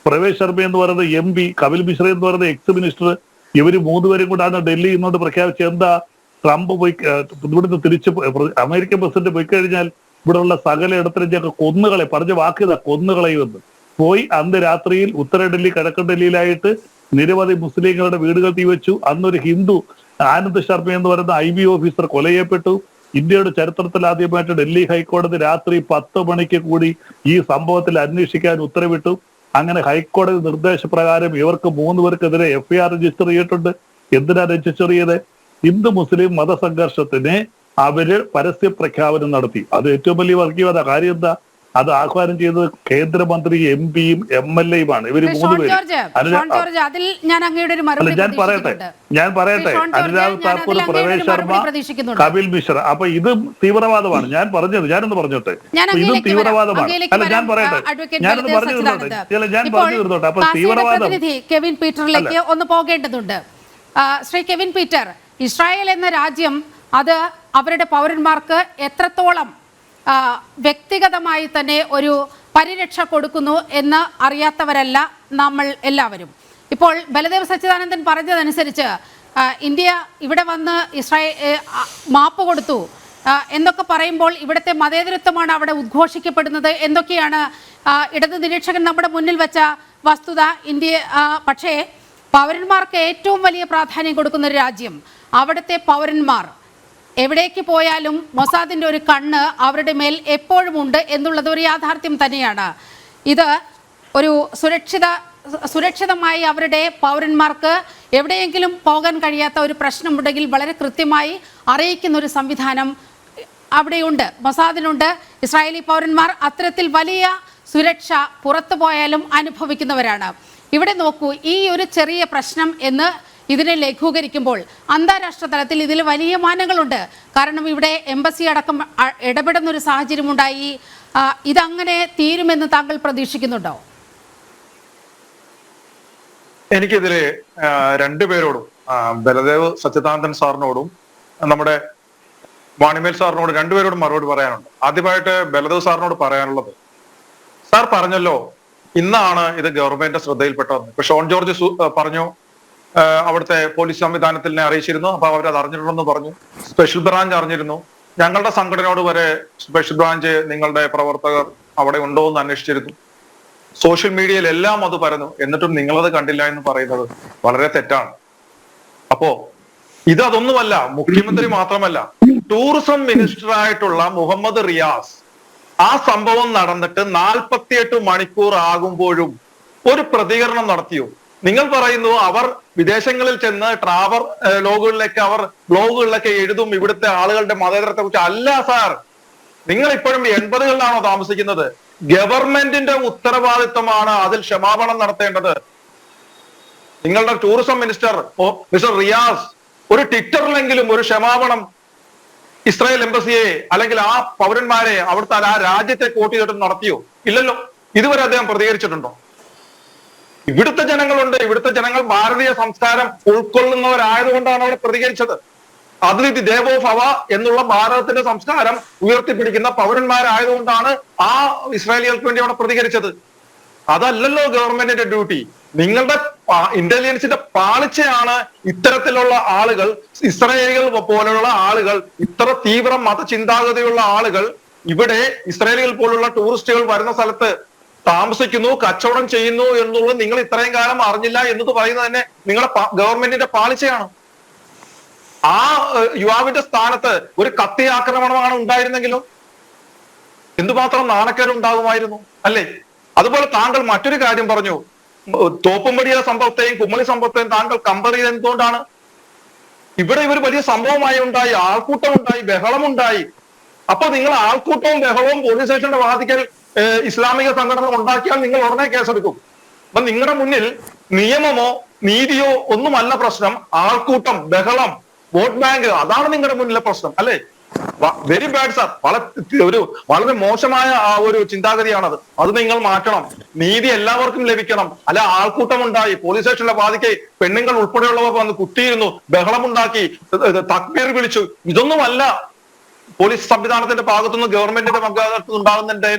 പ്രവേശ് ശർമ്മ എന്ന് പറയുന്ന MP, കപിൽ മിശ്ര എന്ന് പറയുന്ന എക്സ് മിനിസ്റ്റർ, ഇവര് 3 പേരും കൂടാണ് ഡൽഹി ഇന്നോട്ട് പ്രഖ്യാപിച്ചത്. എന്താ? ട്രംപ് പോയി ഇവിടുന്ന് തിരിച്ച് അമേരിക്കൻ പ്രസിഡന്റ് പോയി കഴിഞ്ഞാൽ ഇവിടെയുള്ള സകല ഇടത്തിലും ഞങ്ങൾ കൊന്നുകളെ പറഞ്ഞ വാക്കിയതാ, കൊന്നുകളയുമെന്ന്. പോയി അന്ന് രാത്രിയിൽ ഉത്തര ഡൽഹി, കിഴക്കൻ ഡൽഹിയിലായിട്ട് നിരവധി മുസ്ലിങ്ങളുടെ വീടുകൾ തീവച്ചു. അന്നൊരു ഹിന്ദു ആനന്ദ് ശർമ്മ എന്ന് പറയുന്ന IB ഓഫീസർ കൊല ചെയ്യപ്പെട്ടു. ഇന്ത്യയുടെ ചരിത്രത്തിൽ ആദ്യമായിട്ട് ഡൽഹി ഹൈക്കോടതി രാത്രി 10 മണിക്ക് കൂടി ഈ സംഭവത്തിൽ അന്വേഷിക്കാൻ ഉത്തരവിട്ടു. അങ്ങനെ ഹൈക്കോടതി നിർദ്ദേശപ്രകാരം ഇവർക്ക് 3 പേർക്കെതിരെ FIR രജിസ്റ്റർ ചെയ്തിട്ടുണ്ട്. എന്തിനാ രജിസ്റ്റർ ചെയ്ത്? ഹിന്ദു മുസ്ലിം മതസംഘർഷത്തിന് അവര് പരസ്യ പ്രഖ്യാപനം നടത്തി. അത് ഏറ്റവും വലിയ വർഗീയത. കാര്യം എന്താ? അത് ആഹ്വാനം ചെയ്തത് കേന്ദ്രമന്ത്രി, MP-യും MLA-യുമാണ്. ഇവര് 3 പേര്. ഞാൻ പറയട്ടെ അനുരാഗ് താക്കൂർ, പ്രവേശ് ശർമ്മ, കപിൽ മിശ്ര. അപ്പൊ ഇത് തീവ്രവാദമാണ്. ഞാനൊന്ന് പറഞ്ഞോട്ടെ, ഇതും തീവ്രവാദമാണ്. അല്ല, ഞാൻ പറയട്ടെ, ഞാനൊന്ന് പറഞ്ഞു തീർന്നോട്ടെ. അപ്പൊ തീവ്രവാദം കെവിൻ പീറ്ററിലേക്ക് ഒന്ന് പോകേണ്ടതുണ്ട്. ശ്രീ കെവിൻ പീറ്റർ, ഇസ്രായേൽ എന്ന രാജ്യം അത് അവരുടെ പൗരന്മാർക്ക് എത്രത്തോളം വ്യക്തിഗതമായി തന്നെ ഒരു പരിരക്ഷ കൊടുക്കുന്നു എന്ന് അറിയാത്തവരല്ല നമ്മൾ എല്ലാവരും. ഇപ്പോൾ ബലദേവ് സച്ചിദാനന്ദൻ പറഞ്ഞതനുസരിച്ച് ഇന്ത്യ ഇവിടെ വന്ന് മാപ്പ് കൊടുത്തു എന്നൊക്കെ പറയുമ്പോൾ ഇവിടുത്തെ മതേതരത്വമാണ് അവിടെ ഉദ്ഘോഷിക്കപ്പെടുന്നത് എന്തൊക്കെയാണ് ഇടത് നിരീക്ഷകൻ നമ്മുടെ മുന്നിൽ വെച്ച വസ്തുത. പക്ഷേ പൗരന്മാർക്ക് ഏറ്റവും വലിയ പ്രാധാന്യം കൊടുക്കുന്ന ഒരു രാജ്യം, അവിടുത്തെ പൗരന്മാർ എവിടേക്ക് പോയാലും മൊസാദിന്റെ ഒരു കണ്ണ് അവരുടെ മേൽ എപ്പോഴും ഉണ്ട് എന്നുള്ളത് ഒരു യാഥാർത്ഥ്യം തന്നെയാണ്. ഇത് ഒരു സുരക്ഷിതമായി അവരുടെ പൗരന്മാർക്ക് എവിടെയെങ്കിലും പോകാൻ കഴിയാത്ത ഒരു പ്രശ്നമുണ്ടെങ്കിൽ വളരെ കൃത്യമായി അറിയിക്കുന്ന ഒരു സംവിധാനം അവിടെയുണ്ട്, മൊസാദിനുണ്ട്. ഇസ്രായേലി പൗരന്മാർ അത്തരത്തിൽ വലിയ സുരക്ഷ പുറത്തു പോയാലും അനുഭവിക്കുന്നവരാണ്. ഇവിടെ നോക്കൂ, ഈ ഒരു ചെറിയ പ്രശ്നം എന്ന് ഇതിനെ ലഘൂകരിക്കുമ്പോൾ അന്താരാഷ്ട്ര തലത്തിൽ ഇതിൽ വലിയ മാനങ്ങളുണ്ട്. കാരണം ഇവിടെ എംബസി അടക്കം ഇടപെടുന്ന ഒരു സാഹചര്യം ഉണ്ടായി. ഇതങ്ങനെ തീരുമെന്ന് താങ്കൾ പ്രതീക്ഷിക്കുന്നുണ്ടോ? എനിക്കിതില് 2 പേരോടും, ബലദേവ് സച്ചിദാനന്ദൻ സാറിനോടും നമ്മുടെ വാണിമേൽ സാറിനോട് 2 പേരോടും മറുപടി പറയാനുണ്ട്. ആദ്യമായിട്ട് ബലദേവ് സാറിനോട് പറയാനുള്ളത്, സാർ പറഞ്ഞല്ലോ ഇന്നാണ് ഇത് ഗവൺമെന്റിന്റെ ശ്രദ്ധയിൽപ്പെട്ടത്. ഇപ്പൊ ഷോൺ ജോർജ് പറഞ്ഞു അവിടുത്തെ പോലീസ് സംവിധാനത്തിനെ അറിയിച്ചിരുന്നു, അപ്പൊ അവരത് അറിഞ്ഞിട്ടുണ്ടെന്ന് പറഞ്ഞു. സ്പെഷ്യൽ ബ്രാഞ്ച് അറിഞ്ഞിരുന്നു. ഞങ്ങളുടെ സംഘടനയോട് വരെ സ്പെഷ്യൽ ബ്രാഞ്ച് നിങ്ങളുടെ പ്രവർത്തകർ അവിടെ ഉണ്ടോ എന്ന് അന്വേഷിച്ചിരുന്നു. സോഷ്യൽ മീഡിയയിൽ എല്ലാം അത് പരന്നു. എന്നിട്ടും നിങ്ങളത് കണ്ടില്ല എന്ന് പറയുന്നത് വളരെ തെറ്റാണ്. അപ്പോ അതൊന്നുമല്ല, മുഖ്യമന്ത്രി മാത്രമല്ല, ടൂറിസം മിനിസ്റ്റർ ആയിട്ടുള്ള മുഹമ്മദ് റിയാസ് ആ സംഭവം നടന്നിട്ട് 48 മണിക്കൂർ ആകുമ്പോഴും ഒരു പ്രതികരണം നടത്തിയോ? നിങ്ങൾ പറയുന്നു അവർ വിദേശങ്ങളിൽ ചെന്ന് ട്രാവൽ ബ്ലോഗുകളിലൊക്കെ എഴുതും ഇവിടുത്തെ ആളുകളുടെ മതേതരത്തെ കുറിച്ച്. അല്ല സാർ, നിങ്ങൾ ഇപ്പോഴും 80കളിലാണോ താമസിക്കുന്നത്? ഗവൺമെന്റിന്റെ ഉത്തരവാദിത്തമാണ് അതിൽ ക്ഷമാപണം നടത്തേണ്ടത്. നിങ്ങളുടെ ടൂറിസം മിനിസ്റ്റർ മിസ്റ്റർ റിയാസ് ഒരു ട്വിറ്ററിലെങ്കിലും ഒരു ക്ഷമാപണം ഇസ്രായേൽ എംബസിയെ അല്ലെങ്കിൽ ആ പൗരന്മാരെ അവിടുത്തെ ആ രാജ്യത്തെ കോട്ട് ചെയ്തിട്ട് നടത്തിയോ? ഇല്ലല്ലോ. ഇതുവരെ അദ്ദേഹം പ്രതികരിച്ചിട്ടുണ്ടോ? ഇവിടുത്തെ ജനങ്ങളുണ്ട്, ഇവിടുത്തെ ജനങ്ങൾ ഭാരതീയ സംസ്കാരം ഉൾക്കൊള്ളുന്നവരായതുകൊണ്ടാണ് അവിടെ പ്രതികരിച്ചത്. അതിഥി ദേവോ ഭവ എന്നുള്ള ഭാരതത്തിന്റെ സംസ്കാരം ഉയർത്തിപ്പിടിക്കുന്ന പൗരന്മാരായതുകൊണ്ടാണ് ആ ഇസ്രായേലികൾക്ക് വേണ്ടി അവിടെ പ്രതികരിച്ചത്. അതല്ലല്ലോ ഗവൺമെന്റിന്റെ ഡ്യൂട്ടി. നിങ്ങളുടെ ഇന്റലിജൻസിന്റെ പാളിച്ചയാണ് ഇത്തരത്തിലുള്ള ആളുകൾ, ഇസ്രായേലികൾ പോലുള്ള ആളുകൾ, ഇത്ര തീവ്ര മതചിന്താഗതിയുള്ള ആളുകൾ ഇവിടെ ഇസ്രായേലികൾ പോലുള്ള ടൂറിസ്റ്റുകൾ വരുന്ന സ്ഥലത്ത് താമസിക്കുന്നു, കച്ചവടം ചെയ്യുന്നു എന്നുള്ളത് നിങ്ങൾ ഇത്രയും കാലം അറിഞ്ഞില്ല എന്നത് പറയുന്നത് തന്നെ നിങ്ങളുടെ ഗവൺമെന്റിന്റെ പാളിച്ചയാണ്. ആ യുവാവിന്റെ സ്ഥാനത്ത് ഒരു കത്തി ആക്രമണമാണ് ഉണ്ടായിരുന്നെങ്കിലോ എന്തുമാത്രം നാണക്കേട് ഉണ്ടാകുമായിരുന്നു അല്ലേ? അതുപോലെ താങ്കൾ മറ്റൊരു കാര്യം പറഞ്ഞു, തോപ്പുംപടിയ സംഭവത്തെയും കുമ്മളി സംഭവത്തെയും താങ്കൾ കമ്പയർ ചെയ്ത് എന്തുകൊണ്ടാണ്? ഇവിടെ ഇവർ വലിയ സംഭവമായി ഉണ്ടായി, ആൾക്കൂട്ടം ഉണ്ടായി, ബഹളമുണ്ടായി. അപ്പൊ നിങ്ങൾ ആൾക്കൂട്ടവും ബഹളവും പോലീസ് സ്റ്റേഷന്റെ വാദിക്കൽ ഇസ്ലാമിക സംഘടന ഉണ്ടാക്കിയാൽ നിങ്ങൾ ഉടനെ കേസെടുക്കും. അപ്പൊ നിങ്ങളുടെ മുന്നിൽ നിയമമോ നീതിയോ ഒന്നുമല്ല പ്രശ്നം, ആൾക്കൂട്ടം, ബഹളം, വോട്ട് ബാങ്ക്, അതാണ് നിങ്ങളുടെ മുന്നിലെ പ്രശ്നം അല്ലേ? Very bad sir. വളരെ മോശമായ ആ ഒരു ചിന്താഗതിയാണത്. അത് നിങ്ങൾ മാറ്റണം. നീതി എല്ലാവർക്കും ലഭിക്കണം. അല്ല ആൾക്കൂട്ടം ഉണ്ടായി, പോലീസ് സ്റ്റേഷനിലെ വാദിക്കെ പെണ്ണുങ്ങൾ ഉൾപ്പെടെയുള്ളവർ വന്ന് കുത്തിയിരുന്നു, ബഹളമുണ്ടാക്കി, തക്ബീർ വിളിച്ചു. ഇതൊന്നുമല്ല പോലീസ് സംവിധാനത്തിന്റെ ഭാഗത്തുനിന്ന് ഗവൺമെന്റിന്റെ ഭാഗത്തുനിന്ന് ഉണ്ടാകുന്നതിന്റെ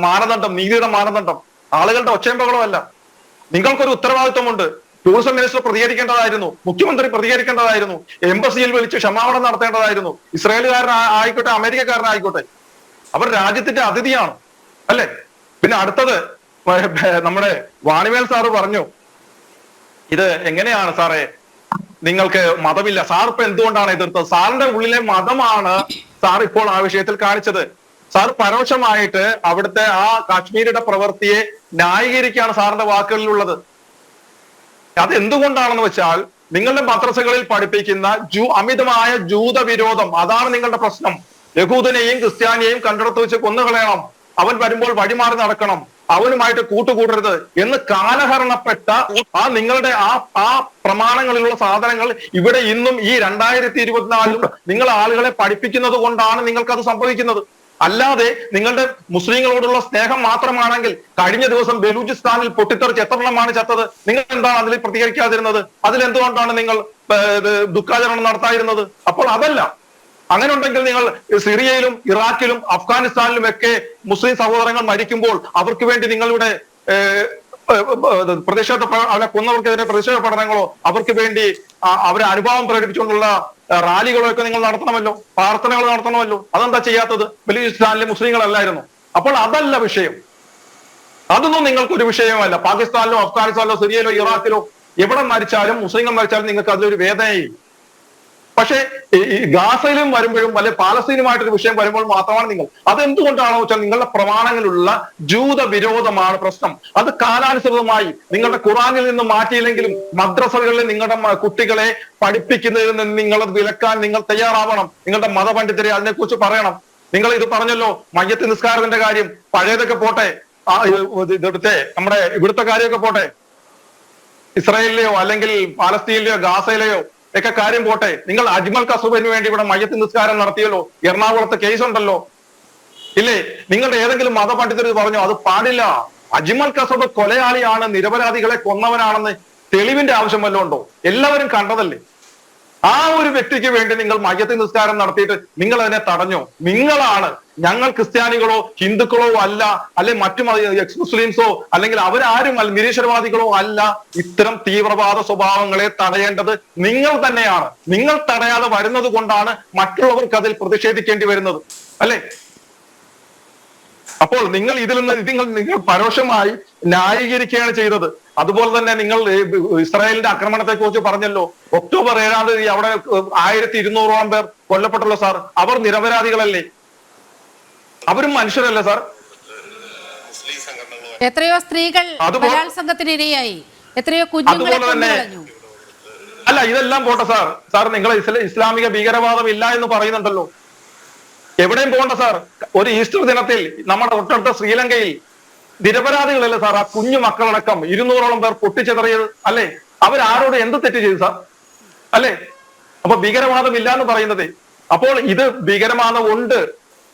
മാനദണ്ഡം, നീതിയുടെ മാനദണ്ഡം. ആളുകളുടെ ഒച്ചയും ബഹളമല്ല. നിങ്ങൾക്കൊരു ഉത്തരവാദിത്വമുണ്ട്. ടൂറിസം മിനിസ്റ്റർ പ്രതികരിക്കേണ്ടതായിരുന്നു, മുഖ്യമന്ത്രി പ്രതികരിക്കേണ്ടതായിരുന്നു, എംബസിയിൽ വിളിച്ച് ക്ഷമാപണം നടത്തേണ്ടതായിരുന്നു. ഇസ്രായേലുകാരനായിക്കോട്ടെ അമേരിക്കക്കാരനായിക്കോട്ടെ, അവർ രാജ്യത്തിന്റെ അതിഥിയാണ് അല്ലെ? പിന്നെ അടുത്തത് നമ്മുടെ വാണിവേൽ സാറ് പറഞ്ഞു, ഇത് എങ്ങനെയാണ് സാറേ നിങ്ങൾക്ക് മതമില്ല? സാർ ഇപ്പൊ എന്തുകൊണ്ടാണ് എതിർത്തത്? സാറിന്റെ ഉള്ളിലെ മതമാണ് സാർ ഇപ്പോൾ ആ വിഷയത്തിൽ കാണിച്ചത്. സാർ പരോക്ഷമായിട്ട് അവിടുത്തെ ആ കാശ്മീരുടെ പ്രവൃത്തിയെ ന്യായീകരിക്കുകയാണ് സാറിന്റെ വാക്കുകളിലുള്ളത്. അത് എന്തുകൊണ്ടാണെന്ന് വെച്ചാൽ നിങ്ങളുടെ മദ്രസകളിൽ പഠിപ്പിക്കുന്ന അമിതമായ ജൂതവിരോധം, അതാണ് നിങ്ങളുടെ പ്രശ്നം. യഹൂദനെയും ക്രിസ്ത്യാനിയെയും കണ്ടിടത്ത് വെച്ച് കൊന്നുകളയണം, അവൻ വരുമ്പോൾ വഴിമാറി നടക്കണം, അവനുമായിട്ട് കൂട്ടുകൂടരുത് എന്ന് കാലഹരണപ്പെട്ട ആ നിങ്ങളുടെ ആ പ്രമാണങ്ങളിലുള്ള സാധനങ്ങൾ ഇവിടെ ഇന്നും ഈ 2024 നിങ്ങൾ ആളുകളെ പഠിപ്പിക്കുന്നത് കൊണ്ടാണ് നിങ്ങൾക്കത് സംഭവിക്കുന്നത്. അല്ലാതെ നിങ്ങളുടെ മുസ്ലിങ്ങളോടുള്ള സ്നേഹം മാത്രമാണെങ്കിൽ കഴിഞ്ഞ ദിവസം ബലൂചിസ്ഥാനിൽ പൊട്ടിത്തെറിച്ച് എത്രണ്ണമാണ് ചത്തത്? നിങ്ങൾ എന്താണ് അതിൽ പ്രതികരിക്കാതിരുന്നത്? അതിലെന്തുകൊണ്ടാണ് നിങ്ങൾ ദുഃഖാചരണം നടത്താതിരുന്നത്? അപ്പോൾ അതല്ല. അങ്ങനെ ഉണ്ടെങ്കിൽ നിങ്ങൾ സിറിയയിലും ഇറാഖിലും അഫ്ഗാനിസ്ഥാനിലും ഒക്കെ മുസ്ലിം സഹോദരങ്ങൾ മരിക്കുമ്പോൾ അവർക്ക് വേണ്ടി നിങ്ങളുടെ പ്രതിഷേധ അവരെ കൊന്നവർക്കെതിരെ പ്രതിഷേധ പഠനങ്ങളോ അവർക്ക് വേണ്ടി അവരെ അനുഭാവം പ്രകടിപ്പിച്ചുകൊണ്ടുള്ള റാലികളോ ഒക്കെ നിങ്ങൾ നടത്തണമല്ലോ, പ്രാർത്ഥനകൾ നടത്തണമല്ലോ. അതെന്താ ചെയ്യാത്തത്? ബലൂചിസ്ഥാനിലെ മുസ്ലിങ്ങളല്ലായിരുന്നു. അപ്പോൾ അതല്ല വിഷയം. അതൊന്നും നിങ്ങൾക്കൊരു വിഷയമല്ല. പാകിസ്ഥാനിലോ അഫ്ഗാനിസ്ഥാനിലോ സിറിയയിലോ ഇറാഖിലോ എവിടെ മരിച്ചാലും മുസ്ലിങ്ങൾ മരിച്ചാലും നിങ്ങൾക്ക് അതിലൊരു വേദനയും. പക്ഷേ ഈ ഗാസയിലും വരുമ്പോഴും അല്ലെ പാലസ്തീനുമായിട്ടൊരു വിഷയം വരുമ്പോൾ മാത്രമാണ് നിങ്ങൾ അതെന്തുകൊണ്ടാണോ വെച്ചാൽ നിങ്ങളുടെ പ്രമാണങ്ങളിലുള്ള ജൂത വിരോധമാണ് പ്രശ്നം. അത് കാലാനുസൃതമായി നിങ്ങളുടെ ഖുറാനിൽ നിന്ന് മാറ്റിയില്ലെങ്കിലും മദ്രസകളിൽ നിങ്ങളുടെ കുട്ടികളെ പഠിപ്പിക്കുന്നതിൽ നിന്ന് നിങ്ങളത് വിലക്കാൻ നിങ്ങൾ തയ്യാറാവണം. നിങ്ങളുടെ മതപണ്ഡിതരെ അതിനെക്കുറിച്ച് പറയണം. നിങ്ങൾ ഇത് പറഞ്ഞല്ലോ, മയ്യത്ത് നിസ്കാരത്തിന്റെ കാര്യം പഴയതൊക്കെ പോട്ടെ, നമ്മുടെ ഇവിടുത്തെ കാര്യമൊക്കെ പോട്ടെ, ഇസ്രായേലിലെയോ അല്ലെങ്കിൽ പാലസ്തീനിലെയോ ഗാസയിലെയോ ഒക്കെ കാര്യം പോട്ടെ, നിങ്ങൾ അജ്മൽ കസൂബിന് വേണ്ടി ഇവിടെ മയ്യത്ത് നിസ്കാരം നടത്തിയല്ലോ, എറണാകുളത്ത് കേസ് ഉണ്ടല്ലോ ഇല്ലേ? നിങ്ങളുടെ ഏതെങ്കിലും മതപണ്ഡിതർ പറഞ്ഞോ അത് പാടില്ല? അജ്മൽ കസൂബ് കൊലയാളിയാണ്, നിരപരാധികളെ കൊന്നവനാണെന്ന് തെളിവിന്റെ ആവശ്യം വല്ലതും ഉണ്ടോ? എല്ലാവരും കണ്ടതല്ലേ. ആ ഒരു വ്യക്തിക്ക് വേണ്ടി നിങ്ങൾ മയ്യത്ത് നിസ്കാരം നടത്തിയിട്ട് നിങ്ങൾ അതിനെ തടഞ്ഞോ? നിങ്ങളാണ്. ഞങ്ങൾ ക്രിസ്ത്യാനികളോ ഹിന്ദുക്കളോ അല്ല, അല്ലെ മറ്റു എക്സ് മുസ്ലിംസോ അല്ലെങ്കിൽ അവരാരും അല്ല, നിരീശ്വരവാദികളോ അല്ല. ഇത്തരം തീവ്രവാദ സ്വഭാവങ്ങളെ തടയേണ്ടത് നിങ്ങൾ തന്നെയാണ്. നിങ്ങൾ തടയാതെ വരുന്നത് കൊണ്ടാണ് മറ്റുള്ളവർക്ക് അതിൽ പ്രതിഷേധിക്കേണ്ടി വരുന്നത് അല്ലെ? അപ്പോൾ നിങ്ങൾ ഇതിൽ നിന്ന് നിങ്ങൾ പരോക്ഷമായി ന്യായീകരിക്കുകയാണ് ചെയ്തത്. അതുപോലെ തന്നെ നിങ്ങൾ ഇസ്രായേലിന്റെ ആക്രമണത്തെ കുറിച്ച് പറഞ്ഞല്ലോ. ഒക്ടോബർ 7-ാം തീയതി അവിടെ 1200ഓളം പേർ കൊല്ലപ്പെട്ടല്ലോ സാർ. അവർ നിരപരാധികളല്ലേ? അവരും മനുഷ്യരല്ലേ സാർ? എത്രയോ സ്ത്രീകൾ ബലാത്സംഗത്തിന് ഇരയായി, എത്രയോ കുഞ്ഞുങ്ങളെ കൊന്നുകളഞ്ഞു. അല്ല ഇതെല്ലാം പോട്ടെ സാർ. സാർ നിങ്ങൾ ഇസ്ലാമിക ഭീകരവാദം ഇല്ല എന്ന് പറയുന്നുണ്ടല്ലോ. എവിടെയും പോകണ്ട സാർ. ഒരു ഈസ്റ്റർ ദിനത്തിൽ നമ്മുടെ തൊട്ടടുത്ത ശ്രീലങ്കയിൽ നിരപരാധികളല്ലേ സാർ? ആ കുഞ്ഞു മക്കളടക്കം 200ഓളം പേർ പൊട്ടിച്ചെതറിയത് അല്ലേ? അവരാരോട് എന്ത് തെറ്റ് ചെയ്തു സാർ? അല്ലേ? അപ്പൊ ഭീകരവാദം ഇല്ല എന്ന് പറയുന്നത്, അപ്പോൾ ഇത് ഭീകരവാദം ഉണ്ട്,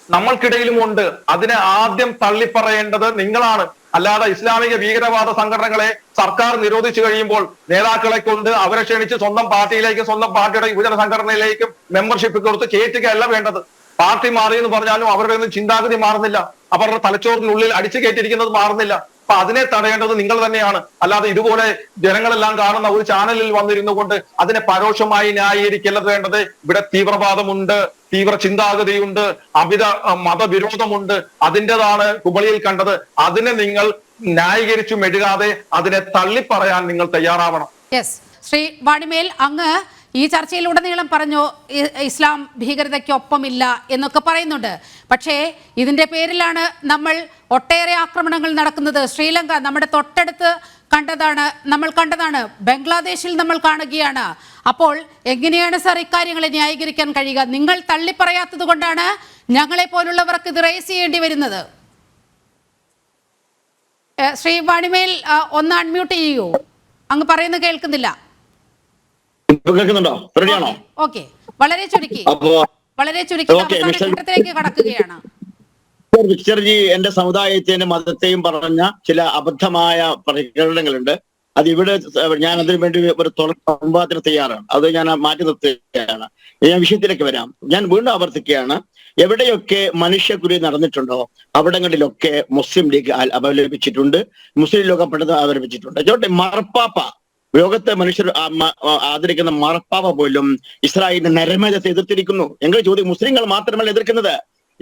നമ്മൾക്കിടയിലും ഉണ്ട്. അതിനെ ആദ്യം തള്ളിപ്പറയേണ്ടത് നിങ്ങളാണ്. അല്ലാതെ ഇസ്ലാമിക ഭീകരവാദ സംഘടനകളെ സർക്കാർ നിരോധിച്ചു കഴിയുമ്പോൾ നേതാക്കളെ കൊണ്ട് അവരെ ക്ഷണിച്ച് സ്വന്തം പാർട്ടിയിലേക്കും സ്വന്തം പാർട്ടിയുടെ യുവജന സംഘടനയിലേക്കും മെമ്പർഷിപ്പ് കൊടുത്ത് കയറ്റുകയല്ല വേണ്ടത്. പാർട്ടി മാറിയെന്ന് പറഞ്ഞാലും അവരുടെ ഒന്നും ചിന്താഗതി മാറുന്നില്ല, അവരുടെ തലച്ചോറിനുള്ളിൽ അടിച്ചു കയറ്റിയിരിക്കുന്നത് മാറുന്നില്ല. അപ്പൊ അതിനെ തടയേണ്ടത് നിങ്ങൾ തന്നെയാണ്. അല്ലാതെ ഇതുപോലെ ജനങ്ങളെല്ലാം കാണുന്ന ഒരു ചാനലിൽ വന്നിരുന്നു കൊണ്ട് അതിനെ പരോക്ഷമായി ന്യായീകരിക്കല്ല വേണ്ടത്. ഇവിടെ തീവ്രവാദമുണ്ട്, തീവ്ര ചിന്താഗതിയുണ്ട്, അമിത മതവിരോധമുണ്ട്. അതിൻ്റെതാണ് കുമളിയിൽ കണ്ടത്. അതിനെ നിങ്ങൾ ന്യായീകരിച്ചു മെഴുകാതെ അതിനെ തള്ളിപ്പറയാൻ നിങ്ങൾ തയ്യാറാവണം. യെസ്, ശ്രീ വാണിമേൽ, അങ്ങ് ഈ ചർച്ചയിലുടനീളം പറഞ്ഞു ഇസ്ലാം ഭീകരതയ്ക്കൊപ്പമില്ല എന്നൊക്കെ പറയുന്നുണ്ട്. പക്ഷേ ഇതിൻ്റെ പേരിലാണ് നമ്മൾ ഒട്ടേറെ ആക്രമണങ്ങൾ നടക്കുന്നത്. ശ്രീലങ്ക നമ്മുടെ തൊട്ടടുത്ത് നമ്മൾ കണ്ടതാണ്, ബംഗ്ലാദേശിൽ നമ്മൾ കാണുകയാണ്. അപ്പോൾ എങ്ങനെയാണ് സാർ ഇക്കാര്യങ്ങളെ ന്യായീകരിക്കാൻ കഴിയുക? നിങ്ങൾ തള്ളിപ്പറയാത്തത് കൊണ്ടാണ് ഞങ്ങളെ പോലുള്ളവർക്ക് ഇത് റേസ് ചെയ്യേണ്ടി വരുന്നത്. ശ്രീ വാണിമേൽ, ഒന്ന് അൺമ്യൂട്ട് ചെയ്യൂ, അങ്ങ് പറയുന്നത് കേൾക്കുന്നില്ല. കേൾക്കുന്നുണ്ടോ? റെഡിയാണോ? ഓക്കെ, വളരെ ചുരുക്കി ഘട്ടത്തിലേക്ക് കടക്കുകയാണ്. വിക്ടർജി എന്റെ സമുദായത്തെയും മതത്തെയും പറഞ്ഞ ചില അബദ്ധമായ പ്രകടനങ്ങളുണ്ട്. അത് ഇവിടെ ഞാൻ അതിനു വേണ്ടി ഒരു സംവാദത്തിന് തയ്യാറാണ്. അത് ഞാൻ മാറ്റി നിർത്തുകയാണ്. ഞാൻ വിഷയത്തിലേക്ക് വരാം. ഞാൻ വീണ്ടും ആവർത്തിക്കുകയാണ്, എവിടെയൊക്കെ മനുഷ്യക്കുരി നടന്നിട്ടുണ്ടോ അവിടങ്ങളിലൊക്കെ മുസ്ലിം ലീഗ് അപലപിച്ചിട്ടുണ്ട്, മുസ്ലിം ലോകം പെട്ടെന്ന് അപലപിച്ചിട്ടുണ്ട്. ചോട്ടെ, മാർപ്പാപ്പ, ലോകത്തെ മനുഷ്യർ ആദരിക്കുന്ന മാർപ്പാപ്പ പോലും ഇസ്രായേലിന്റെ നരമേധത്തെ എതിർത്തിരിക്കുന്നു. എങ്കിൽ ചോദ്യം, മുസ്ലിങ്ങൾ മാത്രമല്ല എതിർക്കുന്നത്,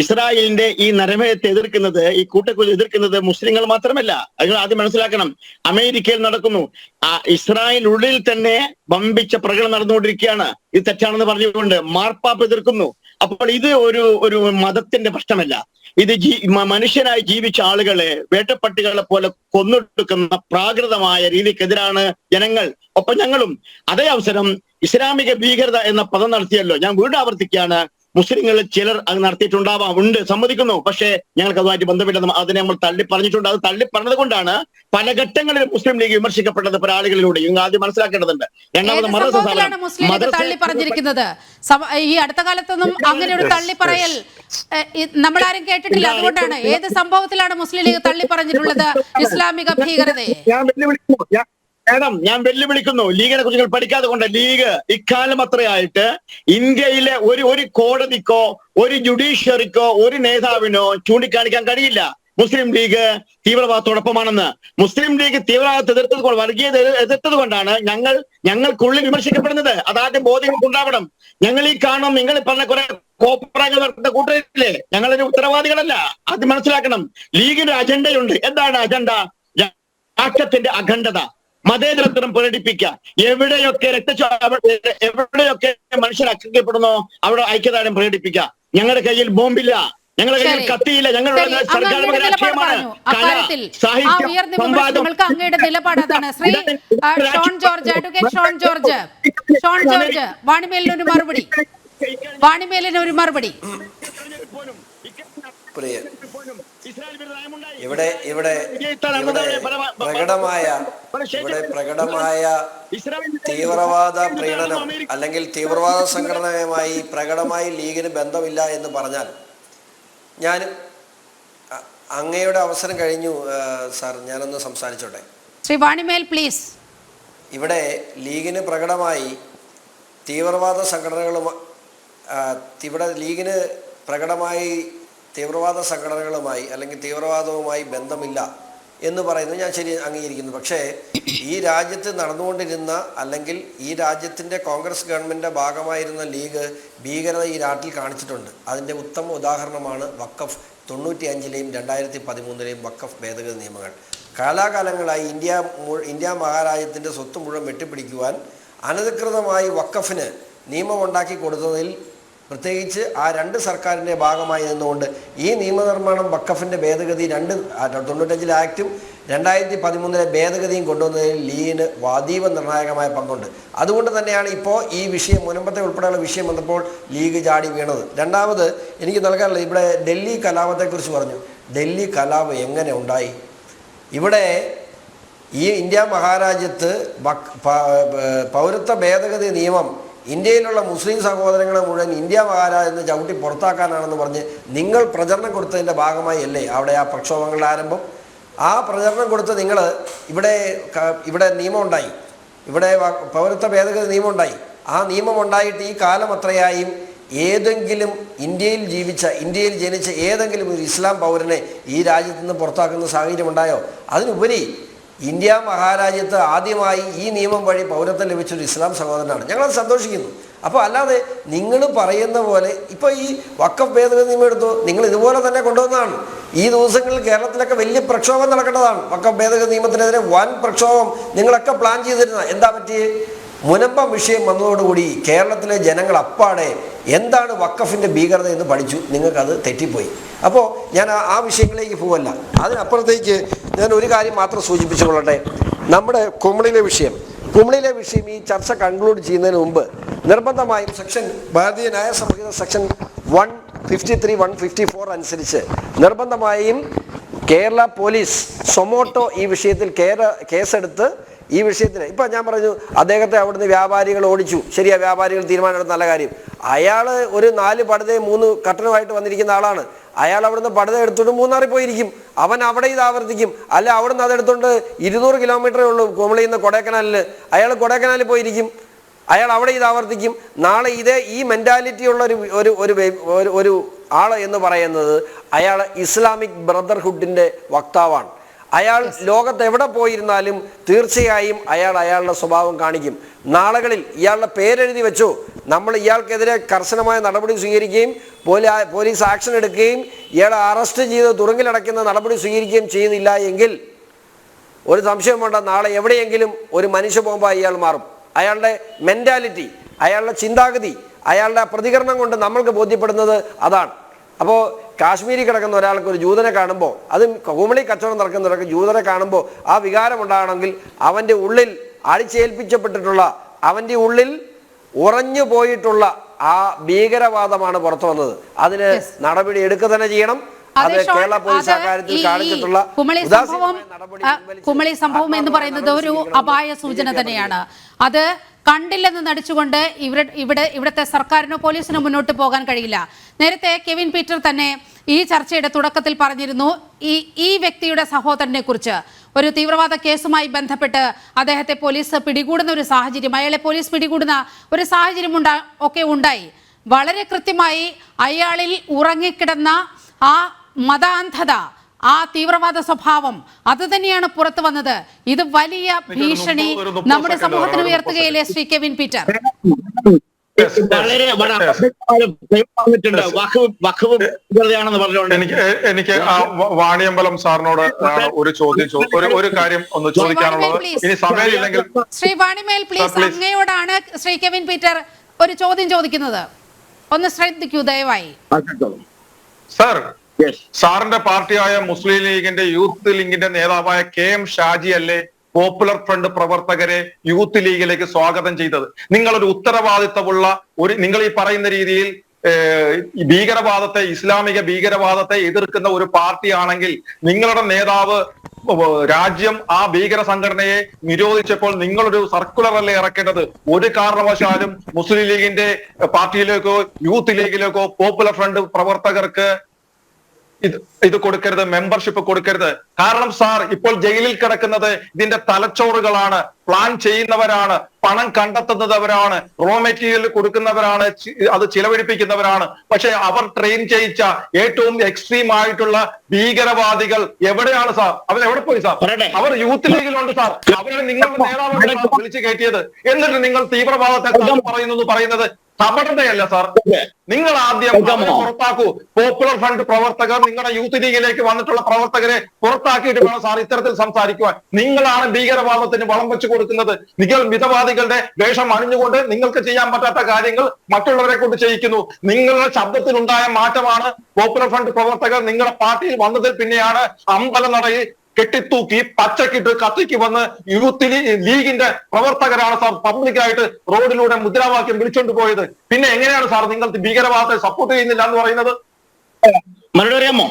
ഇസ്രായേലിന്റെ ഈ നരമേധത്തെ എതിർക്കുന്നത്, ഈ കൂട്ടക്കുരു എതിർക്കുന്നത് മുസ്ലിങ്ങൾ മാത്രമല്ല. നിങ്ങൾ ആദ്യം മനസ്സിലാക്കണം. അമേരിക്കയിൽ നടക്കുന്നു, ഇസ്രായേലിനുള്ളിൽ തന്നെ വമ്പിച്ച പ്രകടനം നടന്നുകൊണ്ടിരിക്കുകയാണ്. ഇത് തെറ്റാണെന്ന് പറഞ്ഞുകൊണ്ട് മാർപ്പാപ്പ എതിർക്കുന്നു. അപ്പോൾ ഇത് ഒരു മതത്തിന്റെ പ്രശ്നമല്ല. ഇത് മനുഷ്യനായി ജീവിച്ച ആളുകളെ വേട്ടപ്പട്ടികളെ പോലെ കൊന്നൊടുക്കുന്ന പ്രാകൃതമായ രീതിക്കെതിരാണ് ജനങ്ങൾ, ഒപ്പം ഞങ്ങളും. അതേ അവസരം ഇസ്ലാമിക ഭീകരത എന്ന പദം നടത്തിയല്ലോ. ഞാൻ വീണ്ടും ആവർത്തിക്കുകയാണ്, മുസ്ലിങ്ങളിൽ ചിലർ അത് നടത്തിയിട്ടുണ്ടാവാം, ഉണ്ട്, സമ്മതിക്കുന്നു. പക്ഷേ ഞങ്ങൾക്ക് അതുമായിട്ട് ബന്ധമില്ല. അതിനെ നമ്മൾ തള്ളി പറഞ്ഞിട്ടുണ്ട്. അത് തള്ളി പറഞ്ഞത് കൊണ്ടാണ് പല ഘട്ടങ്ങളിൽ മുസ്ലിം ലീഗ് വിമർശിക്കപ്പെട്ടത് പല ആളുകളിലൂടെ. ആദ്യം മനസ്സിലാക്കേണ്ടതുണ്ട്. രണ്ടാമത് തള്ളി പറഞ്ഞിരിക്കുന്നത് ഈ അടുത്ത കാലത്തൊന്നും അങ്ങനെ ഒരു തള്ളി പറയൽ നമ്മളാരും കേട്ടിട്ടില്ല. അതുകൊണ്ടാണ്, ഏത് സംഭവത്തിലാണ് മുസ്ലിം ലീഗ് തള്ളി പറഞ്ഞിട്ടുള്ളത് ഇസ്ലാമിക ഭീകരതയെ? ഞാൻ വെല്ലുവിളിക്കുന്നു. ലീഗിനെ കുറിച്ച് നിങ്ങൾ പഠിക്കാതെ കൊണ്ട്, ലീഗ് ഇക്കാലം അത്രയായിട്ട് ഇന്ത്യയിലെ ഒരു കോടതിക്കോ ഒരു ജുഡീഷ്യറിക്കോ ഒരു നേതാവിനോ ചൂണ്ടിക്കാണിക്കാൻ കഴിയില്ല മുസ്ലിം ലീഗ് തീവ്രവാദത്തോടൊപ്പമാണെന്ന്. മുസ്ലിം ലീഗ് തീവ്രവാദത്തെ എതിർത്തത് കൊണ്ട്, വർഗീയത എതിർത്തത് കൊണ്ടാണ് ഞങ്ങൾക്കുള്ളിൽ വിമർശിക്കപ്പെടുന്നത്. അതാദ്യം ബോധ്യം ഉണ്ടാവണം. ഞങ്ങൾ ഈ കാണും, നിങ്ങൾ പറഞ്ഞ കുറെ കോപ്രാങ്ങൾ നടത്തുന്ന കൂട്ടരില്ലേ, ഞങ്ങളൊരു ഉത്തരവാദികളല്ല. അത് മനസ്സിലാക്കണം. ലീഗിന്റെ അജണ്ടയുണ്ട്. എന്താണ് അജണ്ട? രാഷ്ട്രത്തിന്റെ അഖണ്ഡത, മതേതരത്വം പ്രകടിപ്പിക്കുക. എവിടെയൊക്കെ എവിടെയൊക്കെ മനുഷ്യർ ആക്രമിക്കപ്പെടുന്നോ അവിടെ ഐക്യദാർഢ്യം പ്രകടിപ്പിക്കുക. ഞങ്ങളുടെ കയ്യിൽ ബോംബില്ല, ഞങ്ങളുടെ കയ്യിൽ കത്തിയില്ല, ഞങ്ങളുടെ സർക്കാർ രാഷ്ട്രീയമാണ്. അങ്ങയുടെ നിലപാട് അതാണ്. ശ്രീ ഷോൺ ജോർജ്, അഡ്വക്കേറ്റ് ഷോൺ ജോർജ്, വാണിമേലിനൊരു മറുപടി. ഇവിടെ പ്രകടമായ തീവ്രവാദ പ്രീണനം അല്ലെങ്കിൽ തീവ്രവാദ സംഘടനയുമായി പ്രകടമായി ലീഗിന് ബന്ധമില്ല എന്ന് പറഞ്ഞാൽ, ഞാൻ അങ്ങയുടെ അവസരം കഴിഞ്ഞു സാർ, ഞാനൊന്ന് സംസാരിച്ചോട്ടെ. ശ്രീ വാണിമേൽ പ്ലീസ്. ഇവിടെ ലീഗിന് പ്രകടമായി തീവ്രവാദ സംഘടനകളുമായി അല്ലെങ്കിൽ തീവ്രവാദവുമായി ബന്ധമില്ല എന്ന് പറയുന്നത് ഞാൻ ശരി അംഗീകരിക്കുന്നു. പക്ഷേ ഈ രാജ്യത്ത് നടന്നുകൊണ്ടിരുന്ന അല്ലെങ്കിൽ ഈ രാജ്യത്തിൻ്റെ കോൺഗ്രസ് ഗവൺമെൻറ്റിൻ്റെ ഭാഗമായിരുന്ന ലീഗ് ഭീകരത ഈ നാട്ടിൽ കാണിച്ചിട്ടുണ്ട്. അതിൻ്റെ ഉത്തമ ഉദാഹരണമാണ് വഖഫ് 95-ലെയും 2013-ലെയും വഖഫ് ഭേദഗതി നിയമങ്ങൾ. കാലാകാലങ്ങളായി ഇന്ത്യ മഹാരാജ്യത്തിൻ്റെ സ്വത്ത് മുഴുവൻ വെട്ടിപ്പിടിക്കുവാൻ അനധികൃതമായി വഖഫിന് നിയമമുണ്ടാക്കി കൊടുത്തതിൽ പ്രത്യേകിച്ച് ആ രണ്ട് സർക്കാരിൻ്റെ ഭാഗമായി നിന്നുകൊണ്ട് ഈ നിയമനിർമ്മാണം വഖഫിൻ്റെ ഭേദഗതി 95 ആക്റ്റും 2013 ഭേദഗതിയും കൊണ്ടുവന്നതിൽ ലീഗിന് അതീവ നിർണായകമായ പങ്കുണ്ട്. അതുകൊണ്ട് തന്നെയാണ് ഇപ്പോൾ ഈ വിഷയം മുൻപത്തെ ഉൾപ്പെടെയുള്ള വിഷയം വന്നപ്പോൾ ലീഗ് ചാടി വീണത്. രണ്ടാമത് എനിക്ക് നൽകാനുള്ളത്, ഇവിടെ ഡൽഹി കലാപത്തെക്കുറിച്ച് പറഞ്ഞു. ഡൽഹി കലാപം എങ്ങനെ ഉണ്ടായി? ഇവിടെ ഈ ഇന്ത്യ മഹാരാജ്യത്ത് പൗരത്വ ഭേദഗതി നിയമം ഇന്ത്യയിലുള്ള മുസ്ലിം സഹോദരങ്ങളെ മുഴുവൻ ഇന്ത്യ മഹാരാജ്യത്ത് ചവിട്ടി പുറത്താക്കാനാണെന്ന് പറഞ്ഞ് നിങ്ങൾ പ്രചരണം കൊടുത്തതിൻ്റെ ഭാഗമായി അല്ലേ അവിടെ ആ പ്രക്ഷോഭങ്ങളുടെ ആരംഭം? ആ പ്രചരണം കൊടുത്ത് നിങ്ങൾ ഇവിടെ നിയമം ഉണ്ടായി, ഇവിടെ പൗരത്വ ഭേദഗതി നിയമം ഉണ്ടായി. ആ നിയമം ഉണ്ടായിട്ട് ഈ കാലം അത്രയായും ഏതെങ്കിലും ഇന്ത്യയിൽ ജനിച്ച ഏതെങ്കിലും ഒരു ഇസ്ലാം പൗരനെ ഈ രാജ്യത്ത് നിന്ന് പുറത്താക്കുന്ന സാഹചര്യം ഉണ്ടായോ? അതിനുപരി ഇന്ത്യ മഹാരാജ്യത്ത് ആദ്യമായി ഈ നിയമം വഴി പൗരത്വം ലഭിച്ചൊരു ഇസ്ലാം സഹോദരനാണ്. ഞങ്ങളത് സന്തോഷിക്കുന്നു. അപ്പോൾ അല്ലാതെ നിങ്ങൾ പറയുന്ന പോലെ ഇപ്പോൾ ഈ വഖഫ് ഭേദഗതി നിയമം എടുത്തു, നിങ്ങൾ ഇതുപോലെ തന്നെ കൊണ്ടുവന്നതാണ്. ഈ ദിവസങ്ങളിൽ കേരളത്തിലൊക്കെ വലിയ പ്രക്ഷോഭം നടക്കേണ്ടതാണ്. വഖഫ് ഭേദഗതി നിയമത്തിനെതിരെ വൻ പ്രക്ഷോഭം നിങ്ങളൊക്കെ പ്ലാൻ ചെയ്തിരുന്ന എന്താ പറ്റിയേ? മുനമ്പം വിഷയം വന്നതോടുകൂടി കേരളത്തിലെ ജനങ്ങൾ അപ്പാടെ എന്താണ് വഖഫിൻ്റെ ഭീകരത എന്ന് പഠിച്ചു. നിങ്ങൾക്കത് തെറ്റിപ്പോയി. അപ്പോൾ ഞാൻ ആ വിഷയങ്ങളിലേക്ക് പോവല്ല. അതിനപ്പുറത്തേക്ക് ഞാൻ ഒരു കാര്യം മാത്രം സൂചിപ്പിച്ചുകൊള്ളട്ടെ. നമ്മുടെ കുമളിയിലെ വിഷയം ഈ ചർച്ച കൺക്ലൂഡ് ചെയ്യുന്നതിന് മുമ്പ് നിർബന്ധമായും ഭാരതീയ ന്യായ സംഹിത സെക്ഷൻ 153, 154 അനുസരിച്ച് നിർബന്ധമായും കേരള പോലീസ് സൊമോട്ടോ ഈ വിഷയത്തിൽ കേസെടുത്ത് ഈ വിഷയത്തിന് ഇപ്പം ഞാൻ പറഞ്ഞു അദ്ദേഹത്തെ അവിടുന്ന് വ്യാപാരികൾ ഓടിച്ചു. ശരിയാ, വ്യാപാരികൾ തീരുമാനമെടുത്ത നല്ല കാര്യം. അയാൾ ഒരു 4 പടുതയും 3 കട്ടനുമായിട്ട് വന്നിരിക്കുന്ന ആളാണ്. അയാൾ അവിടുന്ന് പടുത എടുത്തുകൊണ്ട് മൂന്നാറിൽ പോയിരിക്കും. അവൻ അവിടെ ഇത് ആവർത്തിക്കും. അല്ല, അവിടുന്ന് അതെടുത്തുകൊണ്ട് 200 കിലോമീറ്ററേ ഉള്ളൂ കുമളിയിൽ നിന്ന് കൊടൈക്കനാലിൽ. അയാൾ കൊടൈക്കനാലിൽ പോയിരിക്കും. അയാൾ അവിടെ ഇത് ആവർത്തിക്കും. നാളെ ഈ മെന്റാലിറ്റി ഉള്ള ഒരു ആള് എന്ന് പറയുന്നത് അയാൾ ഇസ്ലാമിക് ബ്രദർഹുഡിന്റെ വക്താവാണ്. അയാൾ ലോകത്ത് എവിടെ പോയിരുന്നാലും തീർച്ചയായും അയാളുടെ സ്വഭാവം കാണിക്കും. നാളുകളിൽ ഇയാളുടെ പേരെഴുതി വെച്ചോ, നമ്മൾ ഇയാൾക്കെതിരെ കർശനമായ നടപടി സ്വീകരിക്കുകയും പോലീസ് ആക്ഷൻ എടുക്കുകയും ഇയാളെ അറസ്റ്റ് ചെയ്ത് തുറങ്കിലടയ്ക്കുന്ന നടപടി സ്വീകരിക്കുകയും ചെയ്യുന്നില്ല എങ്കിൽ ഒരു സംശയം വേണ്ട, നാളെ എവിടെയെങ്കിലും ഒരു മനുഷ്യ ബോംബായി ഇയാൾ മാറും. അയാളുടെ മെന്റാലിറ്റി, അയാളുടെ ചിന്താഗതി, അയാളുടെ പ്രതികരണം കൊണ്ട് നമ്മൾക്ക് ബോധ്യപ്പെടുന്നത് അതാണ്. അപ്പോൾ കാശ്മീരി കിടക്കുന്ന ഒരാൾക്ക് ഒരു ജൂതനെ കാണുമ്പോൾ, അത് കുമളി കച്ചവടം നടക്കുന്ന ഒരാൾക്ക് ജൂതനെ കാണുമ്പോൾ ആ വികാരം ഉണ്ടാകണമെങ്കിൽ അവൻ്റെ ഉള്ളിൽ അടിച്ചേൽപ്പിച്ചപ്പെട്ടിട്ടുള്ള, അവൻ്റെ ഉള്ളിൽ ഉറഞ്ഞു പോയിട്ടുള്ള ആ ഭീകരവാദമാണ് പുറത്തു വന്നത്. അതിന് നടപടി എടുക്കുക തന്നെ ചെയ്യണം. അത് കേരള പോലീസ് അക്കാര്യത്തിൽ കാണിച്ചിട്ടുള്ള കുമളി സംഭവം എന്ന് പറയുന്നത് ഒരു അപായ സൂചന തന്നെയാണ്. അത് കണ്ടില്ലെന്ന് നടിച്ചുകൊണ്ട് ഇവിടുത്തെ സർക്കാരിനോ പോലീസിനോ മുന്നോട്ട് പോകാൻ കഴിയില്ല. നേരത്തെ കെവിൻ പീറ്റർ തന്നെ ഈ ചർച്ചയുടെ തുടക്കത്തിൽ പറഞ്ഞിരുന്നു, ഈ വ്യക്തിയുടെ സഹോദരനെ കുറിച്ച് ഒരു തീവ്രവാദ കേസുമായി ബന്ധപ്പെട്ട് അദ്ദേഹത്തെ പോലീസ് പിടികൂടുന്ന ഒരു സാഹചര്യം, അയാളെ പോലീസ് പിടികൂടുന്ന ഒരു സാഹചര്യം ഒക്കെ ഉണ്ടായി. വളരെ കൃത്യമായി അയാളിൽ ഉറങ്ങിക്കിടന്ന ആ മതാന്ധത, ആ തീവ്രവാദ സ്വഭാവം അത് തന്നെയാണ് പുറത്തു വന്നത്. ഇത് വലിയ ഭീഷണി നമ്മുടെ സമൂഹത്തിന് ഉയർത്തുകയില്ലേ ശ്രീ കെവിൻ പീറ്റർ? എനിക്ക് വാണിയമ്പലം സാറിനോട് ഒരു ചോദ്യം, ഒരു കാര്യം ഒന്ന് ചോദിക്കാനുള്ളത്. ഇനി സമയമില്ലെങ്കിൽ ശ്രീ വാണിമേൽ പ്ലീസ്, അങ്ങയോടാണ് ശ്രീ കെവിൻ പീറ്റർ ഒരു ചോദ്യം ചോദിക്കുന്നത്. ഒന്ന് ശ്രദ്ധിക്കൂ ദയവായി. സാർ, സാറിന്റെ പാർട്ടിയായ മുസ്ലിം ലീഗിന്റെ യൂത്ത് ലീഗിന്റെ നേതാവായ KM ഷാജി അല്ലേ പോപ്പുലർ ഫ്രണ്ട് പ്രവർത്തകരെ യൂത്ത് ലീഗിലേക്ക് സ്വാഗതം ചെയ്തത്? നിങ്ങളൊരു ഉത്തരവാദിത്തമുള്ള നിങ്ങൾ ഈ പറയുന്ന രീതിയിൽ ഭീകരവാദത്തെ, ഇസ്ലാമിക ഭീകരവാദത്തെ എതിർക്കുന്ന ഒരു പാർട്ടിയാണെങ്കിൽ നിങ്ങളുടെ നേതാവ് രാജ്യം ആ ഭീകര സംഘടനയെ നിരോധിച്ചപ്പോൾ നിങ്ങളൊരു സർക്കുലർ അല്ലേ ഇറക്കേണ്ടത്? ഒരു കാരണവശാലും മുസ്ലിം ലീഗിന്റെ പാർട്ടിയിലേക്കോ യൂത്ത് ലീഗിലേക്കോ പോപ്പുലർ ഫ്രണ്ട് പ്രവർത്തകർക്ക് ഇത് കൊടുക്കരുത്, മെമ്പർഷിപ്പ് കൊടുക്കരുത്. കാരണം സാർ, ഇപ്പോൾ ജയിലിൽ കിടക്കുന്നത് ഇതിന്റെ തലച്ചോറുകളാണ്, പ്ലാൻ ചെയ്യുന്നവരാണ്, പണം കണ്ടെത്തുന്നവരാണ്, റോ മെറ്റീരിയൽ കൊടുക്കുന്നവരാണ്, അത് ചിലവഴിപ്പിക്കുന്നവരാണ്. പക്ഷെ അവർ ട്രെയിൻ ചെയ്യിച്ച ഏറ്റവും എക്സ്ട്രീം ആയിട്ടുള്ള ഭീകരവാദികൾ എവിടെയാണ് സാർ? അവരെവിടെ പോയി സാർ? അവർ യൂത്ത് ലീഗിലുണ്ട് സാർ. അവരെ നിങ്ങളുടെ നേതാവാണ് വിളിച്ചു കയറ്റിയത്. എന്നിട്ട് നിങ്ങൾ തീവ്രവാദത്തെ പറയുന്നത് കപടതയല്ല സാർ. നിങ്ങൾ ആദ്യം പുറത്താക്കൂ. പോപ്പുലർ ഫ്രണ്ട് പ്രവർത്തകർ നിങ്ങളുടെ യൂത്ത് ലീഗിലേക്ക് വന്നിട്ടുള്ള പ്രവർത്തകരെ പുറത്താക്കിയിട്ട് വേണം സാർ ഇത്തരത്തിൽ സംസാരിക്കുവാൻ. നിങ്ങളാണ് ഭീകരവാദത്തിന് വളം വെച്ചു കൊടുക്കുന്നത്. നിങ്ങൾ മിതവാദികളുടെ വേഷം അണിഞ്ഞുകൊണ്ട് നിങ്ങൾക്ക് ചെയ്യാൻ പറ്റാത്ത കാര്യങ്ങൾ മറ്റുള്ളവരെ കൊണ്ട് ചെയ്യിക്കുന്നു. നിങ്ങളുടെ ശബ്ദത്തിലുണ്ടായ മാറ്റമാണ് പോപ്പുലർ ഫ്രണ്ട് പ്രവർത്തകർ നിങ്ങളുടെ പാർട്ടിയിൽ വന്നതിൽ പിന്നെയാണ് അമ്പലനടയിൽ കെട്ടിത്തൂക്കി പച്ചക്കിട്ട് കത്തിക്ക് വന്ന് യൂത്ത് ലീഗിന്റെ പ്രവർത്തകരാണ് സാർ പബ്ലിക്കായിട്ട് റോഡിലൂടെ മുദ്രാവാക്യം വിളിച്ചോണ്ട് പോയത്. പിന്നെ എങ്ങനെയാണ് സാർ നിങ്ങൾ ഭീകരവാദത്തെ സപ്പോർട്ട് ചെയ്യുന്നില്ല എന്ന് പറയുന്നത്? മറുപടി അറിയാമോ?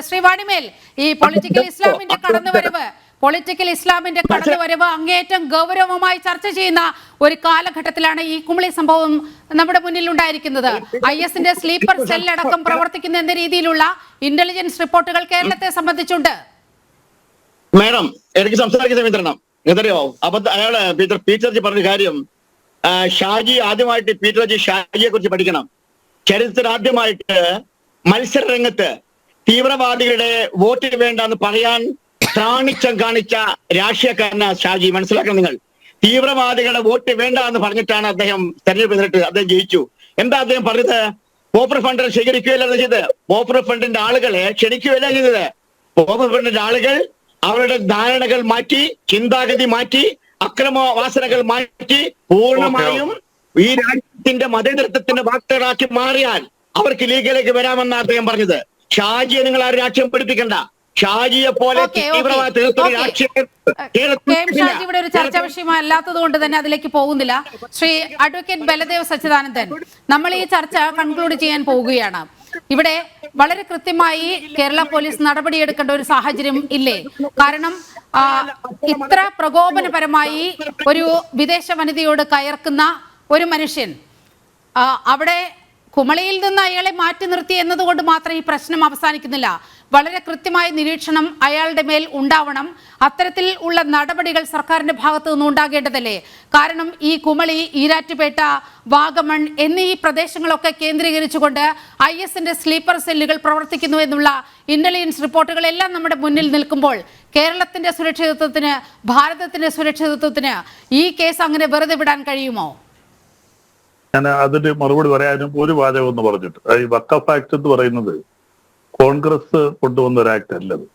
ശ്രീ വാണിമേൽ, ഈ പൊളിറ്റിക്കൽ ഇസ്ലാമിന്റെ കടന്നുവരവ് അങ്ങേയറ്റം ഗൗരവമായി ചർച്ച ചെയ്യുന്ന ഒരു കാലഘട്ടത്തിലാണ് ഈ കുമളി സംഭവം നമ്മുടെ മുന്നിൽ ഉണ്ടായിരിക്കുന്നത്. IS-ന്റെ സ്ലീപ്പർ സെൽ അടക്കം പ്രവർത്തിക്കുന്ന എന്ന രീതിയിലുള്ള ഇന്റലിജൻസ് റിപ്പോർട്ടുകൾ കേരളത്തെ സംബന്ധിച്ചുണ്ട്. മാഡം, എനിക്ക് സംസാരിക്കുന്ന സമയത്തരണം എന്തറിയോ? അപ്പൊ അയാള് പീറ്റർജി പറഞ്ഞ കാര്യം, ഷാജി ആദ്യമായിട്ട് പീറ്റർജി ഷാജിയെ കുറിച്ച് പഠിക്കണം. ചരിത്രമാദ്യമായിട്ട് മത്സരരംഗത്ത് തീവ്രവാദികളുടെ വോട്ട് വേണ്ടെന്ന് പറയാൻ ത്രാണിച്ചം കാണിച്ച രാഷ്ട്രീയക്കാരനാ ഷാജി. മനസ്സിലാക്കണം നിങ്ങൾ. തീവ്രവാദികളുടെ വോട്ട് വേണ്ട എന്ന് പറഞ്ഞിട്ടാണ് അദ്ദേഹം തെരഞ്ഞെടുപ്പ് നിന്നിട്ട് അദ്ദേഹം ജയിച്ചു. എന്താ അദ്ദേഹം പറഞ്ഞത്? പോപ്പുലർ ഫണ്ട് ശേഖരിക്കുകയല്ല ചെയ്തത്, പോപ്പുലർ ഫണ്ടിന്റെ ആളുകളെ ക്ഷണിക്കുകയല്ല ചെയ്തത്. പോപ്പുലർ ഫണ്ടിന്റെ ആളുകൾ അവരുടെ ധാരണകൾ മാറ്റി, ചിന്താഗതി മാറ്റി, അക്രമവാസനകൾ മാറ്റി പൂർണ്ണമായും ഈ രാജ്യത്തിന്റെ മതേതരത്വത്തിന്റെ വാക്തകളാക്കി മാറിയാൽ അവർക്ക് ലീഗിലേക്ക് വരാമെന്നാണ് അദ്ദേഹം പറഞ്ഞത്. ഷാജിയെ നിങ്ങൾ ആ രാഷ്ട്രീയം പഠിപ്പിക്കണ്ട. ഷാജിയെ പോലെ ഇവിടെ ഒരു ചർച്ചാ വിഷയമല്ലാത്തത് കൊണ്ട് തന്നെ അതിലേക്ക് പോകുന്നില്ല. ശ്രീ അഡ്വക്കേറ്റ് ബലദേവ് സച്ചിദാനന്ദൻ, നമ്മൾ ഈ ചർച്ച കൺക്ലൂഡ് ചെയ്യാൻ പോവുകയാണ്. ഇവിടെ വളരെ കൃത്യമായി കേരള പോലീസ് നടപടിയെടുക്കേണ്ട ഒരു സാഹചര്യം ഇല്ലേ? കാരണം ഇത്ര പ്രകോപനപരമായി ഒരു വിദേശ വനിതയോട് കയർക്കുന്ന ഒരു മനുഷ്യൻ അവിടെ കുമളിയിൽ നിന്ന് അയാളെ മാറ്റി നിർത്തി എന്നതുകൊണ്ട് മാത്രം ഈ പ്രശ്നം അവസാനിക്കുന്നില്ല. വളരെ കൃത്യമായ നിരീക്ഷണം അയാളുടെ മേൽ ഉണ്ടാവണം. അത്തരത്തിൽ ഉള്ള നടപടികൾ സർക്കാരിന്റെ ഭാഗത്തു നിന്ന് ഉണ്ടാകേണ്ടതല്ലേ? കാരണം ഈ കുമളി, ഈരാറ്റുപേട്ട, വാഗമൺ എന്നീ പ്രദേശങ്ങളൊക്കെ കേന്ദ്രീകരിച്ചുകൊണ്ട് IS-ന്റെ സ്ലീപ്പർ സെല്ലുകൾ പ്രവർത്തിക്കുന്നു എന്നുള്ള ഇന്റലിജൻസ് റിപ്പോർട്ടുകളെല്ലാം നമ്മുടെ മുന്നിൽ നിൽക്കുമ്പോൾ കേരളത്തിന്റെ സുരക്ഷിതത്വത്തിന്, ഭാരതത്തിന്റെ സുരക്ഷിതത്വത്തിന് ഈ കേസ് അങ്ങനെ വെറുതെ വിടാൻ കഴിയുമോ? ഞാൻ അതിന് മറുപടി പറയാനും ഒരു വാചകം എന്ന് പറഞ്ഞിട്ട്, ഈ വഖഫ് ആക്ട് എന്ന് പറയുന്നത് കോൺഗ്രസ് കൊണ്ടുവന്ന ഒരു ആക്ട് അല്ലത്.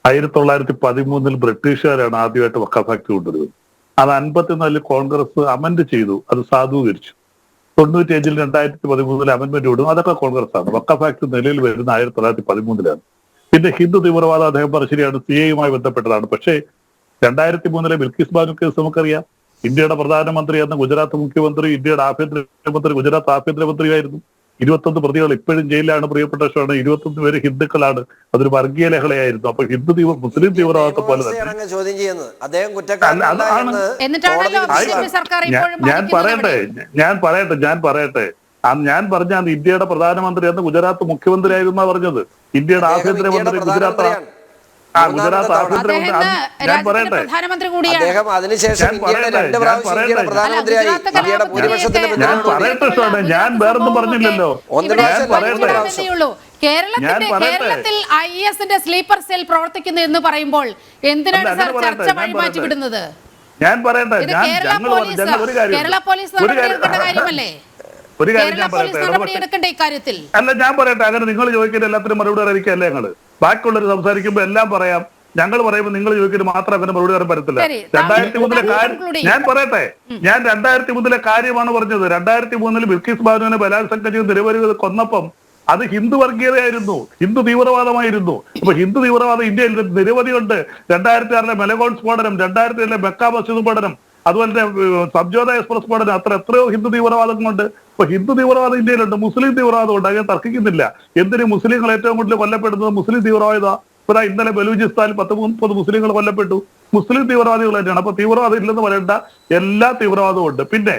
1913 ബ്രിട്ടീഷുകാരാണ് ആദ്യമായിട്ട് വഖഫ് ആക്ട് കൊണ്ടുവരുന്നത്. അത് 54 കോൺഗ്രസ് അമെന്റ് ചെയ്തു, അത് സാധൂകരിച്ചു. 95 2013 അമെന്റ്മെന്റ് വിടും, അതൊക്കെ കോൺഗ്രസ് ആണ്. വഖഫ് ആക്ട് നിലയിൽ വരുന്ന 1913 പിന്നെ ഹിന്ദു തീവ്രവാദം അദ്ദേഹം പറഞ്ഞ ശരിയാണ്, CAയുമായി ബന്ധപ്പെട്ടതാണ്. പക്ഷേ 2003 ബിൽക്കിസ് ബാനു കേസ് നമുക്കറിയാം. ഇന്ത്യയുടെ പ്രധാനമന്ത്രി എന്ന ഗുജറാത്ത് മുഖ്യമന്ത്രി, ഇന്ത്യയുടെ ആഭ്യന്തരമന്ത്രി ഗുജറാത്ത് ആഭ്യന്തരമന്ത്രിയായിരുന്നു. 21 പ്രതികൾ ഇപ്പോഴും ജയിലിലാണ്. പ്രിയപ്പെട്ട ഷോണ് 21 പേര് ഹിന്ദുക്കളാണ്. അതൊരു വർഗീയ ലഹളയായിരുന്നു. അപ്പൊ മുസ്ലിം തീവ്രവാദത്തെ പോലെ തന്നെ ഞാൻ പറയട്ടെ ഞാൻ പറഞ്ഞ ഇന്ത്യയുടെ പ്രധാനമന്ത്രി എന്ന ഗുജറാത്ത് മുഖ്യമന്ത്രി ആയിരുന്നു പറഞ്ഞത്. ഇന്ത്യയുടെ ആഭ്യന്തരമന്ത്രി ഗുജറാത്ത് ആഭ്യന്തരമന്ത്രി. ഞാൻ പറയട്ടെ ഷോണ്, ഞാൻ വേറൊന്നും പറഞ്ഞില്ലല്ലോ. കേരളത്തിൽ IS-ന്റെ സ്ലീപ്പർ സെൽ പ്രവർത്തിക്കുന്നു എന്ന് പറയുമ്പോൾ എന്തിനാണ് സാർ ചർച്ച വഴിമാറ്റി വിടുന്നത്? ഞാൻ പറയട്ടെ, കേരള പോലീസ് നടപടിയെടുക്കേണ്ട കാര്യമല്ലേ? ഒരു കാര്യം ഞാൻ പറയട്ടെ, അല്ല ഞാൻ പറയട്ടെ, അങ്ങനെ നിങ്ങൾ ചോദിക്കുന്ന എല്ലാത്തിനും മറുപടി അറിയിക്കല്ലേ ഞങ്ങള്. ബാക്കിയുള്ളവർ സംസാരിക്കുമ്പോ എല്ലാം പറയാം, ഞങ്ങൾ പറയുമ്പോൾ നിങ്ങൾ ചോദിക്കുന്നത് മാത്രം അങ്ങനെ മറുപടി പറയാൻ പറ്റത്തില്ല. 2003 കാര്യം ഞാൻ പറയട്ടെ, ഞാൻ 2003 കാര്യമാണ് പറഞ്ഞത്. 2003 ബിൽക്കിസ് ബാനുവിനെ ബലാത്സംഗം ചെയ്ത് നിരവധി കൊന്നപ്പം അത് ഹിന്ദു വർഗീയതയായിരുന്നു, ഹിന്ദു തീവ്രവാദമായിരുന്നു. അപ്പൊ ഹിന്ദു തീവ്രവാദം ഇന്ത്യയിൽ നിരവധിയുണ്ട്. 2006 മെലഗോൺ സ്ഫോടനം, 2007 മെക്ക മസ്ജിദ് സ്ഫോടനം, അതുപോലെ സബ്ജോത എക്സ്പ്രസ് സ്ഫോടനം, എത്രയോ ഹിന്ദു തീവ്രവാദങ്ങളുണ്ട്. അപ്പൊ ഹിന്ദു തീവ്രവാദം ഇന്ത്യയിലുണ്ട്, മുസ്ലിം തീവ്രവാദം ഉണ്ട്, അങ്ങനെ തർക്കിക്കുന്നില്ല. എന്തിന് മുസ്ലിങ്ങൾ ഏറ്റവും കൂടുതൽ കൊല്ലപ്പെടുന്നത് മുസ്ലിം തീവ്രവാദ? ഇപ്പൊ ഇന്നലെ ബലൂചിസ്ഥാനിൽ 10-30 മുസ്ലിങ്ങൾ കൊല്ലപ്പെട്ടു, മുസ്ലിം തീവ്രവാദികൾ തന്നെയാണ്. അപ്പൊ തീവ്രവാദം ഇല്ലെന്ന് പറയേണ്ട, എല്ലാ തീവ്രവാദവും ഉണ്ട്. പിന്നെ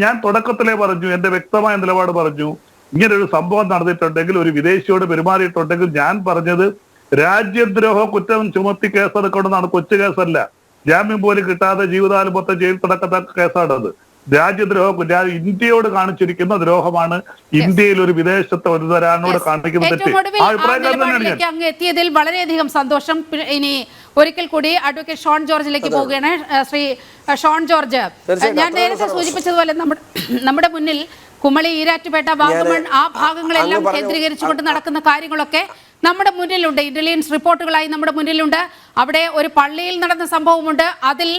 ഞാൻ തുടക്കത്തിലേ പറഞ്ഞു, എന്റെ വ്യക്തമായ നിലപാട് പറഞ്ഞു, ഇങ്ങനെ ഒരു സംഭവം നടന്നിട്ടുണ്ടെങ്കിൽ, ഒരു വിദേശിയോട് പെരുമാറിയിട്ടുണ്ടെങ്കിൽ, ഞാൻ പറഞ്ഞത് രാജ്യദ്രോഹ കുറ്റം ചുമത്തി കേസെടുക്കണമെന്നാണ്. കൊച്ചു കേസല്ല, ജാമ്യം പോലും കിട്ടാതെ ജീവിതകാലം മൊത്തം ജയിൽ കിടക്കത്തക്ക കേസാണത്. രാജ്യദ്രോഹം ഇന്ത്യയോട് കാണിച്ചിരിക്കുന്ന ദ്രോഹമാണ്. ഇന്ത്യയിൽ ഒരു വിദേശത്തെ ഒരു തരാനോട് കാണിക്കുന്ന തെറ്റ്. അങ്ങ് എത്തിയതിൽ വളരെയധികം സന്തോഷം. ഇനി ഒരിക്കൽ കൂടി അഡ്വക്കേറ്റ് ഷോൺ ജോർജിലേക്ക് പോവുകയാണ്. ശ്രീ ഷോൺ ജോർജ്, ഞാൻ നേരത്തെ സൂചിപ്പിച്ചതുപോലെ നമ്മുടെ മുന്നിൽ കുമളി, ഈരാറ്റുപേട്ട, വാഗമൺ ആ ഭാഗങ്ങളെല്ലാം കേന്ദ്രീകരിച്ചുകൊണ്ട് നടക്കുന്ന കാര്യങ്ങളൊക്കെ നമ്മുടെ മുന്നിലുണ്ട്. ഇന്റലിജൻസ് റിപ്പോർട്ടുകളായി നമ്മുടെ മുന്നിലുണ്ട്. അവിടെ ഒരു പള്ളിയിൽ നടന്ന സംഭവമുണ്ട്. അതിൽ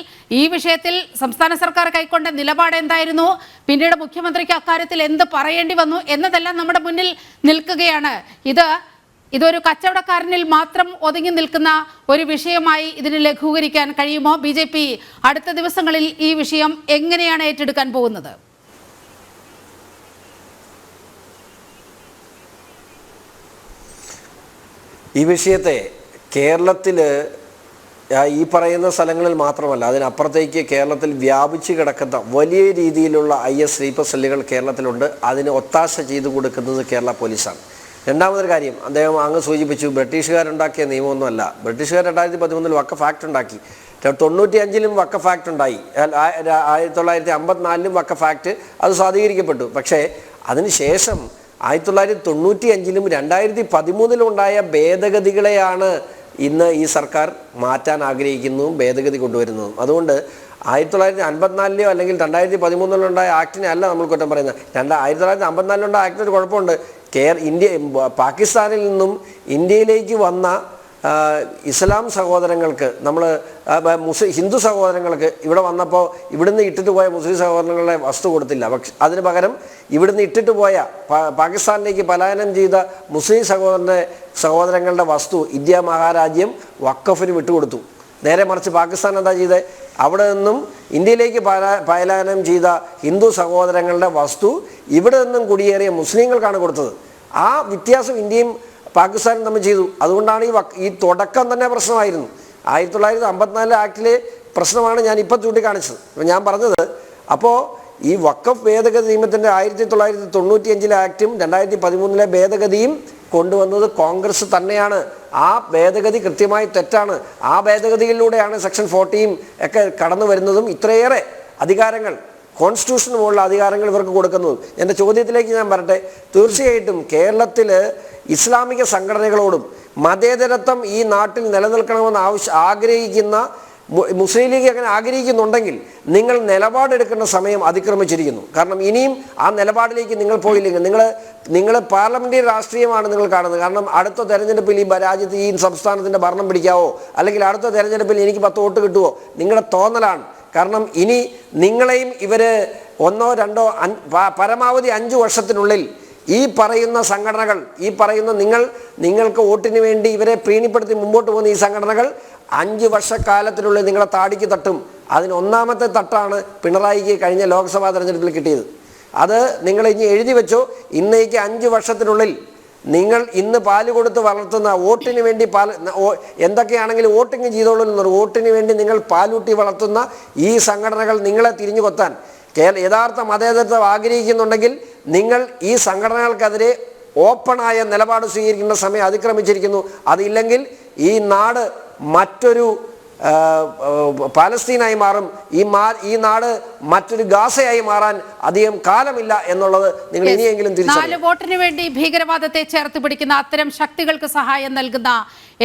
ഈ വിഷയത്തിൽ സംസ്ഥാന സർക്കാർ കൈക്കൊണ്ട നിലപാട് എന്തായിരുന്നു, പിന്നീട് മുഖ്യമന്ത്രിക്ക് അക്കാര്യത്തിൽ എന്ത് പറയേണ്ടി വന്നു എന്നതെല്ലാം നമ്മുടെ മുന്നിൽ നിൽക്കുകയാണ്. ഇതൊരു കച്ചവടക്കാരനിൽ മാത്രം ഒതുങ്ങി നിൽക്കുന്ന ഒരു വിഷയമായി ഇതിനെ ലഘൂകരിക്കാൻ കഴിയുമോ? BJP അടുത്ത ദിവസങ്ങളിൽ ഈ വിഷയം എങ്ങനെയാണ് ഏറ്റെടുക്കാൻ പോകുന്നത്? ഈ വിഷയത്തെ കേരളത്തിൽ ഈ പറയുന്ന സ്ഥലങ്ങളിൽ മാത്രമല്ല, അതിനപ്പുറത്തേക്ക് കേരളത്തിൽ വ്യാപിച്ചു കിടക്കുന്ന വലിയ രീതിയിലുള്ള IS സ്ലീപ്പർ സെല്ലുകൾ കേരളത്തിലുണ്ട്. അതിന് ഒത്താശ ചെയ്തു കൊടുക്കുന്നത് കേരള പോലീസാണ്. രണ്ടാമതൊരു കാര്യം, അദ്ദേഹം അങ്ങ് സൂചിപ്പിച്ചു, ബ്രിട്ടീഷുകാരുണ്ടാക്കിയ നിയമമൊന്നുമല്ല. ബ്രിട്ടീഷുകാർ 2013 വഖഫ് ആക്ട് ഉണ്ടാക്കി. 95-ലും വഖഫ് ആക്ട് ഉണ്ടായി. 1954-ലും വഖഫ് ആക്ട് അത് സ്വാധീകരിക്കപ്പെട്ടു. പക്ഷേ അതിനുശേഷം 1995-ലും 2013-ലും ഉണ്ടായ ഭേദഗതികളെയാണ് ഇന്ന് ഈ സർക്കാർ മാറ്റാൻ ആഗ്രഹിക്കുന്നതും ഭേദഗതി കൊണ്ടുവരുന്നതും. അതുകൊണ്ട് 1954-ലെയോ അല്ലെങ്കിൽ 2013-ലോ ഉണ്ടായ ആക്ടിനെ അല്ല നമ്മൾ കുറ്റം പറയുന്നത്. 1954-ലുണ്ടായ ആക്ടിനൊരു കുഴപ്പമുണ്ട്. പാകിസ്ഥാനിൽ നിന്നും ഇന്ത്യയിലേക്ക് വന്ന ഇസ്ലാം സഹോദരങ്ങൾക്ക്, നമ്മൾ ഹിന്ദു സഹോദരങ്ങൾക്ക് ഇവിടെ വന്നപ്പോൾ ഇവിടുന്ന് ഇട്ടിട്ട് പോയ മുസ്ലിം സഹോദരങ്ങളെ വസ്തു കൊടുത്തില്ല. പക്ഷെ അതിന് പകരം ഇവിടുന്ന് ഇട്ടിട്ട് പോയ പാകിസ്ഥാനിലേക്ക് പലായനം ചെയ്ത മുസ്ലിം സഹോദരങ്ങളുടെ വസ്തു ഇന്ത്യ മഹാരാജ്യം വഖഫിന് വിട്ടുകൊടുത്തു. നേരെ മറിച്ച് പാകിസ്ഥാൻ എന്താ ചെയ്തത്? അവിടെ നിന്നും ഇന്ത്യയിലേക്ക് പലായനം ചെയ്ത ഹിന്ദു സഹോദരങ്ങളുടെ വസ്തു ഇവിടെ നിന്നും കുടിയേറിയ മുസ്ലിങ്ങൾക്കാണ് കൊടുത്തത്. ആ വ്യത്യാസം ഇന്ത്യയും പാകിസ്ഥാനും തമ്മിൽ ചെയ്തു. അതുകൊണ്ടാണ് ഈ തുടക്കം തന്നെ പ്രശ്നമായിരുന്നു. 1954 ആക്ടിലെ പ്രശ്നമാണ് ഞാൻ ഇപ്പം ചൂണ്ടിക്കാണിച്ചത്. അപ്പം ഞാൻ പറഞ്ഞത്, അപ്പോൾ ഈ വഖഫ് ഭേദഗതി നിയമത്തിൻ്റെ 1995-ലെ ആക്ടും 2013-ലെ ഭേദഗതിയും കൊണ്ടുവന്നത് കോൺഗ്രസ് തന്നെയാണ്. ആ ഭേദഗതി കൃത്യമായി തെറ്റാണ്. ആ ഭേദഗതിയിലൂടെയാണ് സെക്ഷൻ 40 ഒക്കെ കടന്നു വരുന്നതും ഇത്രയേറെ അധികാരങ്ങൾ, കോൺസ്റ്റിറ്റ്യൂഷന് മുകളിലുള്ള അധികാരങ്ങൾ ഇവർക്ക് കൊടുക്കുന്നതും. എൻ്റെ ചോദ്യത്തിലേക്ക് ഞാൻ വരട്ടെ. തീർച്ചയായിട്ടും കേരളത്തിൽ ഇസ്ലാമിക സംഘടനകളോടും മതേതരത്വം ഈ നാട്ടിൽ നിലനിൽക്കണമെന്ന് ആഗ്രഹിക്കുന്ന മുസ്ലിം ലീഗ് അങ്ങനെ ആഗ്രഹിക്കുന്നുണ്ടെങ്കിൽ നിങ്ങൾ നിലപാടെടുക്കേണ്ട സമയം അതിക്രമിച്ചിരിക്കുന്നു. കാരണം ഇനിയും ആ നിലപാടിലേക്ക് നിങ്ങൾ പോയില്ലെങ്കിൽ നിങ്ങൾ പാർലമെന്ററി രാഷ്ട്രീയമാണ് നിങ്ങൾ കാണുന്നത്. കാരണം അടുത്ത തെരഞ്ഞെടുപ്പിൽ ഈ രാജ്യത്ത് ഈ സംസ്ഥാനത്തിൻ്റെ ഭരണം പിടിക്കാവോ, അല്ലെങ്കിൽ അടുത്ത തെരഞ്ഞെടുപ്പിൽ എനിക്ക് 10 വോട്ട് കിട്ടുമോ, നിങ്ങളുടെ തോന്നലാണ്. കാരണം ഇനി നിങ്ങളെയും ഇവർ 1, 2, പരമാവധി 5 വർഷത്തിനുള്ളിൽ ഈ പറയുന്ന സംഘടനകൾ, ഈ പറയുന്ന നിങ്ങൾക്ക് വോട്ടിന് വേണ്ടി ഇവരെ പ്രീണിപ്പെടുത്തി മുമ്പോട്ട് പോകുന്ന ഈ സംഘടനകൾ 5 വർഷക്കാലത്തിനുള്ളിൽ നിങ്ങളെ താടിക്ക് തട്ടും. അതിന് ഒന്നാമത്തെ തട്ടാണ് പിണറായിക്ക് കഴിഞ്ഞ ലോക്സഭാ തെരഞ്ഞെടുപ്പിൽ കിട്ടിയത്. അത് നിങ്ങൾ ഇനി എഴുതി വെച്ചോ. ഇന്നേക്ക് 5 വർഷത്തിനുള്ളിൽ നിങ്ങൾ ഇന്ന് പാല് കൊടുത്ത് വളർത്തുന്ന, വോട്ടിന് വേണ്ടി എന്തൊക്കെയാണെങ്കിലും വോട്ടിങ് ചെയ്തോളൂ, വോട്ടിന് വേണ്ടി നിങ്ങൾ പാലൂട്ടി വളർത്തുന്ന ഈ സംഘടനകൾ നിങ്ങളെ തിരിഞ്ഞു കൊത്താൻ യഥാർത്ഥ മതേതരത്വം ആഗ്രഹിക്കുന്നുണ്ടെങ്കിൽ നിങ്ങൾ ഈ സംഘടനകൾക്കെതിരെ ഓപ്പണായ നിലപാട് സ്വീകരിക്കേണ്ട സമയം അതിക്രമിച്ചിരിക്കുന്നു. അതില്ലെങ്കിൽ ഈ നാട് മറ്റൊരു പാലസ്തീനായി മാറും. ഈ നാട് മറ്റൊരു ഗാസയായി മാറാൻ അധികം കാലമില്ല എന്നുള്ളത് നിങ്ങൾ ഇനിയെങ്കിലും തിരിച്ചറിയണം. 4 വോട്ടിന് വേണ്ടി ഭീകരവാദത്തെ ചേർത്ത് പിടിക്കുന്ന അത്തരം ശക്തികൾക്ക് സഹായം നൽകുന്ന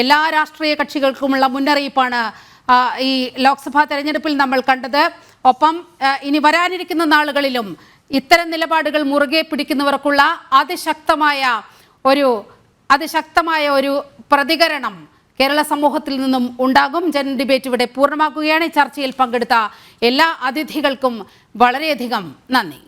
എല്ലാ രാഷ്ട്രീയ കക്ഷികൾക്കുമുള്ള മുന്നറിയിപ്പാണ് ഈ ലോക്സഭാ തെരഞ്ഞെടുപ്പിൽ നമ്മൾ കണ്ടത്. ഒപ്പം ഇനി വരാനിരിക്കുന്ന നാളുകളിലും ഇത്തരം നിലപാടുകൾ മുറുകെ പിടിക്കുന്നവർക്കുള്ള അതിശക്തമായ ഒരു പ്രതികരണം കേരള സമൂഹത്തിൽ നിന്നും ഉണ്ടാകും. ജനറൽ ഡിബേറ്റ് ഇവിടെ പൂർണ്ണമാക്കുകയാണ്. ചർച്ചയിൽ പങ്കെടുത്ത എല്ലാ അതിഥികൾക്കും വളരെയധികം നന്ദി.